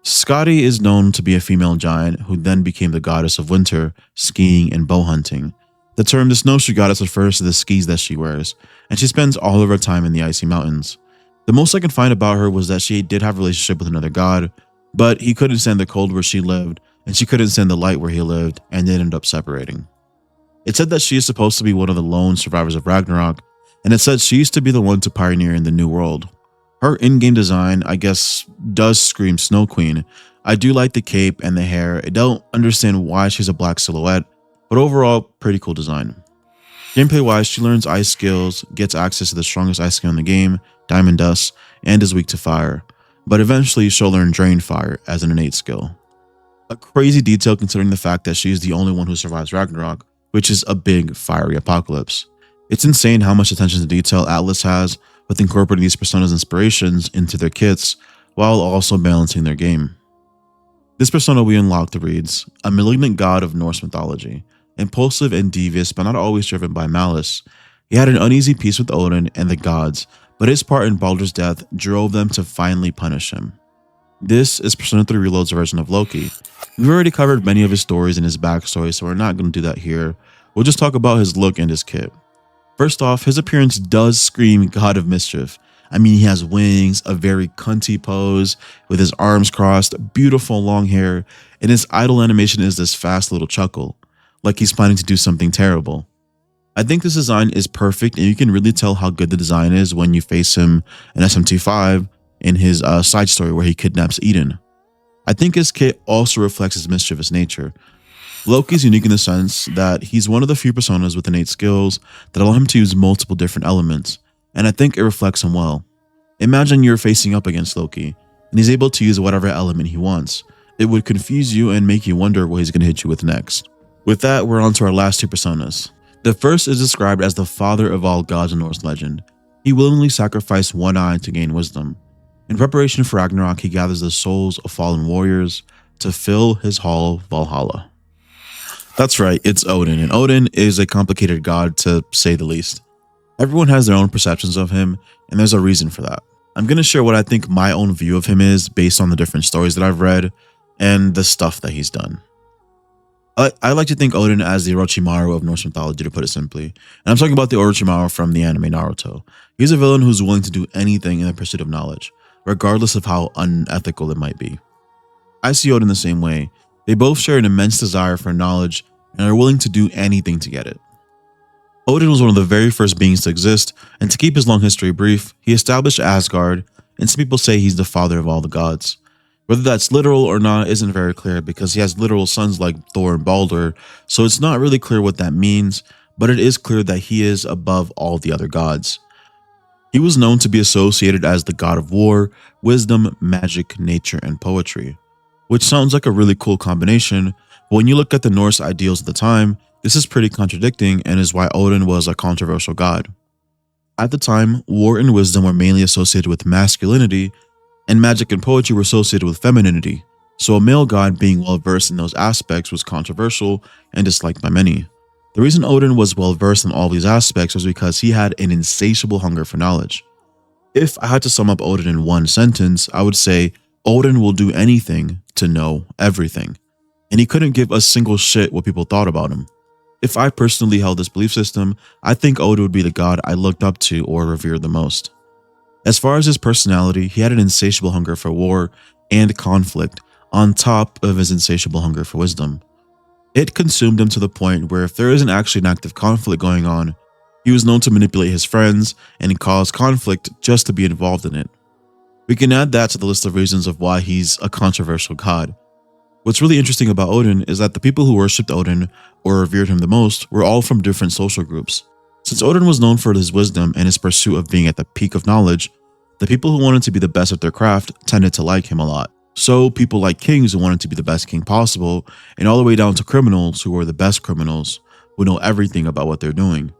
S1: Skadi is known to be a female giant who then became the goddess of winter, skiing, and bow hunting. The term the snowshoe goddess refers to the skis that she wears, and she spends all of her time in the icy mountains. The most I can find about her was that she did have a relationship with another god, but he couldn't stand the cold where she lived, and she couldn't stand the light where he lived, and they ended up separating. It said that she is supposed to be one of the lone survivors of Ragnarok, and it said she used to be the one to pioneer in the New World. Her in-game design, I guess, does scream Snow Queen. I do like the cape and the hair. I don't understand why she's a black silhouette, but overall, pretty cool design. Gameplay-wise, she learns ice skills, gets access to the strongest ice skill in the game, Diamond Dust, and is weak to fire, but eventually she'll learn Drain Fire as an innate skill. A crazy detail considering the fact that she is the only one who survives Ragnarok, which is a big fiery apocalypse. It's insane how much attention to detail Atlas has with incorporating these personas' inspirations into their kits while also balancing their game. This persona we unlocked reads, a malignant god of Norse mythology, impulsive and devious but not always driven by malice. He had an uneasy peace with Odin and the gods, but his part in Baldur's death drove them to finally punish him. This is Persona 3 Reload's version of Loki. We've already covered many of his stories and his backstory, so we're not going to do that here. We'll just talk about his look and his kit. First off, his appearance does scream God of Mischief. I mean, he has wings, a very cunty pose, with his arms crossed, beautiful long hair, and his idle animation is this fast little chuckle, like he's planning to do something terrible. I think this design is perfect, and you can really tell how good the design is when you face him in SMT5 in his side story where he kidnaps Eden. I think his kit also reflects his mischievous nature. Loki is unique in the sense that he's one of the few personas with innate skills that allow him to use multiple different elements, and I think it reflects him well. Imagine you're facing up against Loki, and he's able to use whatever element he wants. It would confuse you and make you wonder what he's going to hit you with next. With that, we're on to our last 2 personas. The first is described as the father of all gods in Norse legend. He willingly sacrificed one eye to gain wisdom. In preparation for Ragnarok, he gathers the souls of fallen warriors to fill his hall Valhalla. That's right, it's Odin, and Odin is a complicated god to say the least. Everyone has their own perceptions of him, and there's a reason for that. I'm going to share what I think my own view of him is based on the different stories that I've read and the stuff that he's done. I like to think Odin as the Orochimaru of Norse mythology, to put it simply. And I'm talking about the Orochimaru from the anime Naruto. He's a villain who's willing to do anything in the pursuit of knowledge, regardless of how unethical it might be. I see Odin the same way. They both share an immense desire for knowledge and are willing to do anything to get it. Odin was one of the very first beings to exist, and to keep his long history brief, he established Asgard, and some people say he's the father of all the gods. Whether that's literal or not isn't very clear because he has literal sons like Thor and Balder, so it's not really clear what that means, but it is clear that he is above all the other gods. He was known to be associated as the god of war, wisdom, magic, nature, and poetry, which sounds like a really cool combination, but when you look at the Norse ideals at the time, this is pretty contradicting and is why Odin was a controversial god. At the time, war and wisdom were mainly associated with masculinity, and magic and poetry were associated with femininity, so a male god being well versed in those aspects was controversial and disliked by many. The reason Odin was well versed in all these aspects was because he had an insatiable hunger for knowledge. If I had to sum up Odin in one sentence, I would say Odin will do anything to know everything, and he couldn't give a single shit what people thought about him. If I personally held this belief system, I think Odin would be the god I looked up to or revered the most. As far as his personality, he had an insatiable hunger for war and conflict, on top of his insatiable hunger for wisdom. It consumed him to the point where if there isn't actually an active conflict going on, he was known to manipulate his friends and cause conflict just to be involved in it. We can add that to the list of reasons of why he's a controversial god. What's really interesting about Odin is that the people who worshipped Odin or revered him the most were all from different social groups. Since Odin was known for his wisdom and his pursuit of being at the peak of knowledge, the people who wanted to be the best at their craft tended to like him a lot. So people like kings who wanted to be the best king possible, and all the way down to criminals who were the best criminals, who know everything about what they're doing.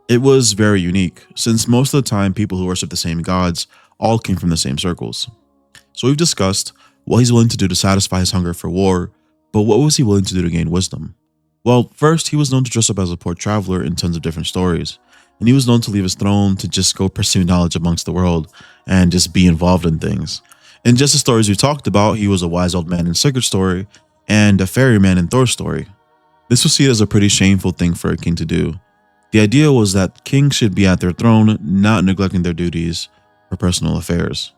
S1: It was very unique, since most of the time people who worship the same gods all came from the same circles. So we've discussed what he's willing to do to satisfy his hunger for war, but what was he willing to do to gain wisdom? Well, first, he was known to dress up as a poor traveler in tons of different stories, and he was known to leave his throne to just go pursue knowledge amongst the world and just be involved in things. In just the stories we talked about, he was a wise old man in Sigurd's story and a ferryman in Thor's story. This was seen as a pretty shameful thing for a king to do. The idea was that kings should be at their throne, not neglecting their duties or personal affairs.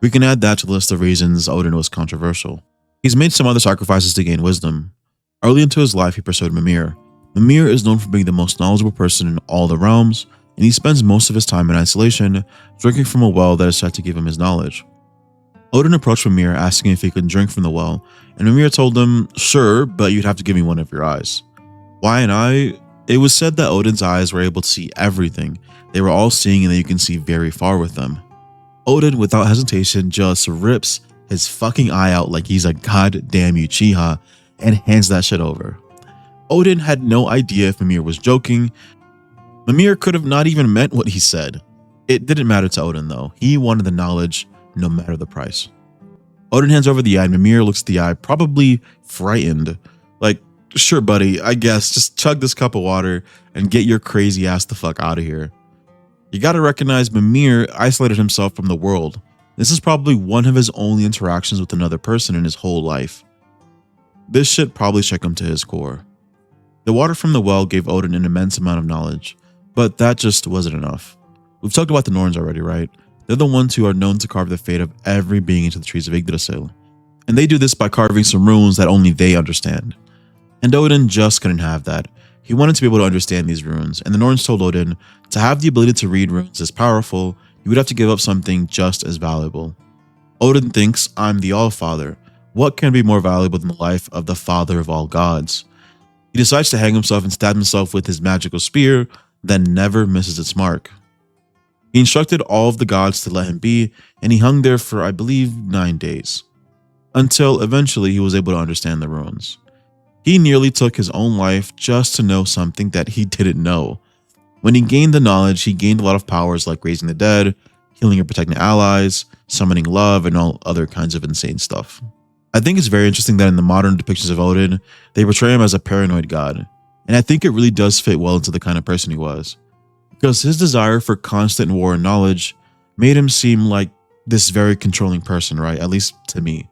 S1: We can add that to the list of reasons Odin was controversial. He's made some other sacrifices to gain wisdom. Early into his life, he pursued Mimir. Mimir is known for being the most knowledgeable person in all the realms, and he spends most of his time in isolation, drinking from a well that is said to give him his knowledge. Odin approached Mimir asking if he could drink from the well, and Mimir told him, "Sure, but you'd have to give me one of your eyes." Why an eye? It was said that Odin's eyes were able to see everything. They were all seeing and that you can see very far with them. Odin, without hesitation, just rips his fucking eye out like he's a goddamn Uchiha and hands that shit over. Odin had no idea if Mimir was joking. Mimir could have not even meant what he said. It didn't matter to Odin though. He wanted the knowledge no matter the price. Odin hands over the eye and Mimir looks at the eye, probably frightened. Like, sure buddy, I guess, just chug this cup of water and get your crazy ass the fuck out of here. You gotta recognize Mimir isolated himself from the world. This is probably one of his only interactions with another person in his whole life. This shit probably shook him to his core. The water from the well gave Odin an immense amount of knowledge, but that just wasn't enough. We've talked about the Norns already, right? They're the ones who are known to carve the fate of every being into the trees of Yggdrasil. And they do this by carving some runes that only they understand. And Odin just couldn't have that. He wanted to be able to understand these runes, and the Norns told Odin, to have the ability to read runes as powerful, you would have to give up something just as valuable. Odin thinks, I'm the All-Father. What can be more valuable than the life of the father of all gods? He decides to hang himself and stab himself with his magical spear, then never misses its mark. He instructed all of the gods to let him be, and he hung there for, I believe, 9 days. Until eventually he was able to understand the runes. He nearly took his own life just to know something that he didn't know. When he gained the knowledge, he gained a lot of powers like raising the dead, healing and protecting allies, summoning love, and all other kinds of insane stuff. I think it's very interesting that in the modern depictions of Odin, they portray him as a paranoid god, and I think it really does fit well into the kind of person he was. Because his desire for constant war and knowledge made him seem like this very controlling person, right? At least to me.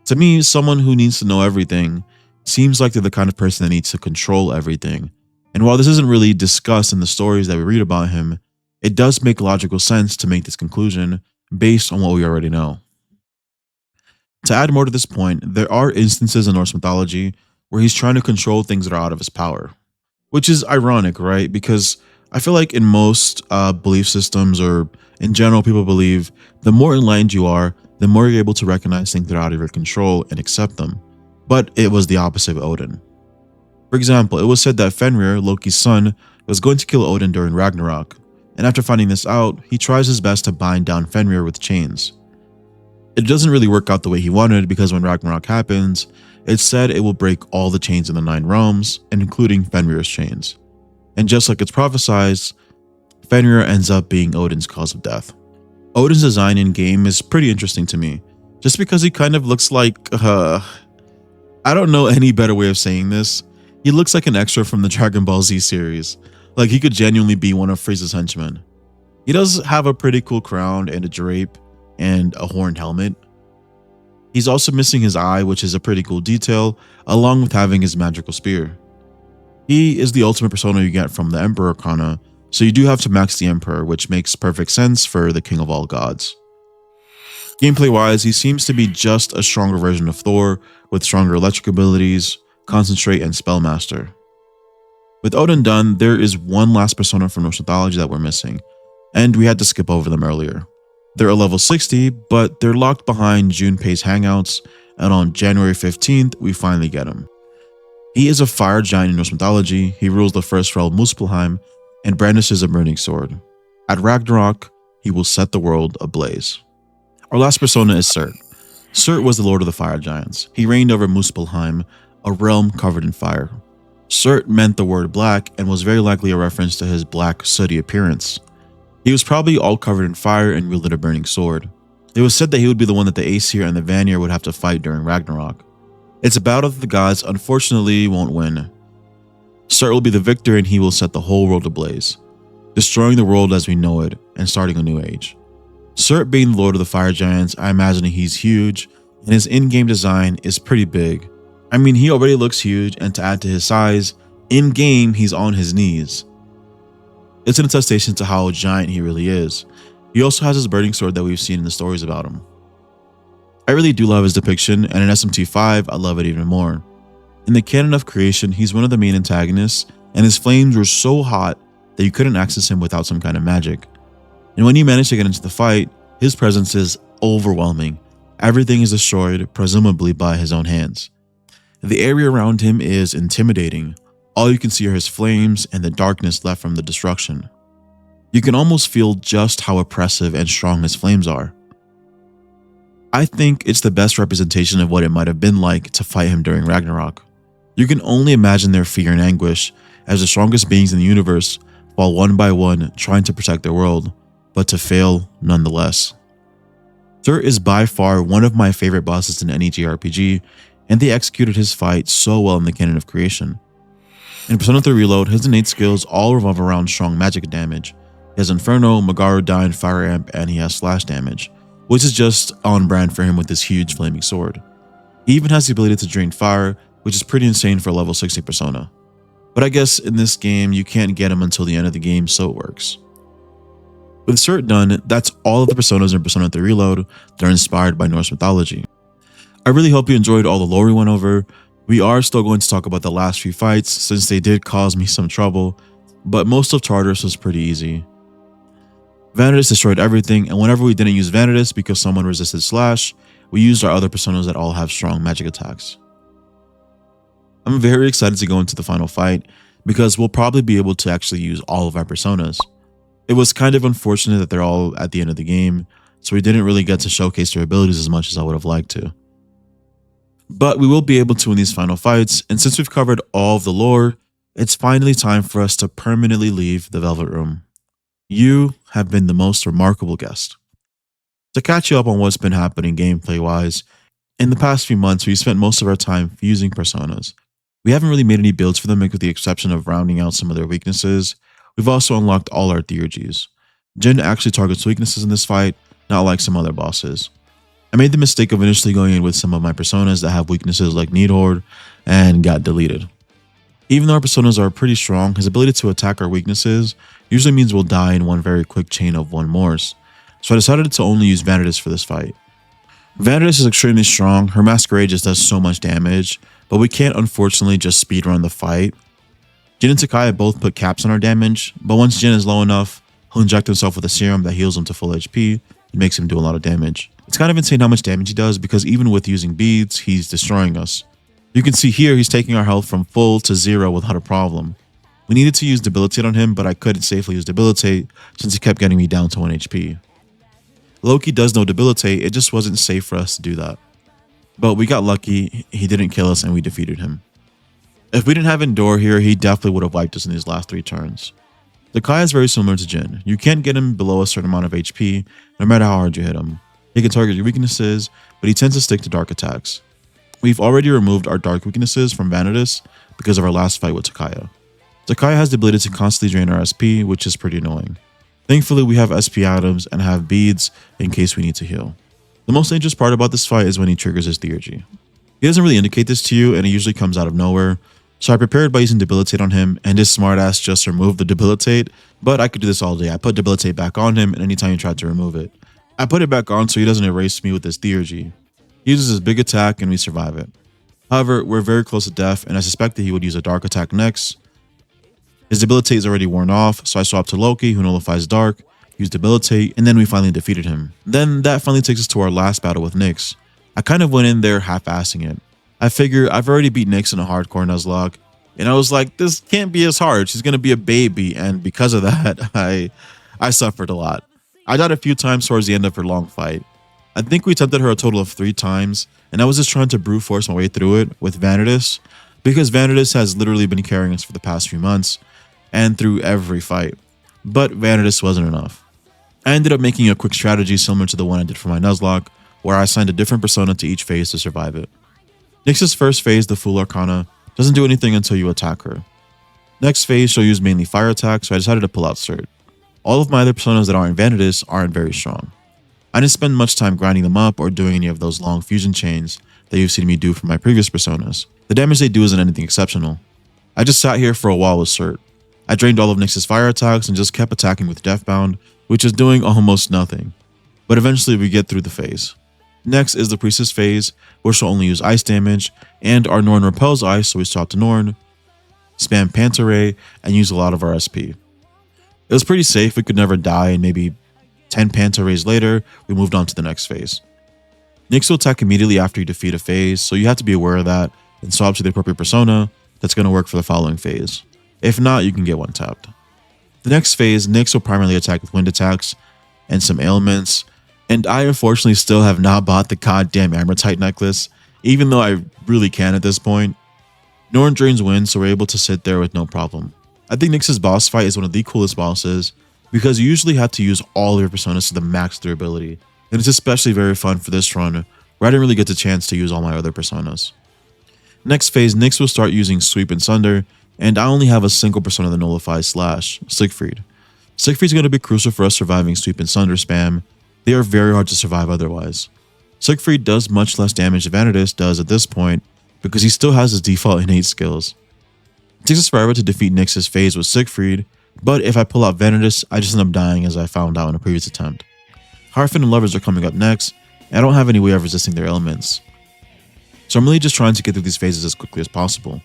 S1: To me, someone who needs to know everything seems like they're the kind of person that needs to control everything. And while this isn't really discussed in the stories that we read about him, it does make logical sense to make this conclusion based on what we already know. To add more to this point, there are instances in Norse mythology where he's trying to control things that are out of his power. Which is ironic, right? Because I feel like in most belief systems, or in general, people believe the more enlightened you are, the more you're able to recognize things that are out of your control and accept them. But it was the opposite with Odin. For example, it was said that Fenrir, Loki's son, was going to kill Odin during Ragnarok, and after finding this out, he tries his best to bind down Fenrir with chains. It doesn't really work out the way he wanted, because when Ragnarok happens, it's said it will break all the chains in the 9 realms, including Fenrir's chains. And just like it's prophesied, Fenrir ends up being Odin's cause of death. Odin's design in game is pretty interesting to me, just because he kind of looks like, I don't know any better way of saying this. He looks like an extra from the Dragon Ball Z series, like he could genuinely be one of Frieza's henchmen. He does have a pretty cool crown and a drape and a horned helmet. He's also missing his eye, which is a pretty cool detail, along with having his magical spear. He is the ultimate persona you get from the Emperor Kana, so you do have to max the Emperor, which makes perfect sense for the King of all gods. Gameplay wise, he seems to be just a stronger version of Thor, with stronger electric abilities, concentrate, and spellmaster. With Odin done, there is one last persona from Norse Mythology that we're missing, and we had to skip over them earlier. They're a level 60, but they're locked behind Junpei's hangouts, and on January 15th, we finally get him. He is a fire giant in Norse mythology. He rules the first realm Muspelheim and brandishes a burning sword. At Ragnarok, he will set the world ablaze. Our last persona is Surt. Surt was the lord of the fire giants. He reigned over Muspelheim, a realm covered in fire. Surt meant the word black and was very likely a reference to his black, sooty appearance. He was probably all covered in fire and wielded a burning sword. It was said that he would be the one that the Aesir and the Vanir would have to fight during Ragnarok. It's a battle that the gods unfortunately won't win. Surt will be the victor and he will set the whole world ablaze, destroying the world as we know it and starting a new age. Surt being the lord of the fire giants, I imagine he's huge and his in-game design is pretty big. I mean, he already looks huge, and to add to his size, in-game he's on his knees. It's an attestation to how giant he really is. He also has his burning sword that we've seen in the stories about him. I really do love his depiction, and in SMT5 I love it even more. In the canon of creation, he's one of the main antagonists, and his flames were so hot that you couldn't access him without some kind of magic. And when you manage to get into the fight, his presence is overwhelming. Everything is destroyed, presumably by his own hands. The area around him is intimidating. All you can see are his flames and the darkness left from the destruction. You can almost feel just how oppressive and strong his flames are. I think it's the best representation of what it might have been like to fight him during Ragnarok. You can only imagine their fear and anguish as the strongest beings in the universe fall one by one trying to protect their world, but to fail nonetheless. Surt is by far one of my favorite bosses in any JRPG, and they executed his fight so well in the canon of creation. In Persona 3 Reload, his innate skills all revolve around strong magic damage. He has Inferno, Magarudyne, Fire Amp, and he has slash damage, which is just on brand for him with this huge flaming sword. He even has the ability to drain fire, which is pretty insane for a level 60 persona. But I guess in this game, you can't get him until the end of the game, so it works. With Surt done, that's all of the personas in Persona 3 Reload that are inspired by Norse mythology. I really hope you enjoyed all the lore we went over. We are still going to talk about the last few fights since they did cause me some trouble, but most of Tartarus was pretty easy. Vanitas destroyed everything, and whenever we didn't use Vanitas because someone resisted slash, we used our other personas that all have strong magic attacks. I'm very excited to go into the final fight because we'll probably be able to actually use all of our personas. It was kind of unfortunate that they're all at the end of the game, so we didn't really get to showcase their abilities as much as I would have liked to. But we will be able to in these final fights, and since we've covered all of the lore, it's finally time for us to permanently leave the Velvet Room. You have been the most remarkable guest. To catch you up on what's been happening gameplay-wise, in the past few months we spent most of our time fusing personas. We haven't really made any builds for them with the exception of rounding out some of their weaknesses. We've also unlocked all our theurgies. Jin actually targets weaknesses in this fight, not like some other bosses. I made the mistake of initially going in with some of my personas that have weaknesses like Needhorde and got deleted. Even though our personas are pretty strong, his ability to attack our weaknesses usually means we'll die in one very quick chain of one Morse, so I decided to only use Vanitas for this fight. Vanitas is extremely strong, her Masquerade just does so much damage, but we can't unfortunately just speedrun the fight. Jin and Takaya both put caps on our damage, but once Jin is low enough, he'll inject himself with a serum that heals him to full HP and makes him do a lot of damage. It's kind of insane how much damage he does because even with using beads, he's destroying us. You can see here he's taking our health from full to 0 without a problem. We needed to use Debilitate on him, but I couldn't safely use Debilitate since he kept getting me down to 1 HP. Loki does know Debilitate, it just wasn't safe for us to do that. But we got lucky, he didn't kill us and we defeated him. If we didn't have Endure here, he definitely would have wiped us in these last 3 turns. Takaya is very similar to Jin. You can't get him below a certain amount of HP, no matter how hard you hit him. He can target your weaknesses, but he tends to stick to dark attacks. We've already removed our dark weaknesses from Vanitas because of our last fight with Takaya. Takaya has the ability to constantly drain our SP, which is pretty annoying. Thankfully, we have SP items and have beads in case we need to heal. The most dangerous part about this fight is when he triggers his Theurgy. He doesn't really indicate this to you, and it usually comes out of nowhere, so I prepared by using Debilitate on him, and his smartass just removed the Debilitate, but I could do this all day. I put Debilitate back on him, and anytime he tried to remove it. I put it back on so he doesn't erase me with his Theurgy. He uses his big attack, and we survive it. However, we're very close to death, and I suspected he would use a dark attack next. His Debilitate is already worn off, so I swapped to Loki, who nullifies dark, used Debilitate, and then we finally defeated him. Then that finally takes us to our last battle with Nyx. I kind of went in there half-assing it. I figure I've already beat Nyx in a hardcore Nuzlocke, and I was like, this can't be as hard. She's going to be a baby, and because of that, I suffered a lot. I died a few times towards the end of her long fight. I think we tempted her a total of 3 times, and I was just trying to brute force my way through it with Vanitas, because Vanitas has literally been carrying us for the past few months, and through every fight. But Vanitas wasn't enough. I ended up making a quick strategy similar to the one I did for my Nuzlocke, where I assigned a different persona to each phase to survive it. Nyx's first phase, the Fool Arcana, doesn't do anything until you attack her. Next phase, she'll use mainly fire attacks, so I decided to pull out Cert. All of my other personas that aren't Vanitas aren't very strong. I didn't spend much time grinding them up or doing any of those long fusion chains that you've seen me do for my previous personas. The damage they do isn't anything exceptional. I just sat here for a while with Cert. I drained all of Nyx's fire attacks and just kept attacking with Deathbound, which is doing almost nothing. But eventually we get through the phase. Next is the Priestess phase, where she'll only use ice damage, and our Norn repels ice, so we swap to Norn, spam Panta Ray, and use a lot of our SP. It was pretty safe, we could never die, and maybe 10 Panta Rays later, we moved on to the next phase. Nyx will attack immediately after you defeat a phase, so you have to be aware of that, and swap to the appropriate persona that's going to work for the following phase. If not, you can get one tapped. The next phase, Nyx will primarily attack with wind attacks and some ailments, and I unfortunately still have not bought the goddamn Amortite necklace, even though I really can at this point. Norn drains wind, so we're able to sit there with no problem. I think Nyx's boss fight is one of the coolest bosses, because you usually have to use all your personas to the max their ability, and it's especially very fun for this run, where I didn't really get the chance to use all my other personas. Next phase, Nyx will start using Sweep and Sunder, and I only have a single persona that nullifies Slash, Siegfried. Siegfried's going to be crucial for us surviving Sweep and Sunder spam. They are very hard to survive otherwise. Siegfried does much less damage than Vanitas does at this point, because he still has his default innate skills. It takes us forever to defeat Nyx's phase with Siegfried, but if I pull out Vanitas, I just end up dying as I found out in a previous attempt. Heartfin and Lovers are coming up next, and I don't have any way of resisting their elements. So I'm really just trying to get through these phases as quickly as possible.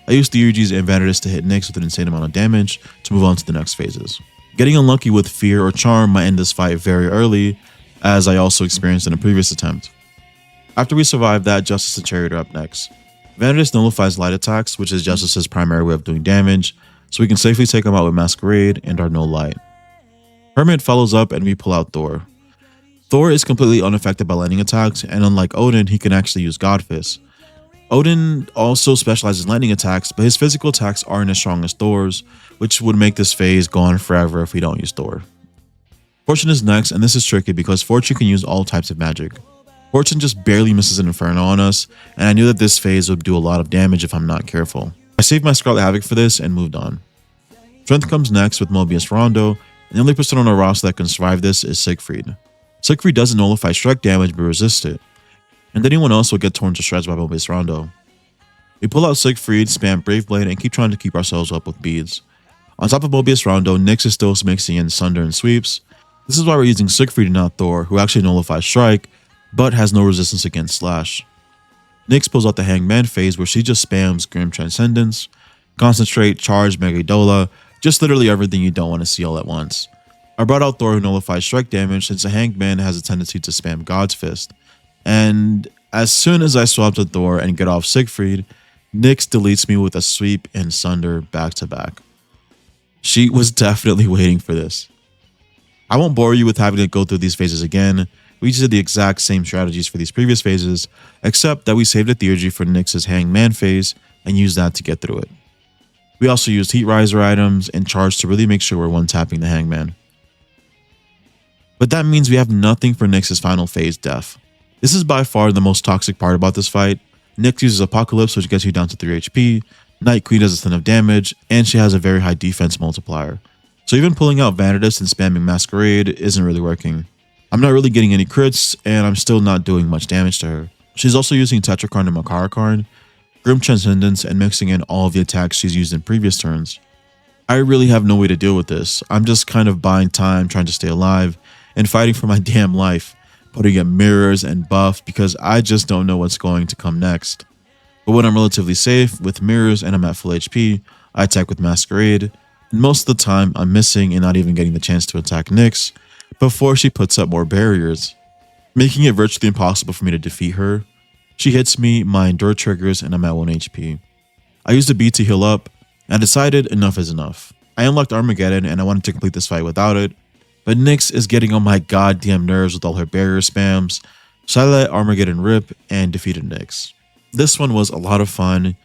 S1: I used Theurgies and Vanitas to hit Nyx with an insane amount of damage to move on to the next phases. Getting unlucky with Fear or Charm might end this fight very early, as I also experienced in a previous attempt. After we survive that, Justice and Chariot are up next. Vanitas nullifies light attacks, which is Justice's primary way of doing damage, so we can safely take him out with Masquerade and our no light. Hermit follows up and we pull out Thor. Thor is completely unaffected by lightning attacks, and unlike Odin, he can actually use God Fist. Odin also specializes in lightning attacks, but his physical attacks aren't as strong as Thor's, which would make this phase go on forever if we don't use Thor. Fortune is next, and this is tricky because Fortune can use all types of magic. Fortune just barely misses an Inferno on us, and I knew that this phase would do a lot of damage if I'm not careful. I saved my Scarlet Havoc for this and moved on. Strength comes next with Mobius Rondo, and the only person on our roster that can survive this is Siegfried. Siegfried doesn't nullify strike damage but resists it, and anyone else will get torn to shreds by Mobius Rondo. We pull out Siegfried, spam Brave Blade, and keep trying to keep ourselves up with beads. On top of Mobius Rondo, Nyx is still mixing in Sunder and Sweeps. This is why we're using Siegfried and not Thor, who actually nullifies Strike, but has no resistance against Slash. Nyx pulls out the Hangman phase where she just spams Grim Transcendence, Concentrate, Charge, Megadola, just literally everything you don't want to see all at once. I brought out Thor who nullifies strike damage since the Hangman has a tendency to spam God's Fist. And as soon as I swap to Thor and get off Siegfried, Nyx deletes me with a Sweep and Sunder back to back. She was definitely waiting for this. I won't bore you with having to go through these phases again. We just did the exact same strategies for these previous phases, except that we saved a Theurgy for Nyx's Hangman phase and used that to get through it. We also used Heat Riser items and Charge to really make sure we're one-tapping the Hangman. But that means we have nothing for Nyx's final phase, Death. This is by far the most toxic part about this fight, Nyx uses Apocalypse, which gets you down to 3 HP, Night Queen does a ton of damage, and she has a very high defense multiplier. So even pulling out Vanitas and spamming Masquerade isn't really working. I'm not really getting any crits, and I'm still not doing much damage to her. She's also using Tetrakarn and Makarakarn, Grim Transcendence, and mixing in all of the attacks she's used in previous turns. I really have no way to deal with this. I'm just kind of buying time, trying to stay alive, and fighting for my damn life, putting up mirrors and buff because I just don't know what's going to come next. But when I'm relatively safe with mirrors and I'm at full HP, I attack with Masquerade, and most of the time I'm missing and not even getting the chance to attack Nyx before she puts up more barriers, making it virtually impossible for me to defeat her. She hits me, my Endure triggers, and I'm at 1 HP. I used a B to heal up, and I decided enough is enough. I unlocked Armageddon and I wanted to complete this fight without it, but Nyx is getting on my goddamn nerves with all her barrier spams, so I let Armageddon rip and defeated Nyx. This one was a lot of fun.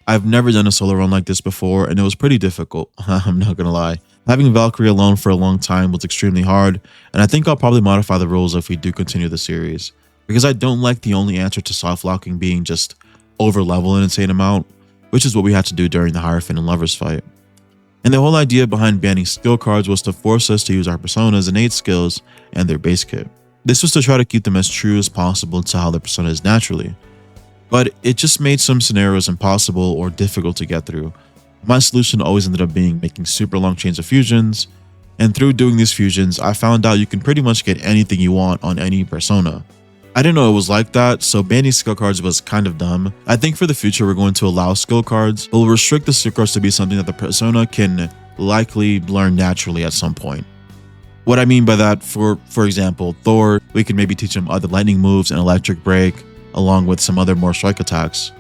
S1: I've never done a solo run like this before, and it was pretty difficult, I'm not gonna lie. Having Valkyrie alone for a long time was extremely hard, and I think I'll probably modify the rules if we do continue the series, because I don't like the only answer to soft locking being just over level an insane amount, which is what we had to do during the Hierophant and Lovers fight. And the whole idea behind banning skill cards was to force us to use our persona's innate skills and their base kit. This was to try to keep them as true as possible to how the persona is naturally, but it just made some scenarios impossible or difficult to get through. My solution always ended up being making super long chains of fusions, and through doing these fusions, I found out you can pretty much get anything you want on any persona. I didn't know it was like that, so banning skill cards was kind of dumb. I think for the future we're going to allow skill cards, but we'll restrict the skill cards to be something that the persona can likely learn naturally at some point. What I mean by that, for example, Thor, we can maybe teach him other lightning moves and electric break, along with some other more strike attacks.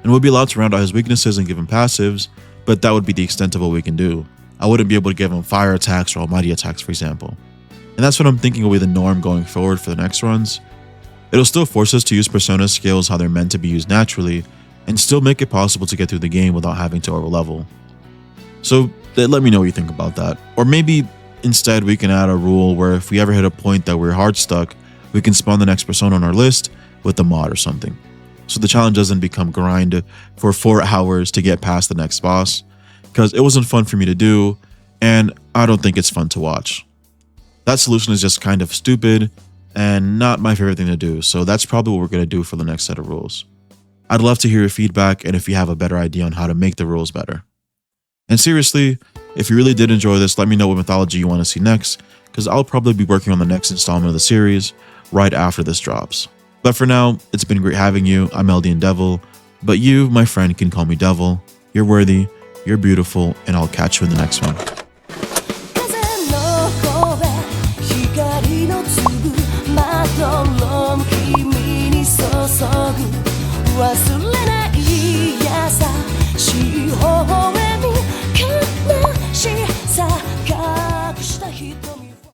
S1: And we'll be allowed to round out his weaknesses and give him passives, but that would be the extent of what we can do. I wouldn't be able to give him fire attacks or almighty attacks, for example. And that's what I'm thinking will be the norm going forward for the next runs. It'll still force us to use persona skills how they're meant to be used naturally, and still make it possible to get through the game without having to overlevel. So let me know what you think about that. Or maybe instead we can add a rule where if we ever hit a point that we're hard stuck, we can spawn the next persona on our list with a mod or something. So the challenge doesn't become grind for 4 hours to get past the next boss, because it wasn't fun for me to do, and I don't think it's fun to watch. That solution is just kind of stupid and not my favorite thing to do, so that's probably what we're going to do for the next set of rules. I'd love to hear your feedback and if you have a better idea on how to make the rules better. And seriously, if you really did enjoy this, let me know what mythology you want to see next, because I'll probably be working on the next installment of the series right after this drops. But for now, it's been great having you. I'm Eldian Devil, but you, my friend, can call me Devil. You're worthy, you're beautiful, and I'll catch you in the next one.
S5: 光の粒まどろむ君に注ぐ忘れ